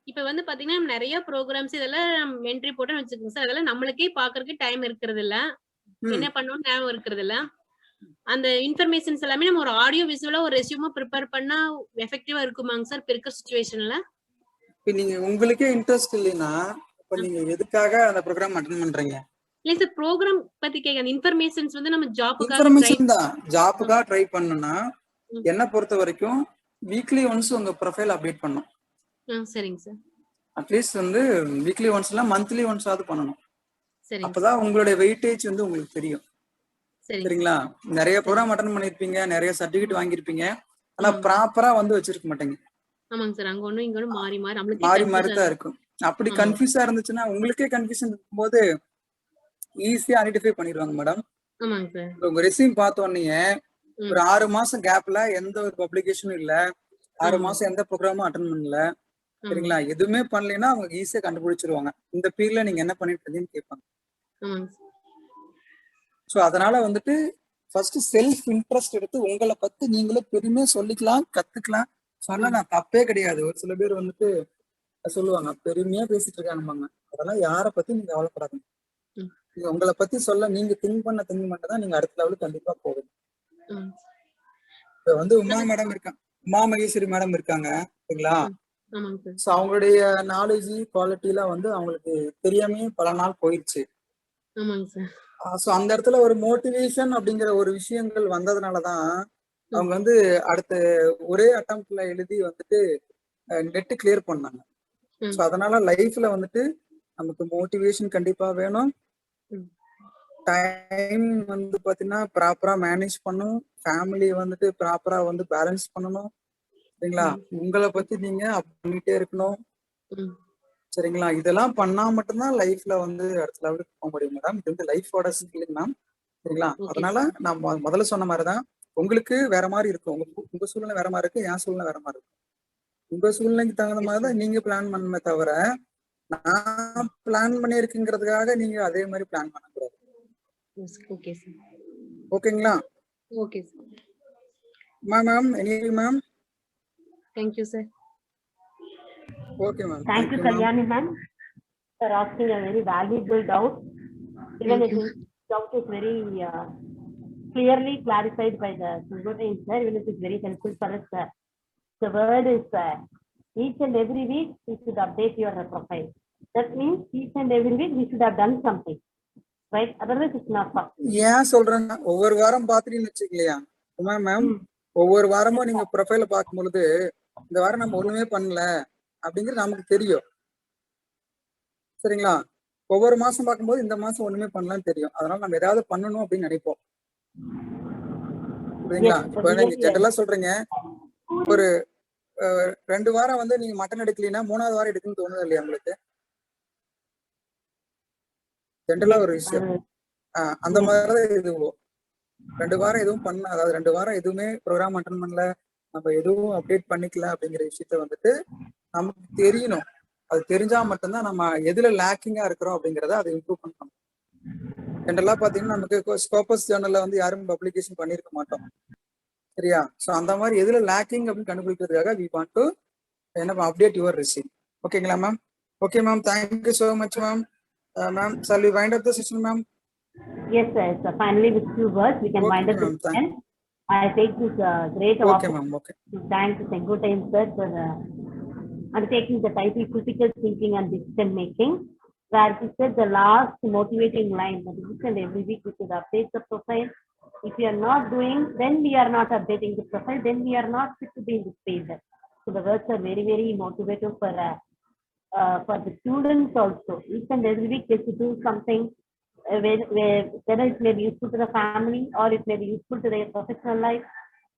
இப்ப வந்து பாத்தீங்கன்னா நிறைய ப்ரோக்ராம்ஸ் இதெல்லாம் என்ட்ரி போட்டோம்னு வச்சுக்கோங்க சார், அதெல்லாம் நம்மளுக்கே பாக்குறதுக்கு டைம் இருக்கிறது இல்ல, என்ன பண்ணணும் ஞாபகம் இருக்கிறது இல்ல. அந்த இன்ஃபர்மேஷன்ஸ் எல்லாமே நம்ம ஒரு ஆடியோ விசுவலா ஒரு ரெஸ்யூமா ப்ரிப்பேர் பண்ணா எஃபெக்டிவா இருக்குமாங்க சார் இப்ப இருக்கிற சிச்சுவேஷன்ல? இப்ப நீங்க உங்களுக்கே இன்ட்ரெஸ்ட் இல்லைன்னா இப்ப நீங்க எதுக்காக அந்த ப்ரோக்ராம் அட்டெண்ட் பண்றீங்க? இல்ல சார், ப்ரோக்ராம் பத்தி கேக்க, அந்த இன்ஃபர்மேஷன்ஸ் வந்து நம்ம இன்ஃபர்மேஷன் தான் ஜாப்க்கா ட்ரை பண்ணனும்னா என்ன பொறுத்த வரைக்கும் வீக்லி ஒன்ஸ் உங்க ப்ரொஃபைல் அப்டேட் பண்ணும். சரிங்க சார். அட்லீஸ்ட் வந்து வீக்லி ஒன்ஸ் இல்ல மந்த்லி ஒன்ஸ் ஆவது பண்ணணும். சரிங்க அப்பதான் உங்களுடைய வெயிட்டேஜ் வந்து உங்களுக்கு தெரியும். சரிங்க சரிங்களா? நிறைய ப்ரோக்ராம் அட்டன் பண்ணிருப்பீங்க, நிறைய சர்டிபிகேட் வாங்கியிருப்பீங்க, ஆனா ப்ராப்பரா வந்து வச்சிருக்க மாட்டீங்க. ஆமாங்க சார். அங்க ஒண்ணு இங்க ஒண்ணு மாறி மாறி நம்மளுக்கே மாறி மாறி கன்ஃபியூஸ் தான் ஆகுது. இருக்கும். அப்படி ஆமா. கன்ஃபியூஸா இருந்துச்சுன்னா உங்களுக்கே கன்ஃபியூஷன் இருக்கும்போது ஈஸியா ஐடென்டிஃபை பண்ணிடுவாங்க மேடம். ஆமாங்க சார். உங்க ரெஸ்யூம் பார்த்த உடனே ஒரு 6 மாசம் கேப்ல எந்த ஒரு பப்ளிகேஷனும் இல்ல, 6 மாசம் எந்த ப்ரோக்ராமும் அட்டன் பண்ணல, சரிங்களா, எதுவுமே பண்ணலைன்னா அவங்க ஈஸியா கண்டுபிடிச்சிருவாங்க. இந்த பீரியட்ல நீங்க என்ன பண்ணிட்டு இருந்தீங்கன்னு கேட்பாங்க. ஆமாங்க சார். ஸோ அதனால வந்துட்டு ஃபர்ஸ்ட் செல்ஃப் இன்ட்ரெஸ்ட் எடுத்து உங்களை பத்தி நீங்களே பெருமையா சொல்லிக்கலாம், கத்துக்கலாம். சொல்லலாம், தப்பே கிடையாது. ஒரு சில பேர் வந்துட்டு சொல்லுவாங்க பெருமையா பேசிட்டு இருக்காங்க. அதெல்லாம் யாரை பத்தி நீங்க கவலைப்படாதீங்க. நீங்க உங்களை பத்தி சொல்ல நீங்க திங்க் பண்ண தான் நீங்க அடுத்த லெவலுக்கு கண்டிப்பா போகும். இப்ப வந்து உமா மேடம் இருக்காங்க, உமா மகேஸ்வரி மேடம் இருக்காங்க, சரிங்களா? ஸோ அவங்களுடைய நாலேஜ் குவாலிட்டி எல்லாம் வந்து அவங்களுக்கு தெரியாமே பல நாள் போயிடுச்சு. ஸோ அந்த இடத்துல ஒரு மோட்டிவேஷன் அப்படிங்கிற ஒரு விஷயங்கள் வந்ததுனாலதான் அவங்க வந்து அடுத்த ஒரே அட்டம்ப்ட்ல எழுதி வந்துட்டு நெட் கிளியர் பண்ணாங்க. ஸோ அதனால லைஃப்ல வந்துட்டு நமக்கு மோட்டிவேஷன் கண்டிப்பா வேணும். டைம் வந்து பாத்தீங்கன்னா ப்ராப்பரா மேனேஜ் பண்ணும், ஃபேமிலி வந்துட்டு ப்ராப்பரா வந்து பேலன்ஸ் பண்ணணும், சரிங்களா? உங்களை பத்தி நீங்க பண்ணிட்டே இருக்கணும், சரிங்களா? இதெல்லாம் பண்ணா மட்டும்தான் லைஃப்ல வந்து அடுத்த லெவலுக்கு போக முடியும் மேடம். இது வந்து லைஃபோட ஸ்கில் மேம், சரிங்களா? அதனால நான் முதல்ல சொன்ன மாதிரிதான் உங்களுக்கு வேற மாதிரி இருக்கும், உங்க சூழ்நிலை வேற மாதிரி இருக்கு, என் சூழ்நிலை வேற மாதிரி இருக்கும். உங்க சூழ்நிலைக்கு தகுந்த மாதிரிதான் நீங்க பிளான் பண்ணணுமே தவிர நான் பிளான் பண்ணிருக்குங்கிறதுக்காக நீங்க அதே மாதிரி பிளான் பண்ணக்கூடாது. ஓகேங்களா? Okay sir. Ma'am any ma'am? Thank you sir. Okay ma'am. Thank you Kalyani ma'am for asking a very valuable doubt. Even if this doubt is very clearly clarified by the Singhotain sir, even if it's very helpful for us. The word is each and every week you should update your profile. That means each and every week we should have done something, right? Otherwise it's not possible. ஏன் சொல்றேன்னா ஒவ்வொரு வாரம் பாத்துட்டீங்கன்னு வச்சுக்கலையா ma'am, ஒவ்வொரு வாரமும் நீங்க ப்ரொஃபைல பார்க்கும் பொழுது இந்த வாரம் நம்ம ஒண்ணுமே பண்ணல அப்படிங்கிறது நமக்கு தெரியும், சரிங்களா? ஒவ்வொரு மாசம் பார்க்கும்போது இந்த மாசம் ஒண்ணுமே பண்ணலாம்னு தெரியும். அதனால நம்ம ஏதாவது பண்ணணும் அப்படின்னு நினைப்போம், சரிங்களா? இப்ப நீங்க ஜென்ரலா சொல்றீங்க, ஒரு 2 வாரம் வந்து நீங்க மட்டன் எடுக்கலீங்கன்னா 3வது வாரம் எடுக்கணும்னு தோணுது இல்லையா உங்களுக்கு? ஜென்ரலா ஒரு விஷயம் அந்த மாதிரிதான் இதுவும். 2 வாரம் எதுவும் பண்ண, அதாவது 2 வாரம் எதுவுமே ப்ரோக்ராம் அட்டன் பண்ணல, நம்ம எதுவும் அப்டேட் பண்ணிக்கல அப்படிங்கிற விஷயத்த வந்துட்டு நமக்கு தெரியணும். அது தெரிஞ்சா மட்டும்தான் நம்ம எதுல லேக்கிங்கா இருக்கிறோம் அப்படிங்கிறத அதை இம்ப்ரூவ் பண்ணணும். ஜென்ரலா பாத்தீங்கன்னா நமக்கு ஸ்கோபஸ் ஜேர்னல்ல வந்து யாரும் பப்ளிகேஷன் பண்ணிருக்க மாட்டோம், சரியா? ஸோ அந்த மாதிரி எதுல லேக்கிங் அப்படின்னு கண்டுபிடிக்கிறதுக்காக we want to update your resume. ஓகேங்களா ma'am? Okay ma'am, thank you so much ma'am. Ma'am, shall we wind up the session, ma'am? Yes, sir. So finally, with 2 words, we can wind up the session. I take this great opportunity to thank Singhotain sir for undertaking the title Critical Thinking and Decision Making, where he said the last motivating line that each and every week we should update the profile. If we are not doing, then we are not updating the profile, then we are not fit to be in this page. So the words are very, very motivative for the students also. Each and every week they should do something, whether it may be useful to the family or it may be useful to their professional life.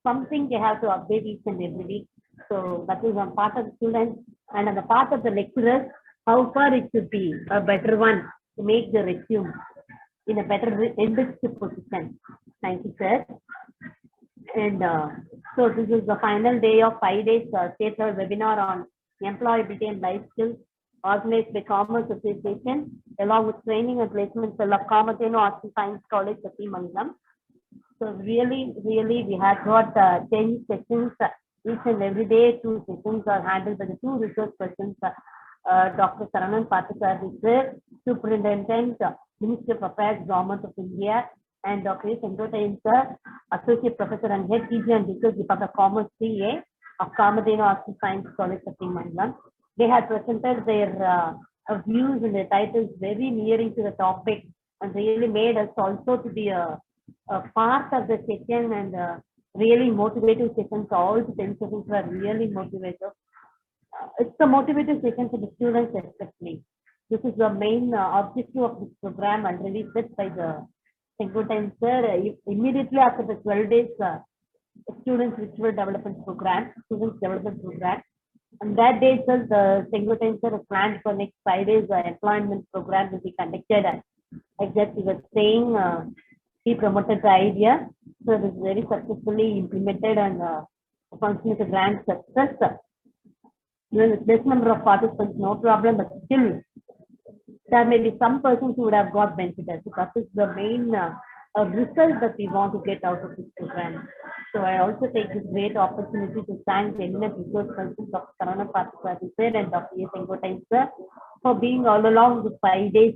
Something they have to update each and every week. So that is on part of the students, and on the part of the lecturers, how far it should be a better one to make the resume in a better enriched position. Thank you, sir. And so this is the final day of 5 days state level webinar on employability and life skills, organized by Commerce Association along with training and placement cell of Kamadhenu Arts and Science College, Sathimangalam. So really we have got 10 sessions each and every day. 2 sessions are handled by the 2 research persons, Dr. Saranan Pathakar, Superintendent, Ministry of Affairs, Government of India, and Dr. Singhotain sir, Associate Professor and Head PG and Research Department of Commerce CA of Kamadhenu Arts and Science College, Sathimangalam. They had presented their views and their titles very nearing to the topic, and really made us also to be a part of the session and really motivative sessions. All the 10 sessions were really motivative. It's the motivative session for the students especially. This is the main objective of this program and really set by the Sengotan sir. Immediately after the 12 days students virtual development program, students development program. On that day itself, the Sengotan sir has planned for next 5 days employment program will be conducted. Like that he was saying, he promoted the idea. So it is very successfully implemented and function is a grand success. Even with this number of participants, no problem, but still there may be some persons who would have got benefited. So that is the main result that we want to get out of this program. So I also take this great opportunity to thank the eminent resource persons of Sarana Partipati sir and Dr. A. Sengotan sir for being all along the 5 days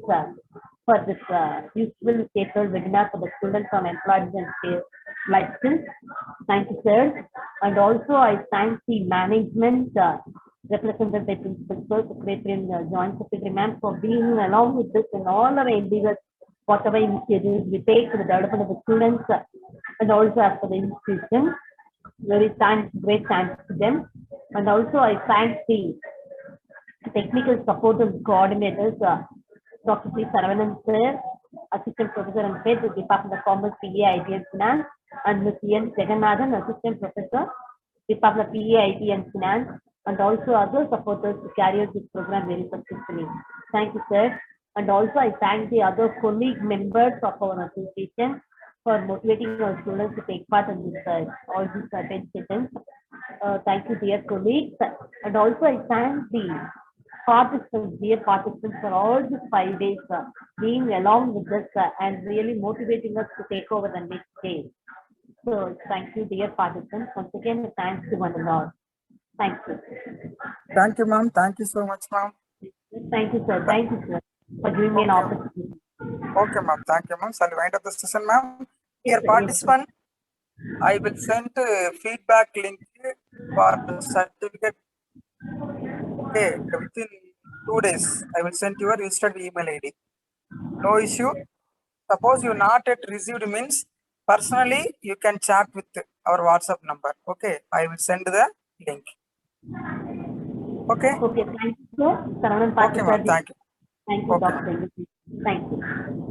for this useful paper webinar for the students on employment and life skills. Thank you, sir. And also I thank the management represented by Principal Sir, Secretary and Joint Secretary ma'am for being along with this and all our endeavors, whatever initiatives we take for the development of the students and also as for the institution. Very thanks, great thanks to them. And also I thank the technical support and coordinators, Dr. C. Saravanan sir, Assistant Professor and Head of the Department of Commerce, PA, IT and Finance, and Ms. N. Jagannathan, Assistant Professor, Department of PA, IT and Finance, and also other supporters to carry out this program very successfully. Thank you, sir. And also I thank the other colleague members of our association for motivating our students to take part in this all these 10 sessions. Thank you, dear colleagues. And also I thank the participants, dear participants, for all these 5 days being along with us and really motivating us to take over the next day. So thank you, dear participants. Once again, thanks to one and all. Thank you. Thank you, ma'am. Thank you so much, ma'am. Thank you, sir. Thank you, sir, for giving me an opportunity. Okay, ma'am. Thank you, ma'am. Shall we wind up the session, ma'am? Dear participant, I will send feedback link for the certificate. Okay, within 2 days, I will send your registered email ID. No issue. Suppose you not yet received means personally you can chat with our WhatsApp number. Okay, I will send the link. Okay. Okay, thank you, sir. Saravanan Okay, ma'am. Partipati. Thank you. Thank you, Okay, Dr. Thank you.